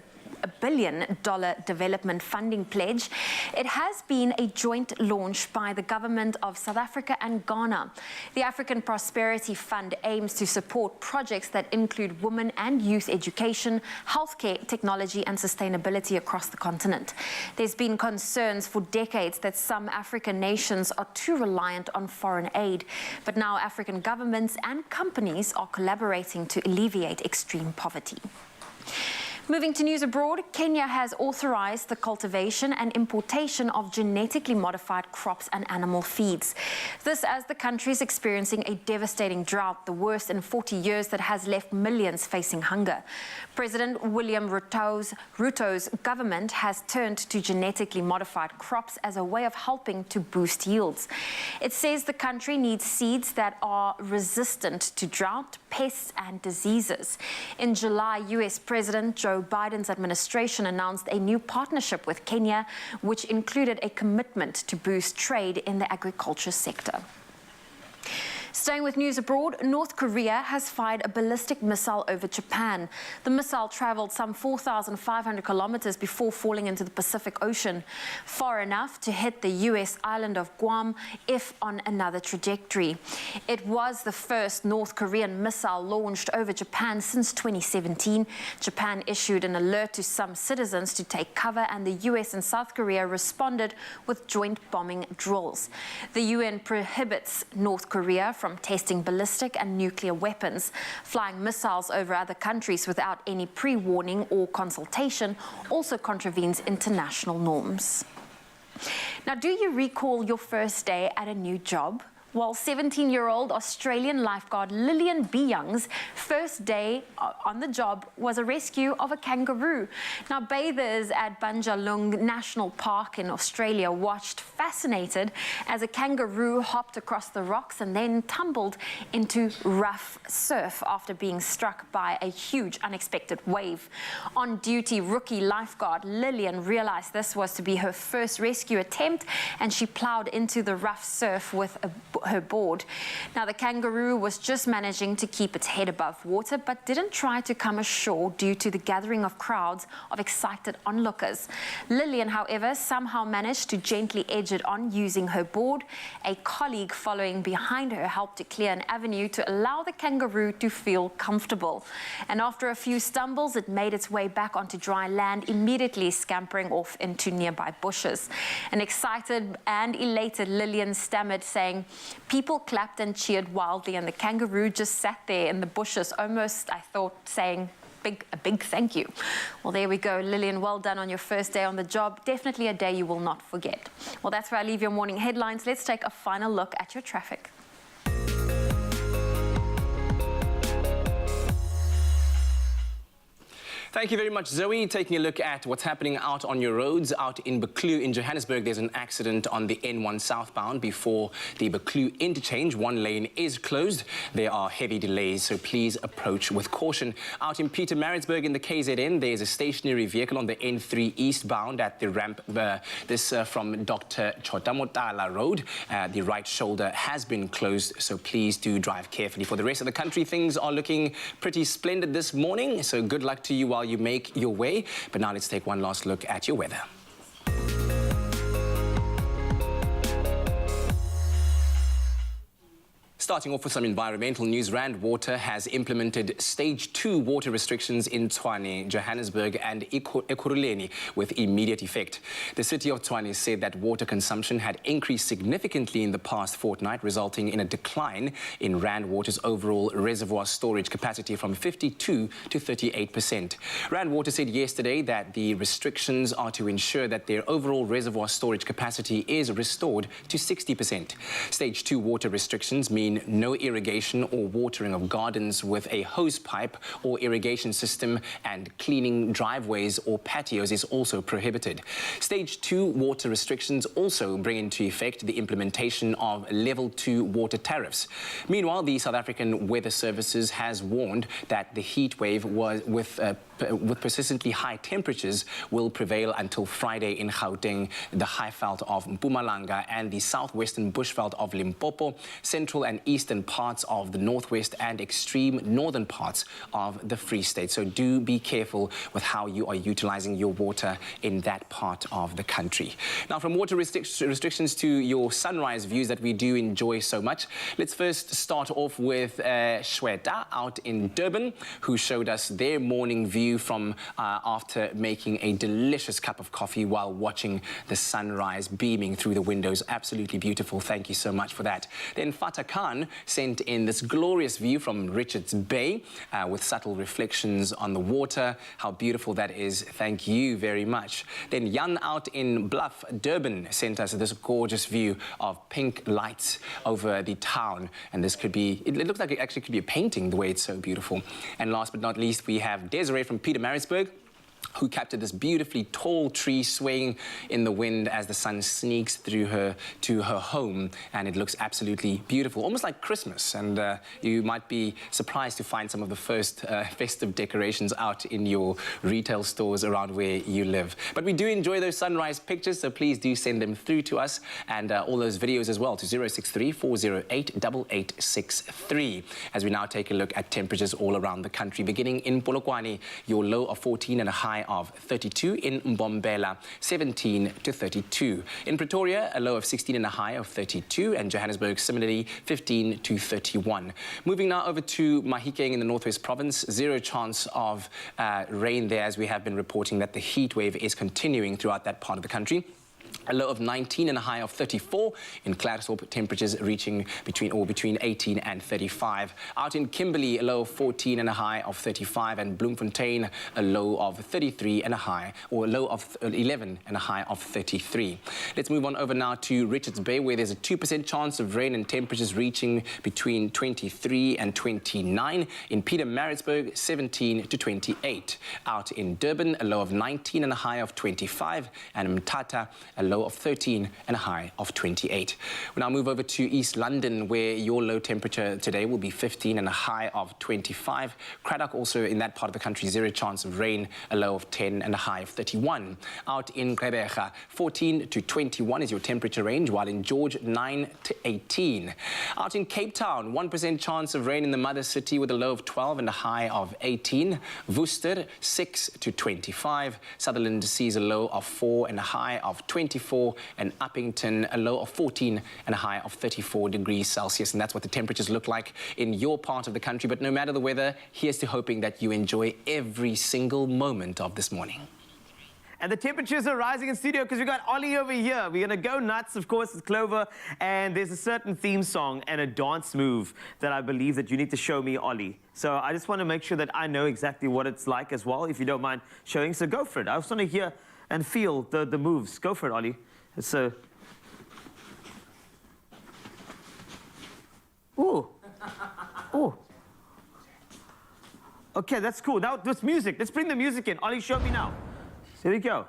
$1 billion development funding pledge, it has been a joint launch by the government of South Africa and Ghana. The African Prosperity Fund aims to support projects that include women and youth education, healthcare, technology and sustainability across the continent. There's been concerns for decades that some African nations are too reliant on foreign aid, but now African governments and companies are collaborating to alleviate extreme poverty. Moving to news abroad, Kenya has authorized the cultivation and importation of genetically modified crops and animal feeds. This as the country is experiencing a devastating drought, the worst in 40 years that has left millions facing hunger. President William Ruto's government has turned to genetically modified crops as a way of helping to boost yields. It says the country needs seeds that are resistant to drought, pests and diseases. In July, US President Joe Biden's administration announced a new partnership with Kenya, which included a commitment to boost trade in the agriculture sector. Staying with news abroad, North Korea has fired a ballistic missile over Japan. The missile traveled some 4,500 kilometers before falling into the Pacific Ocean, far enough to hit the US island of Guam, if on another trajectory. It was the first North Korean missile launched over Japan since 2017. Japan issued an alert to some citizens to take cover, and the US and South Korea responded with joint bombing drills. The UN prohibits North Korea from testing ballistic and nuclear weapons. Flying missiles over other countries without any pre-warning or consultation also contravenes international norms. Now, do you recall your first day at a new job? Well, 17-year-old Australian lifeguard Lillian B. Young's first day on the job was a rescue of a kangaroo. Now, bathers at Banjalung National Park in Australia watched fascinated as a kangaroo hopped across the rocks and then tumbled into rough surf after being struck by a huge unexpected wave. On-duty rookie lifeguard Lillian realized this was to be her first rescue attempt, and she plowed into the rough surf with her board. Now, the kangaroo was just managing to keep its head above water, but didn't try to come ashore due to the gathering of crowds of excited onlookers. Lillian, however, somehow managed to gently edge it on using her board. A colleague following behind her helped to clear an avenue to allow the kangaroo to feel comfortable. And after a few stumbles, it made its way back onto dry land, immediately scampering off into nearby bushes. An excited and elated Lillian stammered, saying, "People clapped and cheered wildly, and the kangaroo just sat there in the bushes, almost, I thought, saying a big thank you." Well, there we go. Lillian, well done on your first day on the job. Definitely a day you will not forget. Well, that's where I leave your morning headlines. Let's take a final look at your traffic. Thank you very much, Zoe. Taking a look at what's happening out on your roads. Out in Buccleuch in Johannesburg, there's an accident on the N1 southbound before the Buccleuch interchange. One lane is closed. There are heavy delays, so please approach with caution. Out in Pietermaritzburg in the KZN, there's a stationary vehicle on the N3 eastbound at the ramp. From Dr. Chotamotala Road. The right shoulder has been closed, so please do drive carefully. For the rest of the country, things are looking pretty splendid this morning, so good luck to you while you make your way. But now let's take one last look at your weather. Starting off with some environmental news, Rand Water has implemented Stage 2 water restrictions in Tshwane, Johannesburg and Ekurhuleni with immediate effect. The city of Tshwane said that water consumption had increased significantly in the past fortnight, resulting in a decline in Rand Water's overall reservoir storage capacity from 52 to 38%. Rand Water said yesterday that the restrictions are to ensure that their overall reservoir storage capacity is restored to 60%. Stage 2 water restrictions mean no irrigation or watering of gardens with a hose pipe or irrigation system, and cleaning driveways or patios is also prohibited. Stage 2 water restrictions also bring into effect the implementation of Level 2 water tariffs. Meanwhile, the South African Weather Services has warned that the heat wave with persistently high temperatures will prevail until Friday in Gauteng, the Highveld of Mpumalanga and the southwestern bushveld of Limpopo, central and eastern parts of the northwest and extreme northern parts of the Free State. So do be careful with how you are utilizing your water in that part of the country. Now, from water restrictions to your sunrise views that we do enjoy so much, let's first start off with Shweta out in Durban, who showed us their morning view from after making a delicious cup of coffee while watching the sunrise beaming through the windows. Absolutely beautiful. Thank you so much for that. Then Fatah Khan sent in this glorious view from Richards Bay with subtle reflections on the water. How beautiful that is. Thank you very much. Then Jan out in Bluff, Durban, sent us this gorgeous view of pink lights over the town. And this could be, it looks like it actually could be a painting, the way it's so beautiful. And last but not least, we have Desiree from Pietermaritzburg, who captured this beautifully tall tree swaying in the wind as the sun sneaks through her to her home, and it looks absolutely beautiful, almost like Christmas. And you might be surprised to find some of the first festive decorations out in your retail stores around where you live. But we do enjoy those sunrise pictures, so please do send them through to us, and all those videos as well to 063 408 8863. As we now take a look at temperatures all around the country, beginning in Polokwane, your low of 14 and a high of 32. In Mbombela, 17 to 32. In Pretoria, a low of 16 and a high of 32. And Johannesburg, similarly, 15 to 31. Moving now over to Mahikeng in the Northwest Province, zero chance of rain there, as we have been reporting that the heat wave is continuing throughout that part of the country. A low of 19 and a high of 34. In Claresholm, temperatures reaching between 18 and 35. Out in Kimberley, a low of 14 and a high of 35. And Bloemfontein, a low of 33 and a high, or a low of 11 and a high of 33. Let's move on over now to Richards Bay, where there's a 2% chance of rain and temperatures reaching between 23 and 29. In Pietermaritzburg, 17 to 28. Out in Durban, a low of 19 and a high of 25. And Mthatha, a low of 13 and a high of 28. We'll now move over to East London, where your low temperature today will be 15 and a high of 25. Cradock, also in that part of the country, zero chance of rain, a low of 10 and a high of 31. Out in Gqeberha, 14 to 21 is your temperature range, while in George, 9 to 18. Out in Cape Town, 1% chance of rain in the mother city with a low of 12 and a high of 18. Worcester, 6 to 25. Sutherland sees a low of 4 and a high of 24, and Uppington a low of 14 and a high of 34 degrees Celsius. And that's what the temperatures look like in your part of the country. But no matter the weather, here's to hoping that you enjoy every single moment of this morning. And the temperatures are rising in studio because we've got Ollie over here. We're going to go nuts, of course, with Clover. And there's a certain theme song and a dance move that I believe that you need to show me, Ollie. So I just want to make sure that I know exactly what it's like as well, if you don't mind showing. So go for it. I just want to hear and feel the moves. Go for it, Ollie. It's a... Ooh. Ooh. Okay, that's cool. Now, this music. Let's bring the music in. Ollie, show me now. Here we go.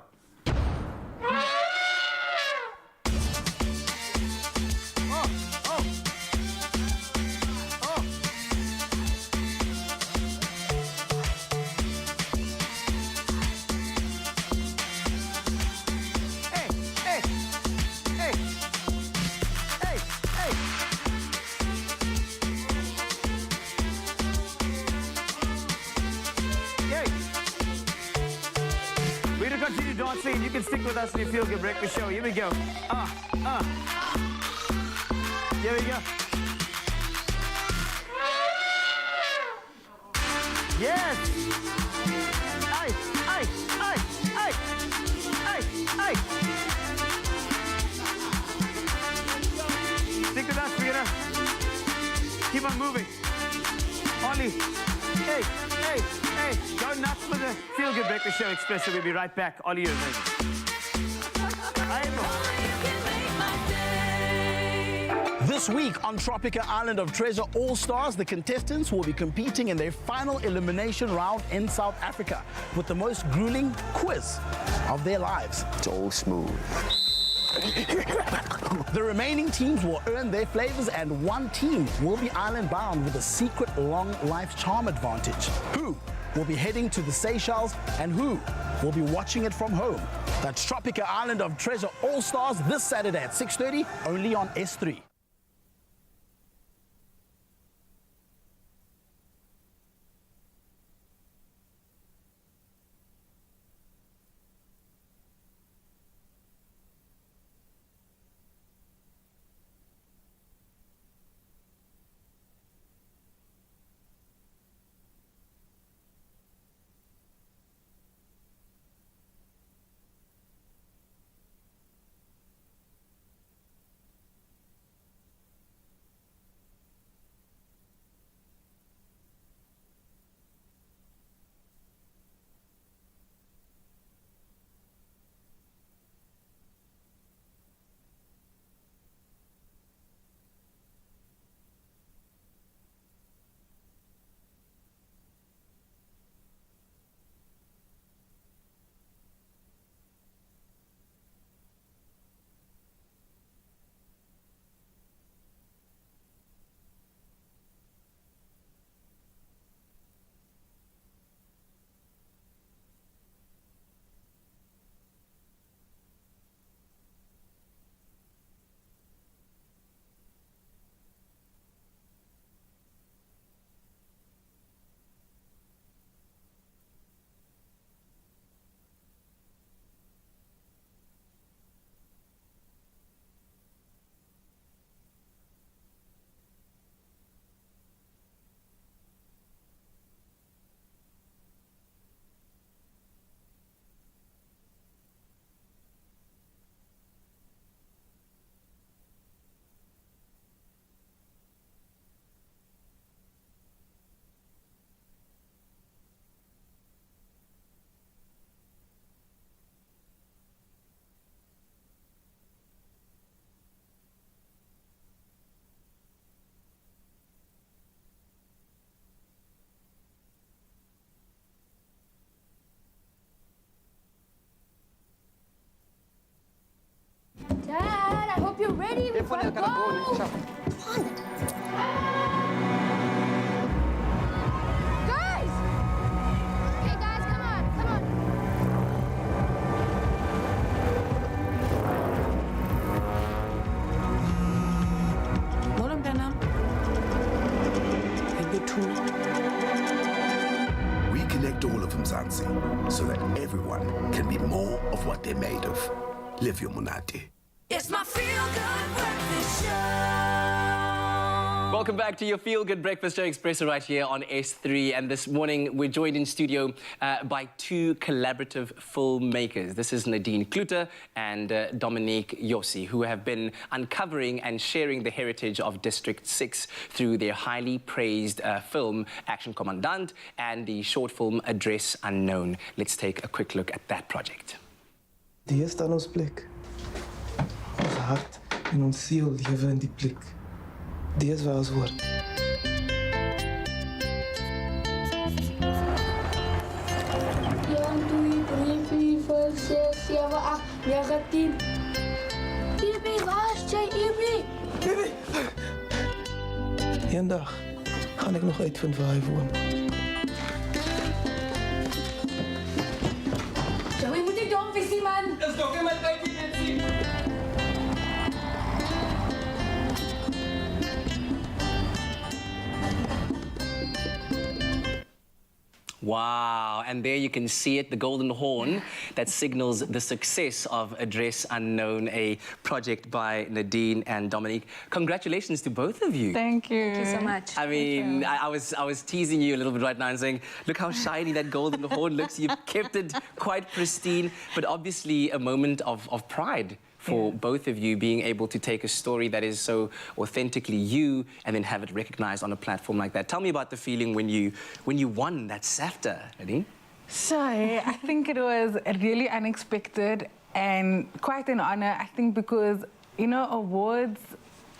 You can stick with us in your Feel Good Breakfast Show. Here we go. Here we go. Yes. Aye, aye, aye, aye, aye, aye. Stick with us, we're gonna keep on moving. Ollie, hey, hey, hey. Go nuts for the Feel Good Breakfast Show Expresso. We'll be right back. Ollie, you're amazing. This week on Tropica Island of Treasure All-Stars, the contestants will be competing in their final elimination round in South Africa with the most grueling quiz of their lives. It's all smooth. The remaining teams will earn their flavors and one team will be island bound with a secret long life charm advantage. Who will be heading to the Seychelles and who will be watching it from home? That's Tropica Island of Treasure All-Stars this Saturday at 6:30 only on S3. Dad, I hope you're ready. We've got to go. Guys! Okay, guys, come on, come on. Warum Bernam? We connect all of Mzansi so that everyone can be more of what they're made of. Live your Munati. It's my feel-good breakfast show. Welcome back to your Feel Good Breakfast Show Expresso right here on S3. And this morning we're joined in studio by two collaborative filmmakers. This is Nadine Kluter and Dominique Yossi, who have been uncovering and sharing the heritage of District 6 through their highly praised film Action Commandant and the short film Address Unknown. Let's take a quick look at that project. Die is aan ons plek. Ons hart en ons siel lewe in die plek. Die is waar ons hoort. Eendag gaan ek nog uitvind waar hy woon. Joey, moet nie dom wees nie, man. Dis nog nie my tyd hier net sien. Wow, and there you can see it, the golden horn that signals the success of Address Unknown, a project by Nadine and Dominique. Congratulations to both of you. Thank you. Thank you so much. I mean, I was teasing you a little bit right now and saying, look how shiny that golden horn looks. You've kept it quite pristine, but obviously a moment of pride for both of you being able to take a story that is so authentically you and then have it recognized on a platform like that. Tell me about the feeling when you won that SAFTA, Nadine. So, I think it was really unexpected and quite an honor, I think, because, you know, awards,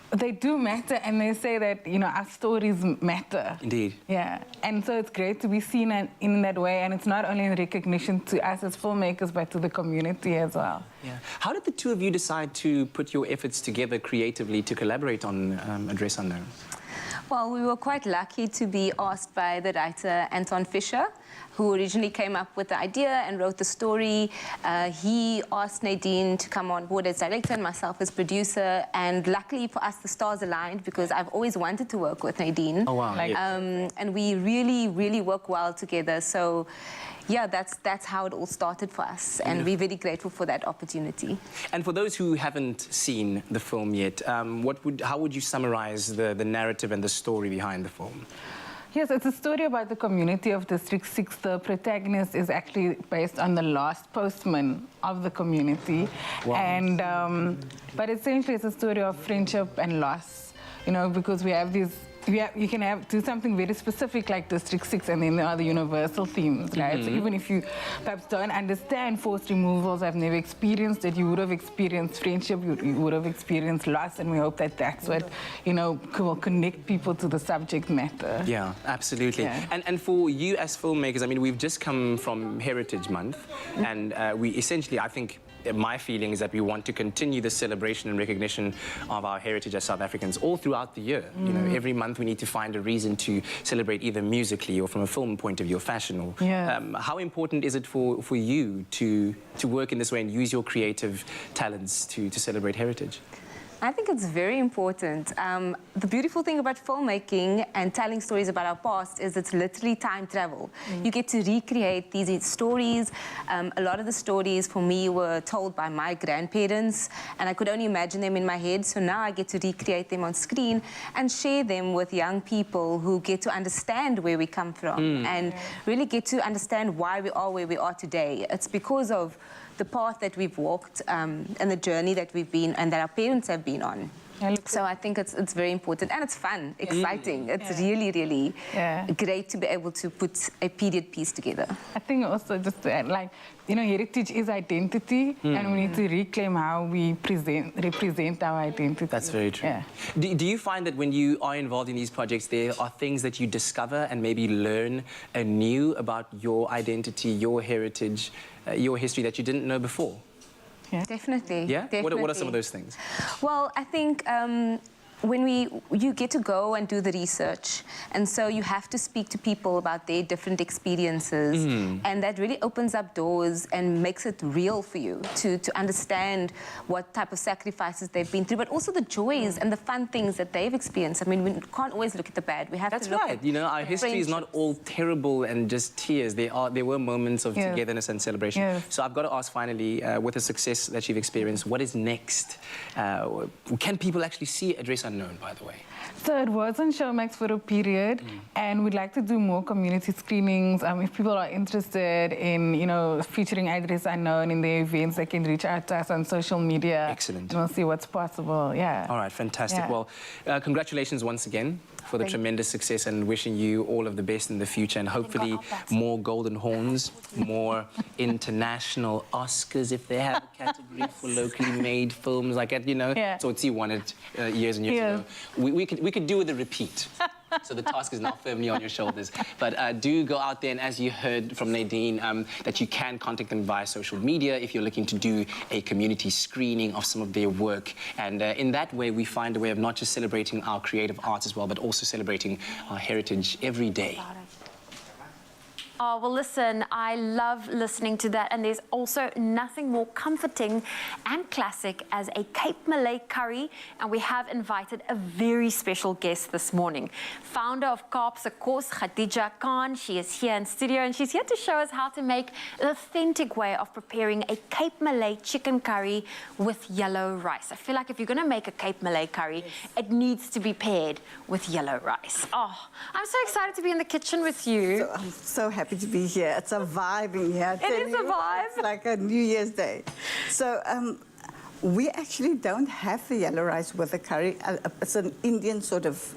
they do matter, and they say that, you know, our stories matter. Indeed. Yeah, and so it's great to be seen in that way, and it's not only in recognition to us as filmmakers, but to the community as well. Yeah. How did the two of you decide to put your efforts together creatively to collaborate on Address Unknown? Well, we were quite lucky to be asked by the writer Anton Fisher, who originally came up with the idea and wrote the story. He asked Nadine to come on board as director and myself as producer, and luckily for us the stars aligned because I've always wanted to work with Nadine. Oh wow. And we really work well together. So yeah, that's how it all started for us, and we're very grateful for that opportunity. And for those who haven't seen the film yet, how would you summarize the narrative and the story behind the film? Yes, it's a story about the community of District 6. The protagonist is actually based on the last postman of the community. Wow. And, but essentially it's a story of friendship and loss, you know, because we have these, you can do something very specific like District 6, and then there are the universal themes, right? So even if you perhaps don't understand forced removals, have never experienced it, you would have experienced friendship, you would have experienced loss, and we hope that that's what, you know, will connect people to the subject matter. Yeah, absolutely. Yeah. And for you as filmmakers, I mean, we've just come from Heritage Month, and we essentially, I think, my feeling is that we want to continue the celebration and recognition of our heritage as South Africans all throughout the year. You know, every month we need to find a reason to celebrate either musically or from a film point of view or fashion. Or, how important is it for you to work in this way and use your creative talents to celebrate heritage? I think it's very important. The beautiful thing about filmmaking and telling stories about our past is it's literally time travel. You get to recreate these stories. A lot of the stories for me were told by my grandparents, and I could only imagine them in my head. So now I get to recreate them on screen and share them with young people who get to understand where we come from and really get to understand why we are where we are today. It's because of the path that we've walked and the journey that we've been and that our parents have been on. So I think it's very important, and it's fun, exciting. It's really great to be able to put a period piece together. I think also just to add, like, you know, heritage is identity, and we need to reclaim how we represent our identity. That's very true. Yeah. Do you find that when you are involved in these projects, there are things that you discover and maybe learn anew about your identity, your heritage, your history that you didn't know before? Yeah. Definitely. Yeah? Definitely. What are some of those things? Well, I think when you get to go and do the research, and so you have to speak to people about their different experiences, and that really opens up doors and makes it real for you to understand what type of sacrifices they've been through, but also the joys and the fun things that they've experienced. I mean, we can't always look at the bad. We have to look at you know, our history is not all terrible and just tears. There were moments of togetherness and celebration. So I've got to ask finally, with the success that you've experienced, what is next? Can people actually see Address Unknown, by the way? So it was on Showmax for a period, and we'd like to do more community screenings. If people are interested in, you know, featuring Address Unknown in their events, they can reach out to us on social media. Excellent. And we'll see what's possible. Yeah. All right, fantastic. Yeah. Well, congratulations once again for the tremendous success, and wishing you all of the best in the future, and hopefully more golden horns, more international Oscars if they have a category for locally made films like that, you know. So it's won it years and years ago. We could do with a repeat. So the task is now firmly on your shoulders. But do go out there, and as you heard from Nadine, that you can contact them via social media if you're looking to do a community screening of some of their work. And in that way, we find a way of not just celebrating our creative arts as well, but also celebrating our heritage every day. Oh, well, listen, I love listening to that. And there's also nothing more comforting and classic as a Cape Malay curry. And we have invited a very special guest this morning. Founder of Kaapse Kos, Khadija Khan. She is here in studio and she's here to show us how to make an authentic way of preparing a Cape Malay chicken curry with yellow rice. I feel like if you're going to make a Cape Malay curry, it needs to be paired with yellow rice. Oh, I'm so excited to be in the kitchen with you. I'm so happy to be here. It's a vibe in here. It is a vibe. It's like a New Year's Day. So we actually don't have the yellow rice with the curry. It's an Indian sort of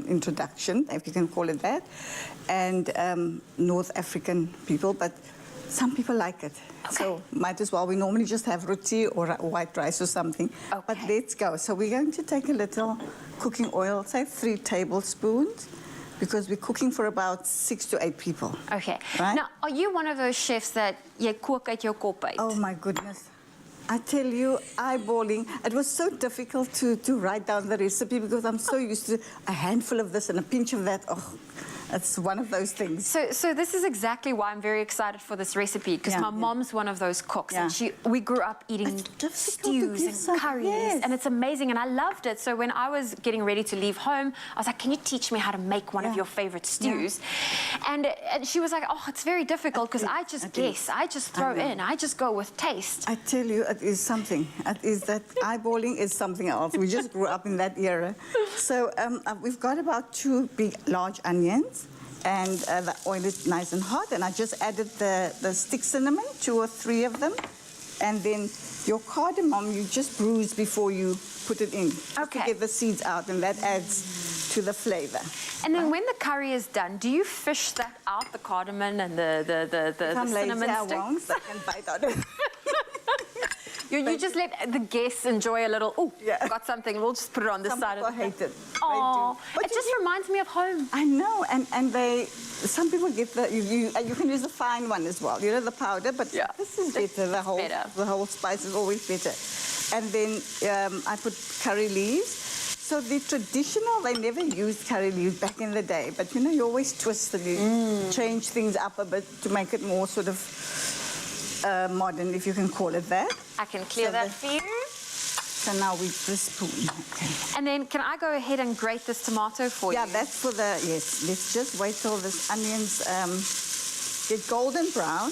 introduction, if you can call it that, and North African people, but some people like it. Okay. So might as well. We normally just have roti or white rice or something. Okay. But let's go. So we're going to take a little cooking oil, say 3 tablespoons. Because we're cooking for about 6 to 8 people. Okay. Right? Now, are you one of those chefs that you cook at your kop uit? Oh my goodness. I tell you, eyeballing. It was so difficult to write down the recipe because I'm so used to a handful of this and a pinch of that. Oh, it's one of those things. So this is exactly why I'm very excited for this recipe, because my mom's one of those cooks, and we grew up eating stews and curries, and it's amazing, and I loved it. So when I was getting ready to leave home, I was like, can you teach me how to make one of your favorite stews? And she was like, oh, it's very difficult because I just guess, I just throw in, I just go with taste. I tell you, it is something. It is that eyeballing is something else. We just grew up in that era. So we've got about 2 big, large onions. And the oil is nice and hot, and I just added the stick cinnamon, 2 or 3 of them, and then your cardamom you just bruise before you put it in, to get the seeds out, and that adds to the flavor. And then when the curry is done, do you fish that out, the cardamom and the cinnamon stick? I won't, I can bite out of it. You just let the guests enjoy a little, oh, got something, we'll just put it on the side of the hate it. Oh, it just reminds me of home. I know, and some people get you can use the fine one as well, you know, the powder, but this is better, the whole spice is always better. And then I put curry leaves. So the traditional, they never used curry leaves back in the day, but you know, you always twist and you change things up a bit to make it more sort of modern, if you can call it that. I can clear that for you. So now with the spoon. Okay. And then can I go ahead and grate this tomato for you? Yeah, that's for the, yes. Let's just wait till this onions get golden brown.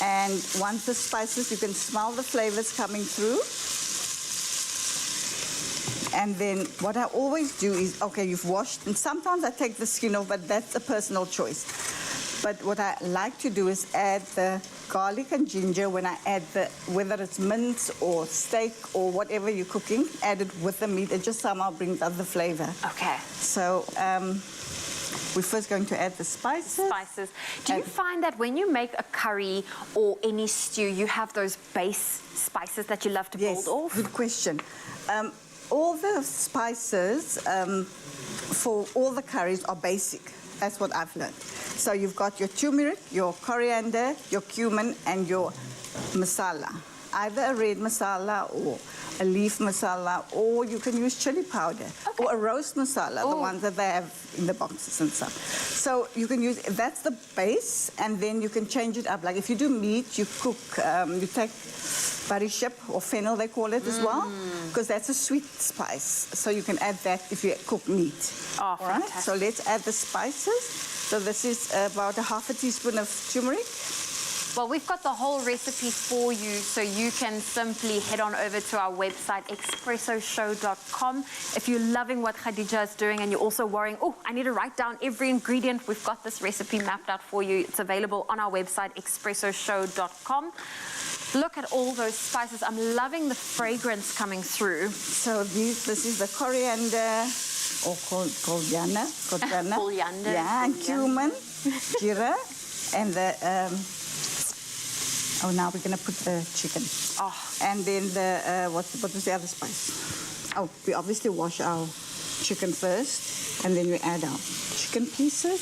And once the spices, you can smell the flavors coming through. And then what I always do is, okay, you've washed, and sometimes I take the skin off, but that's a personal choice. But what I like to do is add the garlic and ginger when I add whether it's mince or steak or whatever you're cooking, add it with the meat. It just somehow brings out the flavor. Okay. So we're first going to add the spices. Do you find that when you make a curry or any stew, you have those base spices that you love to build off? Good question. All the spices for all the curries are basic. That's what I've learned. So you've got your turmeric, your coriander, your cumin, and your masala. Either a red masala or a leaf masala, or you can use chili powder, or a roast masala, the ones that they have in the boxes and stuff. So you can use, that's the base, and then you can change it up. Like if you do meat, you cook, you take barishap or fennel, they call it as well, because that's a sweet spice. So you can add that if you cook meat. Oh, all right, so let's add the spices. So this is about ½ teaspoon of turmeric. Well, we've got the whole recipe for you, so you can simply head on over to our website, expressoshow.com. If you're loving what Khadija is doing and you're also worrying, oh, I need to write down every ingredient, we've got this recipe mapped out for you. It's available on our website, expressoshow.com. Look at all those spices. I'm loving the fragrance coming through. So this is the coriander, or coriander. Coriander. Yeah, and cumin, jeera, and the... oh, now we're going to put the chicken. Oh. And then the, what was the other spice? Oh, we obviously wash our chicken first, and then we add our chicken pieces,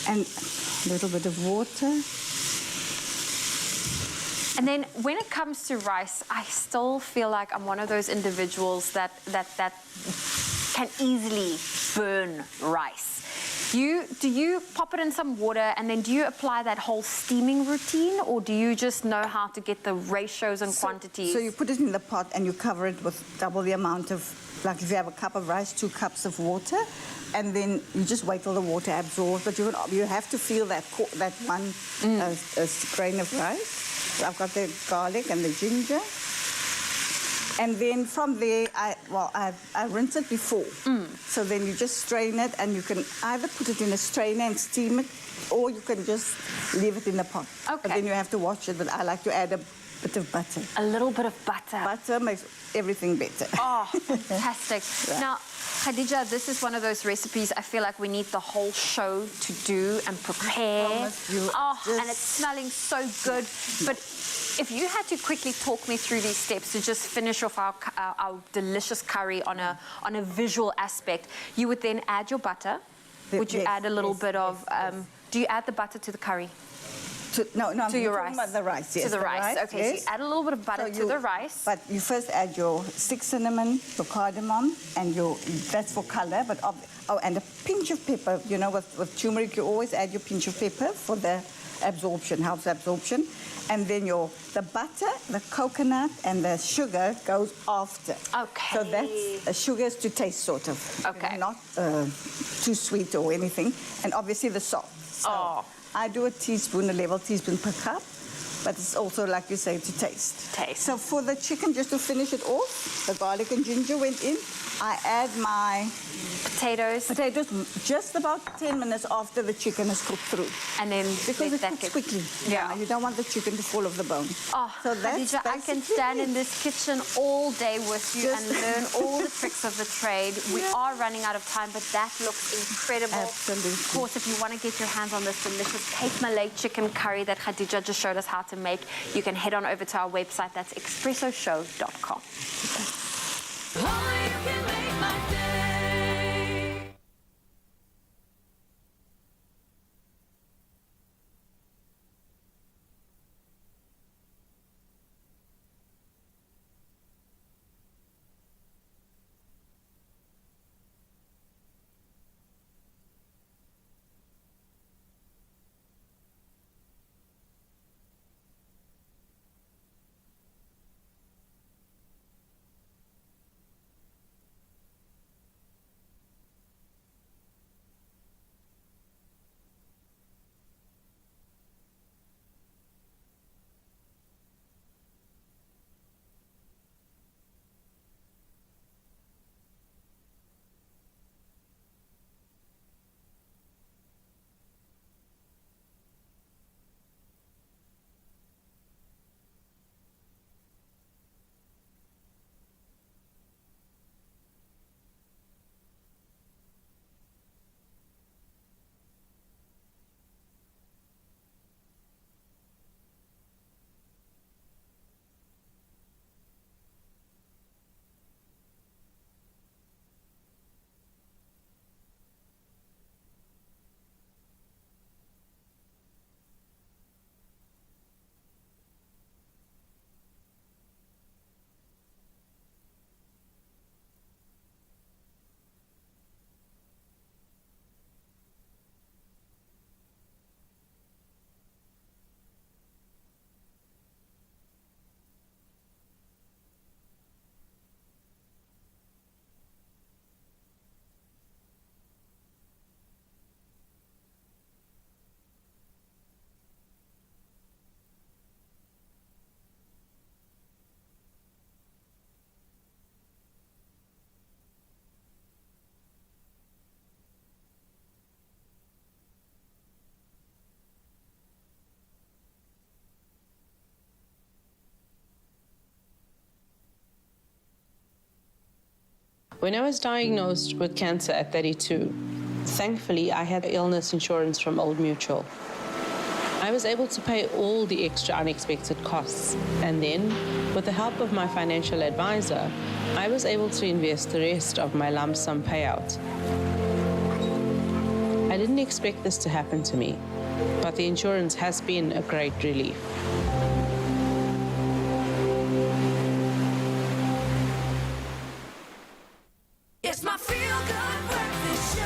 and a little bit of water. And then when it comes to rice, I still feel like I'm one of those individuals that can easily burn rice. Do you pop it in some water and then do you apply that whole steaming routine, or do you just know how to get the ratios and quantities? So you put it in the pot and you cover it with double the amount of, like if you have a cup of rice, 2 cups of water, and then you just wait till the water absorbs. But you have to feel that one grain of rice. So I've got the garlic and the ginger. And then from there, I rinse it before. So then you just strain it, and you can either put it in a strainer and steam it, or you can just leave it in the pot. Okay. But then you have to watch it, but I like to add a bit of butter. A little bit of butter. Butter makes everything better. Oh, fantastic. Now, Khadija, this is one of those recipes I feel like we need the whole show to do and prepare. And it's smelling so good. But if you had to quickly talk me through these steps to just finish off our delicious curry on a visual aspect, you would then add your butter. Would you add a little bit of... do you add the butter to the curry? No, to your rice. About the rice, yes. To the rice. Okay, yes. so you add a little bit of butter to the rice. But you first add your stick cinnamon, your cardamom, and that's for color. But and a pinch of pepper. You know, with turmeric, you always add your pinch of pepper for the absorption, helps absorption. And then the butter, the coconut, and the sugar goes after. Okay. So that's sugar is to taste, sort of. Okay. Not too sweet or anything. And obviously the salt. So I do a level teaspoon per cup, but it's also, like you say, to taste. So for the chicken, just to finish it off, the garlic and ginger went in. I add my potatoes just about 10 minutes after the chicken is cooked through. And then because it cooks quickly. Yeah. You don't want the chicken to fall off the bone. Oh, so Khadija, I can stand in this kitchen all day with you and learn all the tricks of the trade. We are running out of time, but that looks incredible. Absolutely. Of course, if you want to get your hands on this delicious Cape Malay chicken curry that Khadija just showed us how to make, you can head on over to our website. That's expressoshow.com. Oh, you can make my day. When I was diagnosed with cancer at 32, thankfully I had illness insurance from Old Mutual. I was able to pay all the extra unexpected costs, and then, with the help of my financial advisor, I was able to invest the rest of my lump sum payout. I didn't expect this to happen to me, but the insurance has been a great relief. It's my feel-good breakfast show.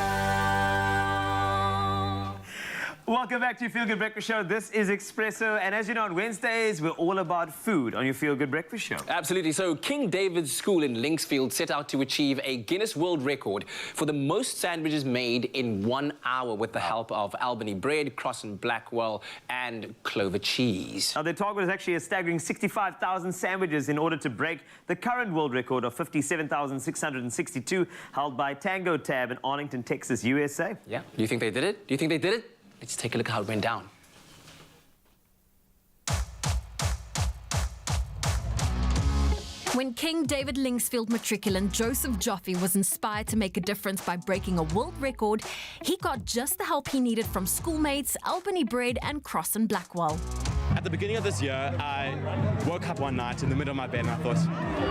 welcome back to your Feel Good Breakfast Show. This is Expresso, and as you know, on Wednesdays, we're all about food on your Feel Good Breakfast Show. Absolutely. So King David's School in Linksfield set out to achieve a Guinness World Record for the most sandwiches made in 1 hour with the help of Albany bread, Cross and Blackwell, and Clover cheese. Now, their target is actually a staggering 65,000 sandwiches in order to break the current world record of 57,662 held by Tango Tab in Arlington, Texas, USA. Yeah. Do you think they did it? Do you think they did it? Let's take a look at how it went down. When King David Linksfield matriculant Joseph Joffe was inspired to make a difference by breaking a world record, he got just the help he needed from schoolmates, Albany Bread and Cross and Blackwell. At the beginning of this year, I woke up one night in the middle of my bed and I thought,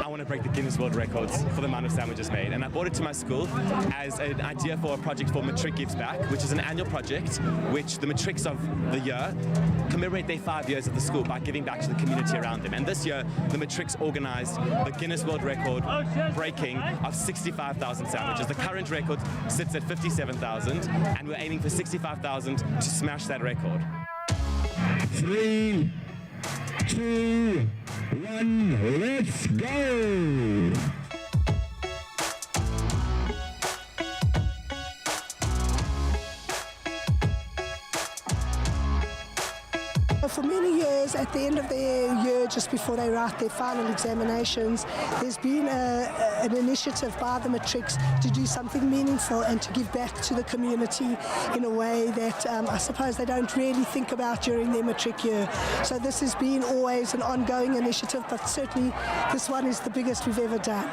I want to break the Guinness World Records for the amount of sandwiches made. And I brought it to my school as an idea for a project called Matric Gives Back, which is an annual project which the matrics of the year commemorate their 5 years at the school by giving back to the community around them. And this year, the matrics organized the Guinness World Record breaking of 65,000 sandwiches. The current record sits at 57,000 and we're aiming for 65,000 to smash that record. 3, 2, 1, let's go! For many years, at the end of their year, just before they write their final examinations, there's been an initiative by the matrics to do something meaningful and to give back to the community in a way that I suppose they don't really think about during their matric year. So this has been always an ongoing initiative, but certainly this one is the biggest we've ever done.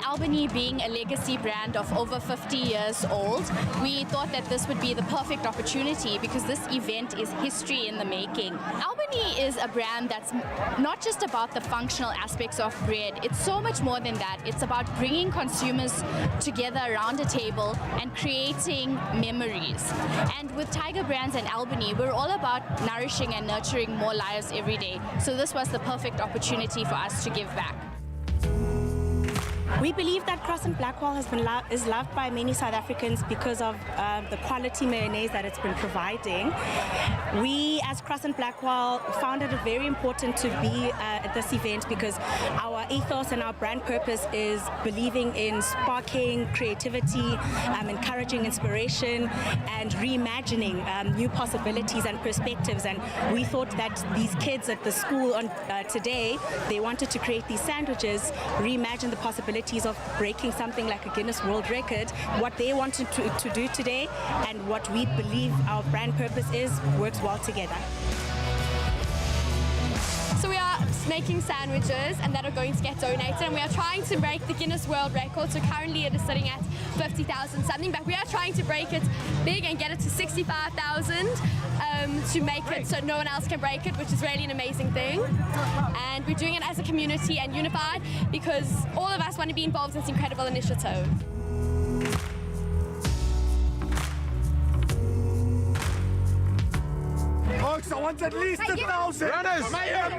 Albany being a legacy brand of over 50 years old, we thought that this would be the perfect opportunity because this event is history in the making. Albany is a brand that's not just about the functional aspects of bread. It's so much more than that. It's about bringing consumers together around a table and creating memories. And with Tiger Brands and Albany, we're all about nourishing and nurturing more lives every day. So this was the perfect opportunity for us to give back. We believe that Cross and Blackwell is loved by many South Africans because of the quality mayonnaise that it's been providing. We, as Cross and Blackwell, found it very important to be at this event because our ethos and our brand purpose is believing in sparking creativity, encouraging inspiration, and reimagining new possibilities and perspectives. And we thought that these kids at the school today, they wanted to create these sandwiches, reimagine the possibilities of breaking something like a Guinness World Record. What they wanted to do today and what we believe our brand purpose is works well together. So we are making sandwiches and that are going to get donated, and we are trying to break the Guinness World Record. So currently it is sitting at 50,000 something, but we are trying to break it big and get it to 65,000 to make it so no one else can break it, which is really an amazing thing. And we're doing it as a community and unified because all of us want to be involved in this incredible initiative. Folks, I want at least 1,000. Runners! Mayo!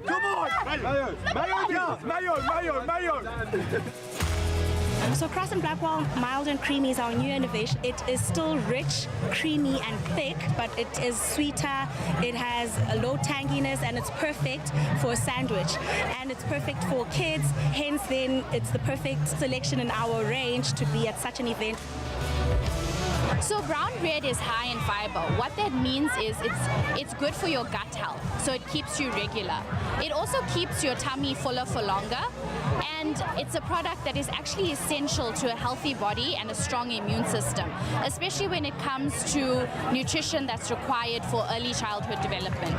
Come on! Mayo! So Cross and Blackwell Mild and Creamy is our new innovation. It is still rich, creamy and thick, but it is sweeter, it has a low tanginess, and it's perfect for a sandwich. And it's perfect for kids, hence then it's the perfect selection in our range to be at such an event. So brown bread is high in fiber. What that means is it's good for your gut health, so it keeps you regular. It also keeps your tummy fuller for longer, and it's a product that is actually essential to a healthy body and a strong immune system, especially when it comes to nutrition that's required for early childhood development.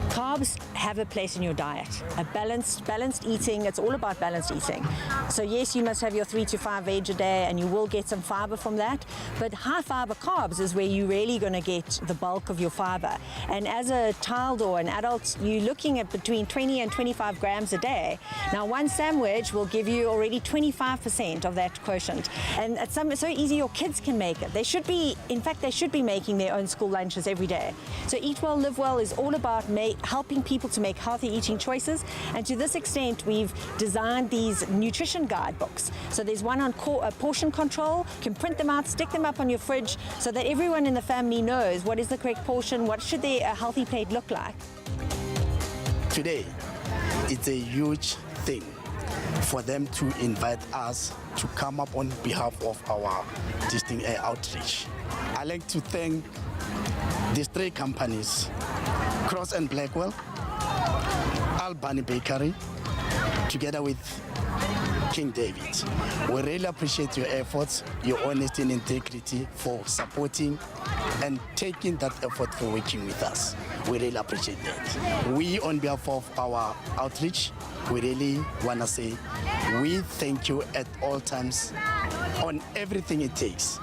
Carbs have a place in your diet. A balanced eating, it's all about balanced eating. So yes, you must have your 3 to 5 veg a day and you will get some fiber from that, but high fiber carbs is where you're really going to get the bulk of your fiber. And as a child or an adult, you're looking at between 20 and 25 grams a day. Now one sandwich will give you already 25% of that quotient. And it's so easy your kids can make it. They should be making their own school lunches every day. So Eat Well, Live Well is all about helping people people to make healthy eating choices. And to this extent, we've designed these nutrition guidebooks. So there's one on portion control. You can print them out, stick them up on your fridge so that everyone in the family knows what is the correct portion, what should their healthy plate look like. Today, it's a huge thing for them to invite us to come up on behalf of our distinct outreach. I'd like to thank these three companies, Cross and Blackwell, Albany Bakery, together with King David. We really appreciate your efforts, your honesty and integrity for supporting and taking that effort for working with us. We really appreciate that. We, on behalf of our outreach, we really want to say we thank you at all times on everything it takes.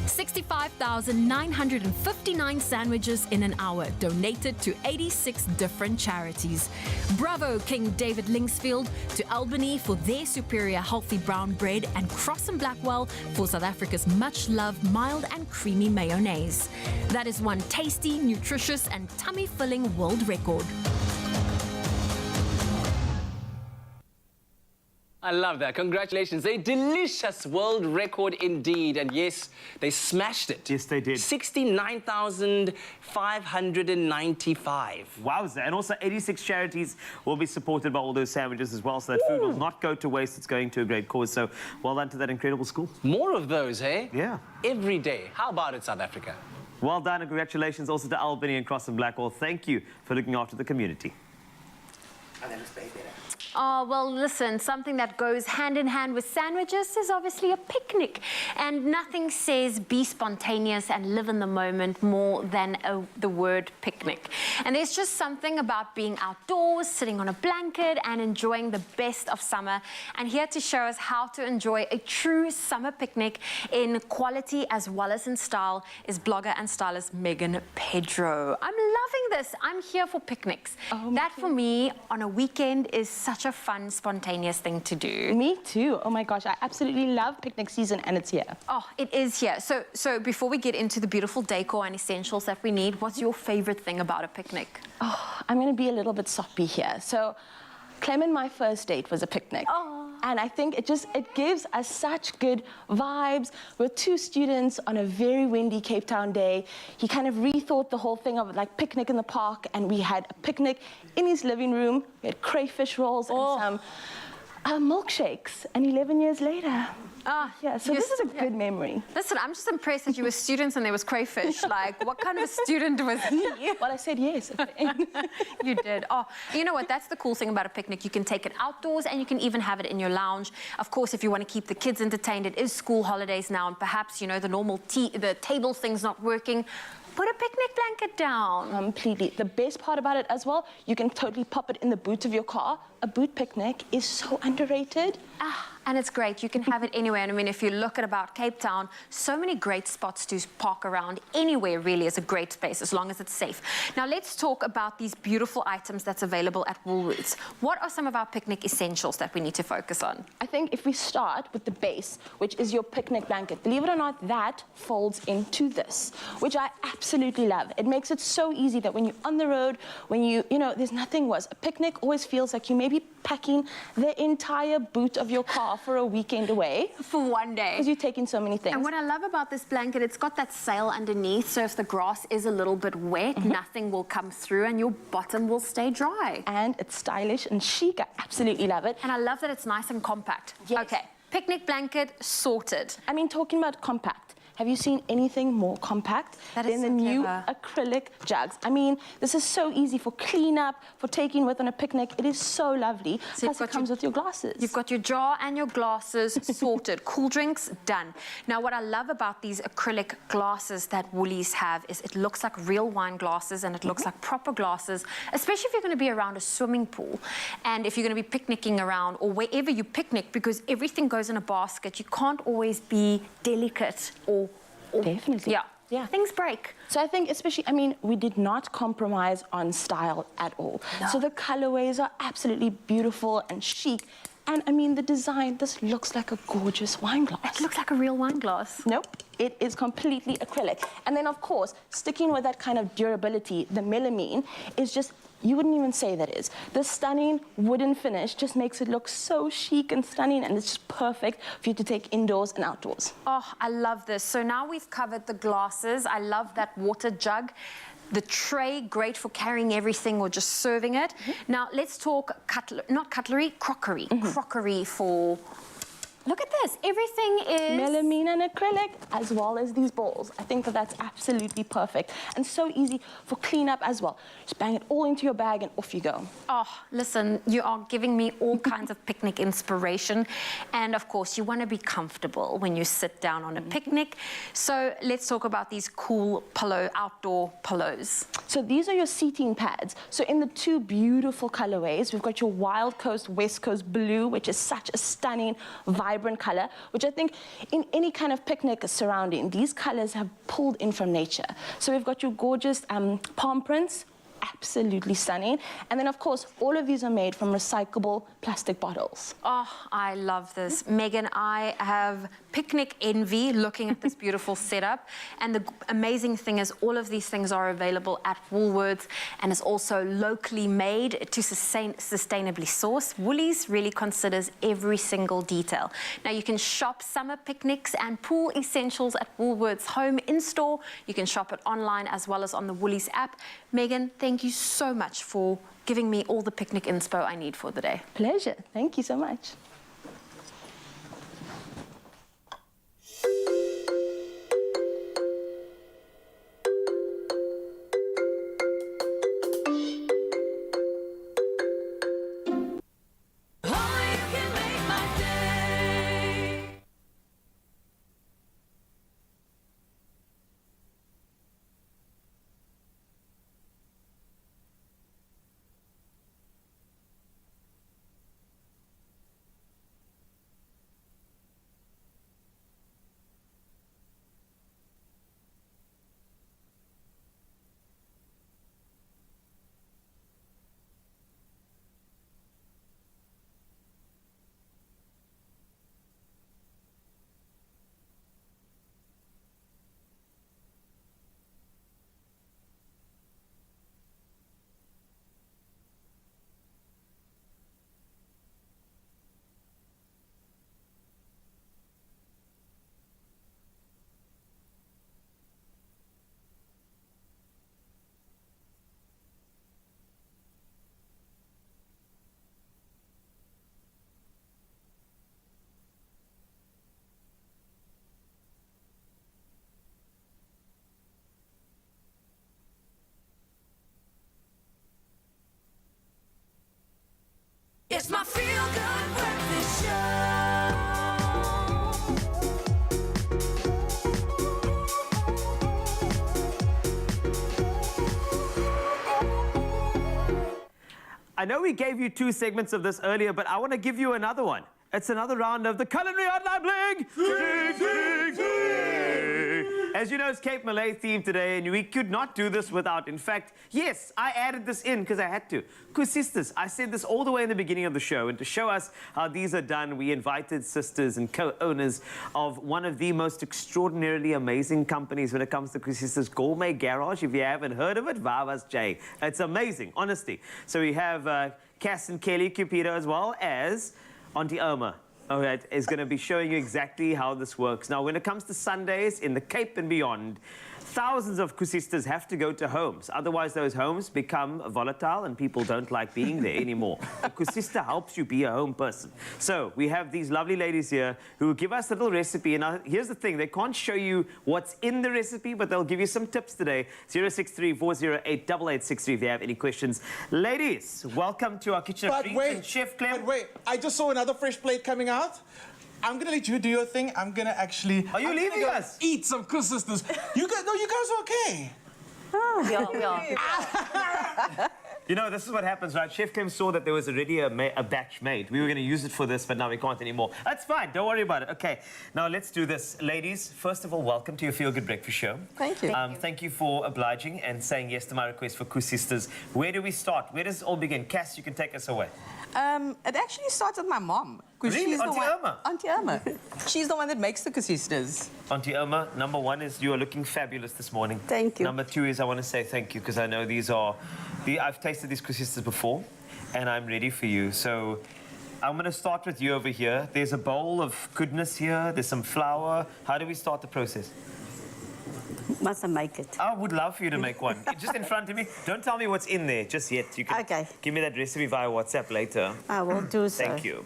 65,959 sandwiches in an hour donated to 86 different charities. Bravo, King David Linksfield, to Albany for their superior healthy brown bread, and Cross and Blackwell for South Africa's much-loved mild and creamy mayonnaise. That is one tasty, nutritious and tummy-filling world record. I love that. Congratulations. A delicious world record indeed. And yes, they smashed it. Yes, they did. 69,595. Wowza. And also 86 charities will be supported by all those sandwiches as well, so that food will not go to waste. It's going to a great cause. So well done to that incredible school. More of those, eh? Yeah. Every day. How about it, South Africa? Well done, and congratulations also to Albany and Cross and Blackwell. Thank you for looking after the community. Oh, well, listen, something that goes hand in hand with sandwiches is obviously a picnic. And nothing says be spontaneous and live in the moment more than the word picnic. And there's just something about being outdoors, sitting on a blanket and enjoying the best of summer. And here to show us how to enjoy a true summer picnic in quality as well as in style is blogger and stylist Megan Pedro. I'm loving this. I'm here for picnics. That for me on a weekend is such a fun, spontaneous thing to do. Me too. Oh my gosh, I absolutely love picnic season, and it's here. Oh, it is here. So before we get into the beautiful decor and essentials that we need, what's your favorite thing about a picnic? Oh, I'm going to be a little bit soppy here. So Clem and my first date was a picnic. And I think it gives us such good vibes. We're two students on a very windy Cape Town day. He kind of rethought the whole thing of like picnic in the park, and we had a picnic in his living room. We had crayfish rolls and some milkshakes, and 11 years later. Yeah, so this is a good memory. Listen, I'm just impressed that you were students and there was crayfish. Like, what kind of a student was he? Well, I said yes. You did. Oh, you know what? That's the cool thing about a picnic. You can take it outdoors and you can even have it in your lounge. Of course, if you want to keep the kids entertained, it is school holidays now, and perhaps, you know, the table thing's not working. Put a picnic blanket down. Completely. The best part about it as well, you can totally pop it in the boot of your car. A boot picnic is so underrated. And it's great. You can have it anywhere. And I mean, if you look at about Cape Town, so many great spots to park around. Anywhere really is a great space, as long as it's safe. Now, let's talk about these beautiful items that's available at Woolworths. What are some of our picnic essentials that we need to focus on? I think if we start with the base, which is your picnic blanket, believe it or not, that folds into this, which I absolutely love. It makes it so easy that when you're on the road, when you know, there's nothing worse. A picnic always feels like you may be packing the entire boot of your car for a weekend away. For one day. Because you're taking so many things. And what I love about this blanket, it's got that sail underneath, so if the grass is a little bit wet, nothing will come through and your bottom will stay dry. And it's stylish and chic. I absolutely love it. And I love that it's nice and compact. Yes. Okay, picnic blanket sorted. I mean, talking about compact, have you seen anything more compact than the new acrylic jugs? I mean, this is so easy for cleanup, for taking with on a picnic. It is so lovely. So Plus, it comes with your glasses. You've got your jar and your glasses sorted. Cool drinks, done. Now, what I love about these acrylic glasses that Woolies have is it looks like real wine glasses, and it looks like proper glasses, especially if you're going to be around a swimming pool and if you're going to be picnicking around or wherever you picnic, because everything goes in a basket. You can't always be delicate or Definitely. Yeah, things break. So I think especially, I mean, we did not compromise on style at all. No. So the colorways are absolutely beautiful and chic. And I mean, the design, this looks like a gorgeous wine glass. It looks like a real wine glass. Nope, it is completely acrylic. And then, of course, sticking with that kind of durability, the melamine is just you wouldn't even say that is. The stunning wooden finish just makes it look so chic and stunning, and it's just perfect for you to take indoors and outdoors. Oh, I love this. So now we've covered the glasses. I love that water jug. The tray, great for carrying everything or just serving it. Now let's talk crockery. Crockery for... Look at this. Everything is... melamine and acrylic, as well as these bowls. I think that that's absolutely perfect. And so easy for cleanup as well. Just bang it all into your bag and off you go. Oh, listen, you are giving me all kinds of picnic inspiration. And of course, you want to be comfortable when you sit down on a picnic. So let's talk about these cool outdoor pillows. So these are your seating pads. So in the two beautiful colorways, we've got your Wild Coast, West Coast blue, which is such a stunning, vibrant color, which I think in any kind of picnic surrounding, these colors have pulled in from nature. So we've got your gorgeous palm prints, absolutely stunning. And then, of course, all of these are made from recyclable plastic bottles. Oh, I love this. Megan, I have picnic envy looking at this beautiful setup. And the amazing thing is all of these things are available at Woolworths and is also locally made to sustainably sourced. Woolies really considers every single detail. Now, you can shop summer picnics and pool essentials at Woolworths Home in-store. You can shop it online as well as on the Woolies app. Megan, thank you so much for giving me all the picnic inspo I need for the day. Pleasure. Thank you so much. It's my feel-good breakfast show. I know we gave you 2 segments of this earlier, but I want to give you another one. It's another round of the Culinary Hotline Bling. As you know, it's Cape Malay theme today, and we could not do this without. In fact, yes, I added this in because I had to. Koesisters, I said this all the way in the beginning of the show, and to show us how these are done, we invited sisters and co-owners of one of the most extraordinarily amazing companies when it comes to Koesisters, Gourmet Garage. If you haven't heard of it, Vavas J. It's amazing, honestly. So we have Cass and Kelly Cupido as well as Auntie Irma. All right, is going to be showing you exactly how this works. Now, when it comes to Sundays in the Cape and beyond, thousands of koesisters have to go to homes. Otherwise, those homes become volatile and people don't like being there anymore. A koesister helps you be a home person. So we have these lovely ladies here who give us a little recipe. And here's the thing. They can't show you what's in the recipe, but they'll give you some tips today. 063-408-8863 if you have any questions. Ladies, welcome to our kitchen. But wait, Chef Clem. but wait, I just saw another fresh plate coming out. I'm gonna let you do your thing. I'm gonna actually. Are you leaving us? Eat some koesisters. You guys, no, you guys are okay. Oh, yeah. You know, this is what happens, right? Chef Clem saw that there was already a batch made. We were going to use it for this, but now we can't anymore. That's fine. Don't worry about it. Okay, now let's do this. Ladies, first of all, welcome to your Feel Good Breakfast Show. Thank you. Thank you for obliging and saying yes to my request for koesisters. Where do we start? Where does it all begin? Cass, you can take us away. It actually starts with my mom. Really? She's Auntie Irma? Auntie Irma. She's the one that makes the koesisters. Auntie Irma, number 1 is you are looking fabulous this morning. Thank you. Number 2 is I want to say thank you because I know these are I've tasted these koesisters before, and I'm ready for you. So I'm going to start with you over here. There's a bowl of goodness here. There's some flour. How do we start the process? Must I make it? I would love for you to make one. Just in front of me. Don't tell me what's in there just yet. You can give me that recipe via WhatsApp later. I will do so. Thank you.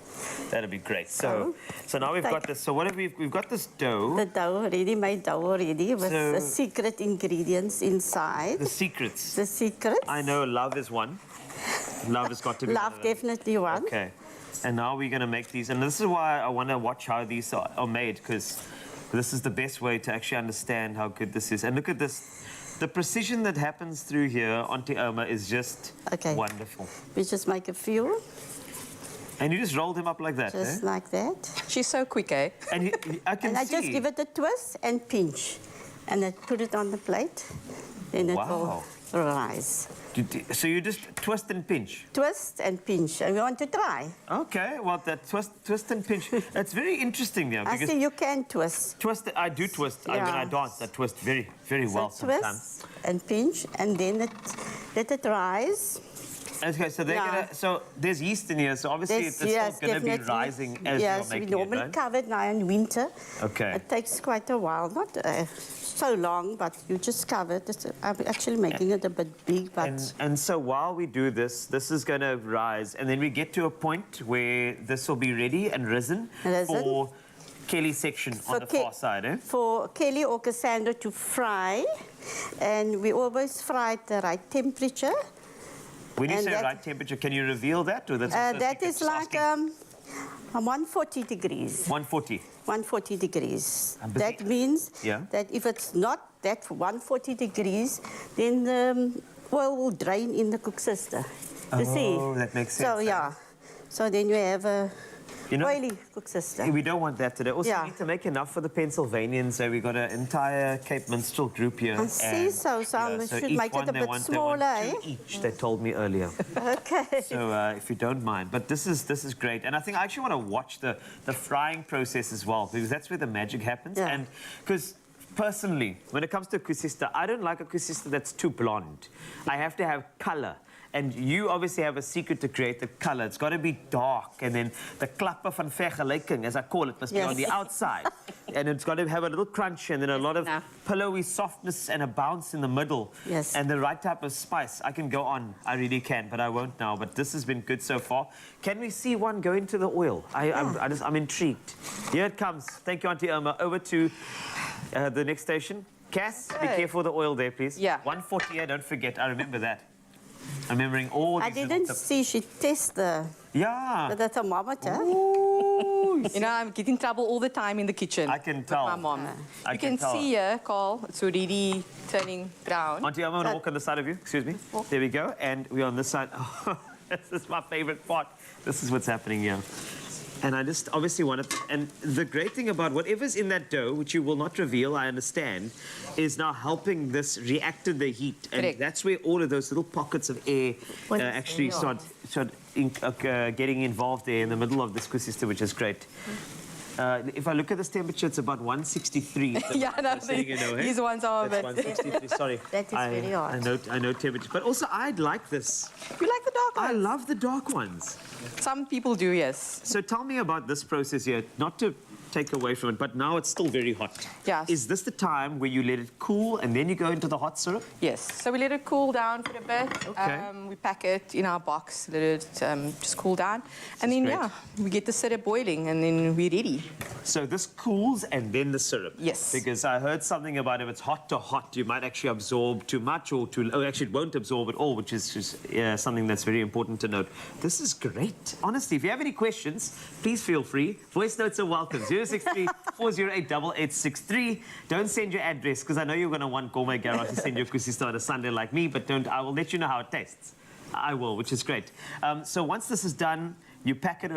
That'll be great. So now we've got this. So what have we've got this dough. The dough, ready-made dough already with the secret ingredients inside. The secrets. The secrets. I know love is one. Love has got to be Love definitely one. Okay. And now we're going to make these. And this is why I want to watch how these are made, because this is the best way to actually understand how good this is. And look at this. The precision that happens through here, Auntie Irma, is just wonderful. We just make a few. And you just roll them up like that, Just like that. She's so quick, eh? And I can and I see. just give it a twist and pinch. And I put it on the plate. Then it will rise. So you just twist and pinch? Twist and pinch. And we want to try. Okay, well, that twist and pinch, that's very interesting there. I see you can twist. Twist, I do twist. When I dance, I twist very, very well sometimes. Twist and pinch, and then let it rise. Okay, so they're gonna. So there's yeast in here, so obviously it's still going to be rising as you're making we normally cover it now in winter. Okay. It takes quite a while, not so long, but you just cover it. I'm actually making it a bit big, but... And so while we do this, this is going to rise, and then we get to a point where this will be ready and risen. For Kelly's section on the far side, eh? For Kelly or Cassandra to fry, and we always fry at the right temperature. When you say right temperature, can you reveal that? Or that's that is like 140 degrees. 140? 140 degrees. That means that if it's not that 140 degrees, then the oil will drain in the koesister. You see? Oh, that makes sense. So, yeah. So then you have a oily koesister. We don't want that today. Also, we need to make enough for the Pennsylvanians. So we've got an entire Cape Minstrel group here. I see, so we should make it a bit smaller, eh? Each, they told me earlier. Okay. So if you don't mind. But this is great. And I think I actually want to watch the frying process as well, because that's where the magic happens. Yeah. And because personally, when it comes to a koesister, I don't like a koesister that's too blonde. I have to have color. And you obviously have a secret to create the color. It's got to be dark, and then the klappe van vergelijking, as I call it, must be on the outside. And it's got to have a little crunch, and then a lot of pillowy softness and a bounce in the middle. Yes. And the right type of spice. I can go on, I really can, but I won't now. But this has been good so far. Can we see one go into the oil? I'm intrigued. Here it comes. Thank you, Auntie Irma. Over to the next station. Cass, be careful of the oil there, please. Yeah. 140 here, don't forget. I remember that. Remembering all these I didn't see she test the thermometer. You know, I get in trouble all the time in the kitchen. I can tell. With my mom. I You can see here, Carl, it's already turning brown. Auntie, I'm going to walk on the side of you. Excuse me. There we go. And we're on this side. Oh, this is my favorite part. This is what's happening here. And I just obviously wanted... And the great thing about whatever's in that dough, which you will not reveal, I understand, is now helping this react to the heat. And that's where all of those little pockets of air actually start getting involved there in the middle of this koesister, which is great. If I look at this temperature, it's about 163. Yeah, no, these ones are a bit... 163, sorry. That is very hot. I know temperature. But also, I'd like this. You like the dark ones? I love the dark ones. Some people do, yes. So tell me about this process here. Not to take away from it, but now it's still very hot. Yes. Is this the time where you let it cool and then you go into the hot syrup? Yes. So we let it cool down for a bit. Okay. We pack it in our box, let it just cool down. And then, we get the syrup boiling and then we're ready. So this cools and then the syrup? Yes. Because I heard something about if it's hot to hot, you might actually absorb too much or actually it won't absorb at all, which is just, something that's very important to note. This is great. Honestly, if you have any questions, please feel free. Voice notes are welcome. 063-408-8863. Don't send your address, because I know you're going to want Gourmet Garage to send your koesister on a Sunday like me, but I will let you know how it tastes. I will, which is great. So once this is done, you pack it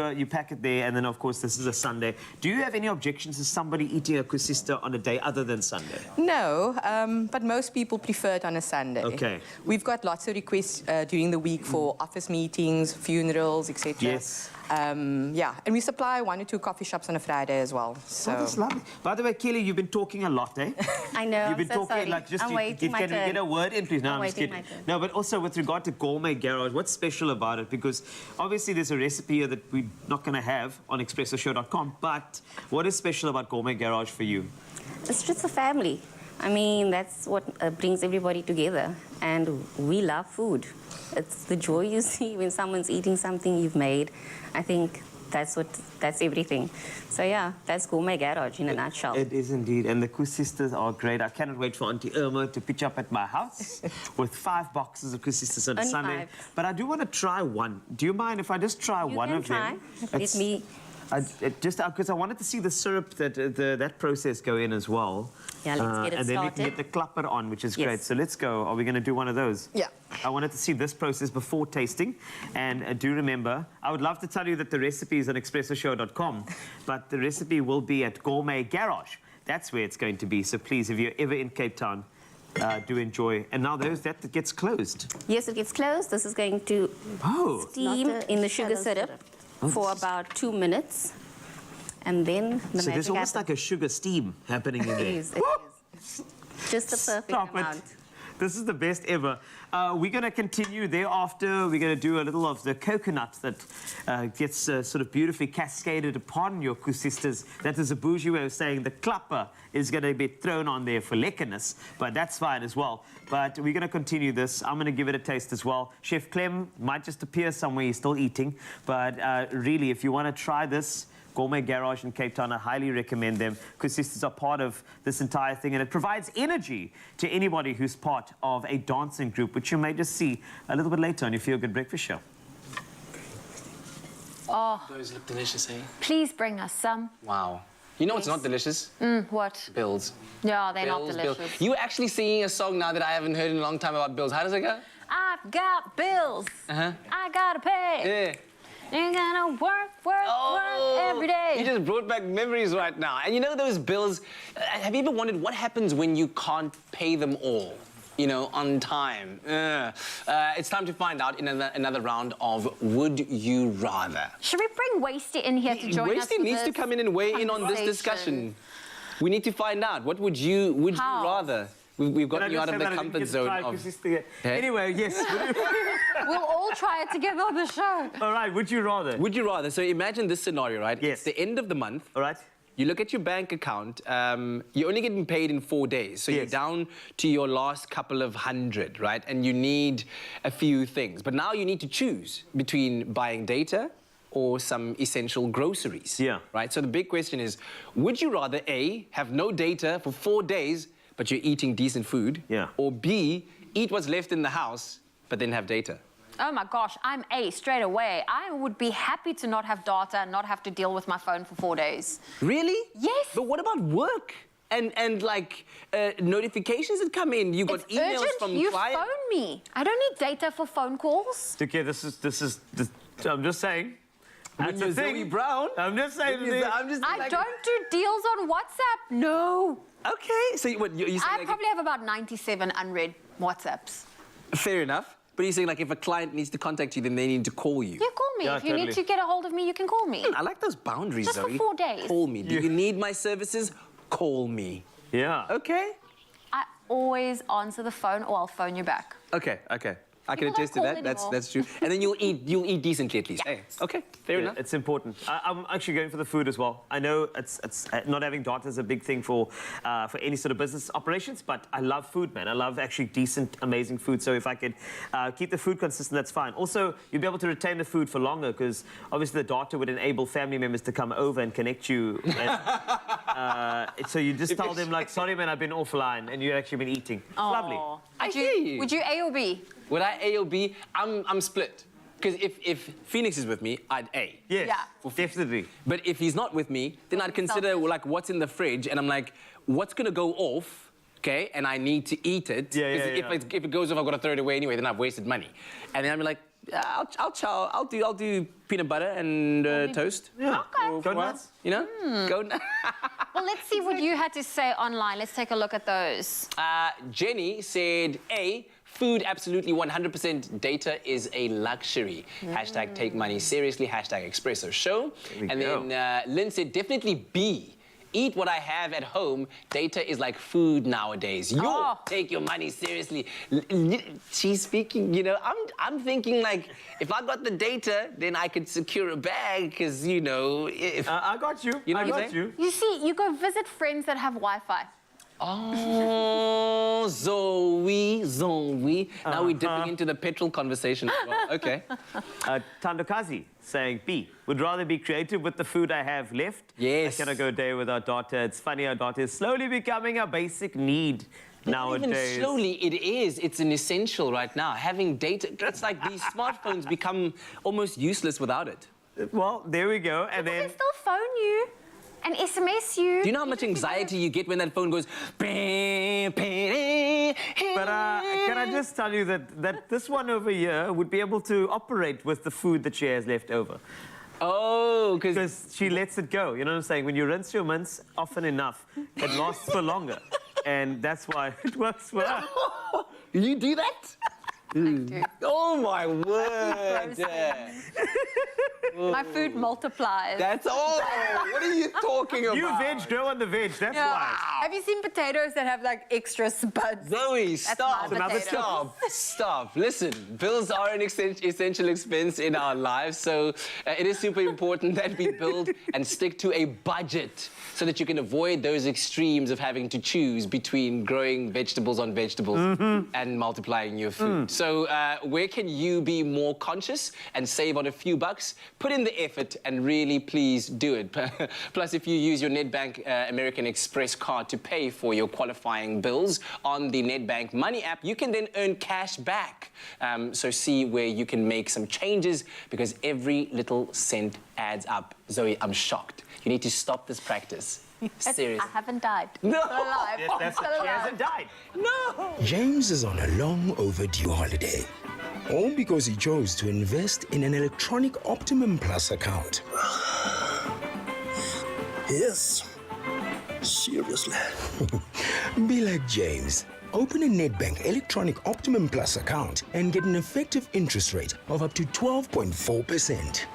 there, and then, of course, this is a Sunday. Do you have any objections to somebody eating a koesister on a day other than Sunday? No, but most people prefer it on a Sunday. Okay. We've got lots of requests during the week for office meetings, funerals, etc. Yes. Yeah, and we supply 1 or 2 coffee shops on a Friday as well. So. Oh, that's lovely. By the way, Kelly, you've been talking a lot, eh? I know. You've been I'm so talking sorry. like just I'm waiting my can you turn. get a word in, please? No, I'm just waiting kidding. my turn. No, but also with regard to Gourmet Garage, what's special about it? Because obviously there's a recipe here that we're not going to have on expressoshow.com. But what is special about Gourmet Garage for you? It's just a family. I mean, that's what brings everybody together. And we love food. It's the joy you see when someone's eating something you've made. I think that's everything. So yeah, that's Gourmet Garage in a nutshell. It is indeed, and the koesisters are great. I cannot wait for Auntie Irma to pitch up at my house with 5 boxes of koesisters on a Only Sunday. 5. But I do want to try one. Do you mind if I just try one of them? Let me. Just because I wanted to see the syrup that process go in as well. Yeah, let's get it and then we can started. get the klapper on, which is Yes. great. So let's go. Are we going to do one of those? Yeah. I wanted to see this process before tasting. And do remember, I would love to tell you that the recipe is on expressoshow.com, but the recipe will be at Gourmet Garage. That's where it's going to be. So please, if you're ever in Cape Town, do enjoy. And now that gets closed. Yes, it gets closed. This is going to steam in the sugar syrup for about 2 minutes. And then the So there's magic almost like a sugar steam happening in there. It is. Just the perfect amount. This is the best ever. We're going to continue thereafter. We're going to do a little of the coconut that gets sort of beautifully cascaded upon your koesisters. That is a bougie way of saying the klapper is going to be thrown on there for lekkerness, but that's fine as well. But we're going to continue this. I'm going to give it a taste as well. Chef Clem might just appear somewhere he's still eating, but really, if you want to try this, Gourmet Garage in Cape Town, I highly recommend them. Koesisters are part of this entire thing, and it provides energy to anybody who's part of a dancing group, which you may just see a little bit later on your Feel Good Breakfast Show. Oh, Those look delicious, eh? please bring us some. Wow. You know what's not delicious? What? Bills. Yeah, they're not Bills, delicious. Bills. You were actually singing a song now that I haven't heard in a long time about bills. How does it go? I've got bills. Uh-huh. I gotta pay. Yeah. You're gonna work every day. You just brought back memories right now. And you know those bills, have you ever wondered what happens when you can't pay them all, you know, on time? It's time to find out in another round of Would You Rather. Should we bring Wasty in here to join us? Wasty needs to come in and weigh in on this discussion. We need to find out. What would you rather? We've gotten you out of the comfort zone of... Anyway, yes. We'll all try it together on the show. All right, would you rather? Would you rather? So imagine this scenario, right? Yes. It's the end of the month. All right. You look at your bank account. You're only getting paid in 4 days. So you're down to your last couple of hundred, right? And you need a few things. But now you need to choose between buying data or some essential groceries. Yeah. Right? So the big question is, would you rather A, have no data for 4 days, but you're eating decent food? Yeah. Or B, eat what's left in the house, but then have data? Oh my gosh, I'm A straight away. I would be happy to not have data and not have to deal with my phone for 4 days. Really? Yes. But what about work? And like notifications that come in? You got It's emails urgent. from You clients. phone me. I don't need data for phone calls. Okay, this is I'm just saying. When you're Zoe Brown. I'm just saying. I don't do deals on WhatsApp. No. Okay, so what you saying? I Like, probably have about 97 unread WhatsApps. fair enough. But you're saying like if a client needs to contact you, then they need to call you. Yeah, call me. Yeah, if you need to get a hold of me, you can call me. I like those boundaries, Just for Zoe. 4 days. Call me. Do you need my services? Call me. Yeah. Okay. I always answer the phone or I'll phone you back. Okay. I can People attest to don't that. call That's true. And then you'll eat decently at least. Hey, okay, fair enough. It's important. I'm actually going for the food as well. I know it's not having data is a big thing for any sort of business operations, but I love food, man. I love actually decent, amazing food. So if I could keep the food consistent, that's fine. Also, you'd be able to retain the food for longer because obviously the data would enable family members to come over and connect you. So you just tell them like, sorry, man, I've been offline, and you've actually been eating. It's lovely. I hear you. Would you A or B? Would I A or B? I'm split. Because if Phoenix is with me, I'd A. Yes, Yeah. definitely. But if he's not with me, then I'd consider like what's in the fridge, and I'm like, what's gonna go off? Okay, and I need to eat it. 'Cause if it goes off, I've got to throw it away anyway. Then I've wasted money. And then I'm like, I'll do peanut butter and toast. Yeah. Okay. Go nuts. You know, go nuts. Well, let's see what you had to say online. Let's take a look at those. Jenny said A, food, absolutely 100%. Data is a luxury. Hashtag take money seriously. Hashtag Expresso show. And then Lynn said definitely B. Eat what I have at home. Data is like food nowadays. Take your money seriously. She's speaking, you know, I'm thinking like, if I got the data, then I could secure a bag, because, you know, if... I got you. You know I what I'm got saying? you. You see, you go visit friends that have Wi-Fi. Oh, Zoe. Now we're dipping into the petrol conversation as well. Okay. Tandokazi saying B. Would rather be creative with the food I have left. Yes. I cannot go a day without data. It's funny how data is slowly becoming a basic need nowadays. Even slowly, it is. It's an essential right now. Having data, that's like these smartphones become almost useless without it. Well, there we go. And People can still phone you and SMS you. Do you know how much anxiety you get when that phone goes... But can I just tell you that this one over here would be able to operate with the food that she has left over. Oh, because she lets it go. You know what I'm saying? When you rinse your mince often enough, it lasts for longer. And that's why it works well. You do that? Oh, my word. My food multiplies. That's all. What are you talking about? You veg, grow on the veg. That's why. Have you seen potatoes that have like extra spuds? Zoe, stop. Stop. Listen, bills are an essential expense in our lives, so it is super important that we build and stick to a budget so that you can avoid those extremes of having to choose between growing vegetables on vegetables and multiplying your food. So where can you be more conscious and save on a few bucks? Put in the effort and really please do it. Plus, if you use your Nedbank American Express card to pay for your qualifying bills on the Nedbank Money app, you can then earn cash back. So see where you can make some changes, because every little cent adds up. Zoe, I'm shocked. You need to stop this practice. Seriously. I haven't died. No. Still alive. That's Still she alive. hasn't died. No. James is on a long overdue holiday. All because he chose to invest in an electronic Optimum Plus account. Yes. Seriously. Be like James. Open a Nedbank Electronic Optimum Plus account and get an effective interest rate of up to 12.4%.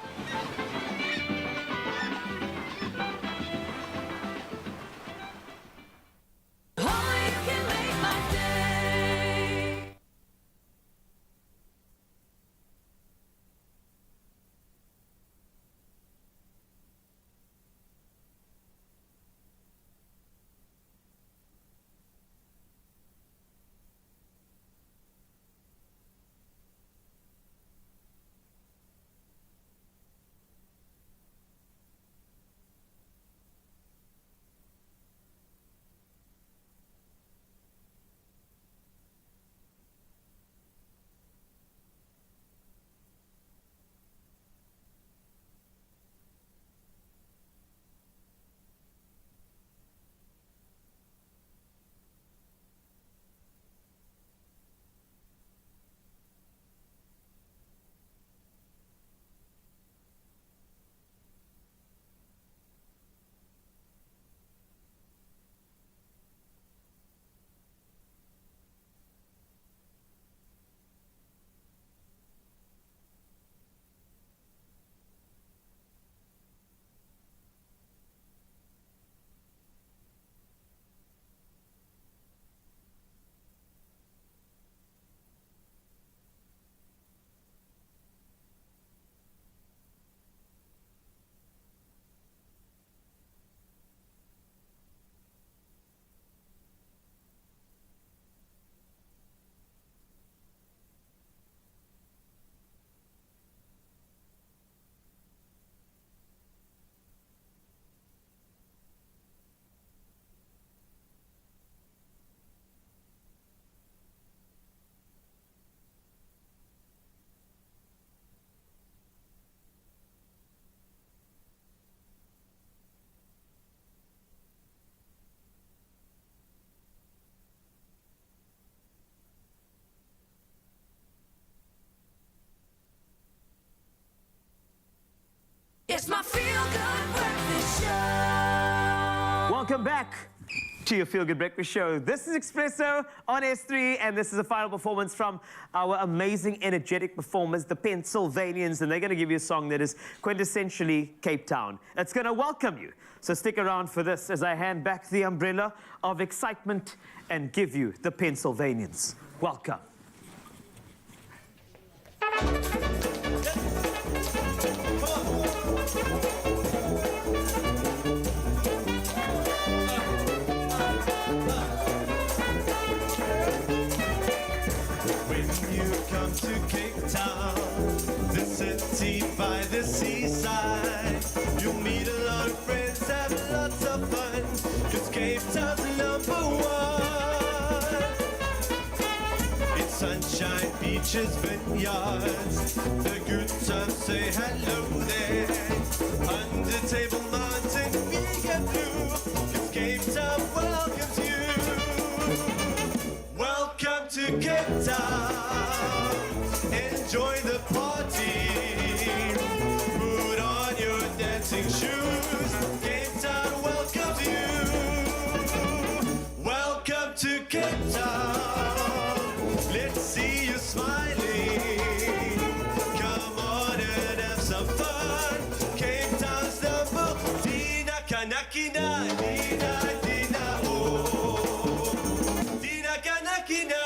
It's my feel-good breakfast show. Welcome back to your Feel Good Breakfast Show. This is Expresso on S3, and this is a final performance from our amazing, energetic performers, the Pennsylvanians, and they're going to give you a song that is quintessentially Cape Town. It's going to welcome you. So stick around for this as I hand back the umbrella of excitement and give you the Pennsylvanians. Welcome. To Cape Town, the city by the seaside. You'll meet a lot of friends, have lots of fun, 'cause Cape Town's #1. It's sunshine, beaches, vineyards, the good times say hello there. Under Table Mountain, big and blue, 'cause Cape Town welcomes you. Welcome to Cape Town. Enjoy the party. Put on your dancing shoes. Cape Town welcomes you. Welcome to Cape Town. Let's see you smiling. Come on and have some fun. Cape Town's number. Dina Kanakina. Dina, Dina, oh. Dina Kanakina.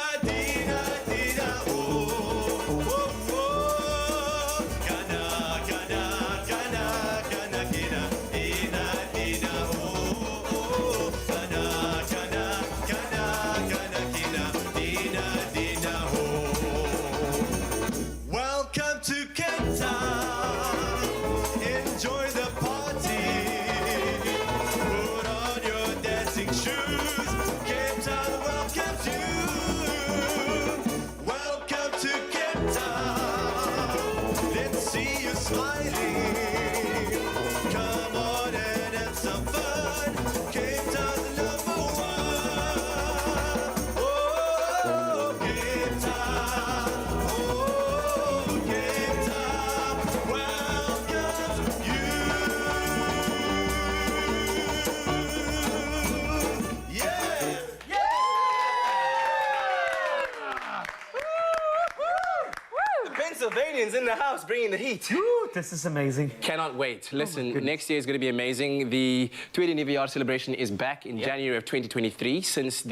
Pennsylvanians in the house bringing the heat. Woo, this is amazing. Cannot wait. Listen, next year is going to be amazing. The Tweede Nuwe Jaar celebration is back in January of 2023 since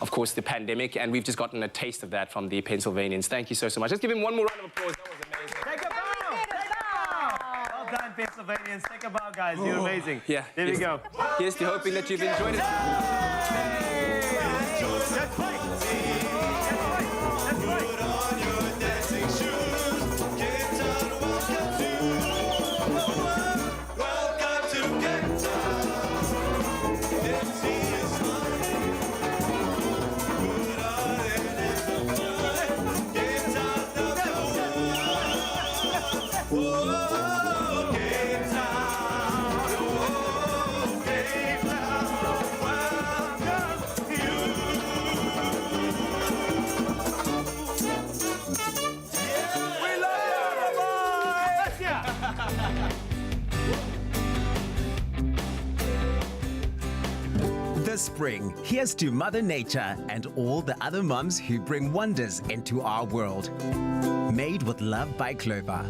of course, the pandemic, and we've just gotten a taste of that from the Pennsylvanians. Thank you so much. Let's give him one more round of applause. That was amazing. Take a bow! Take a bow! Well done, Pennsylvanians. Take a bow, guys. You're amazing. Yeah. There we go. Here's to hoping that you've enjoyed it. That's right. This spring, here's to Mother Nature and all the other mums who bring wonders into our world. Made with love by Clover.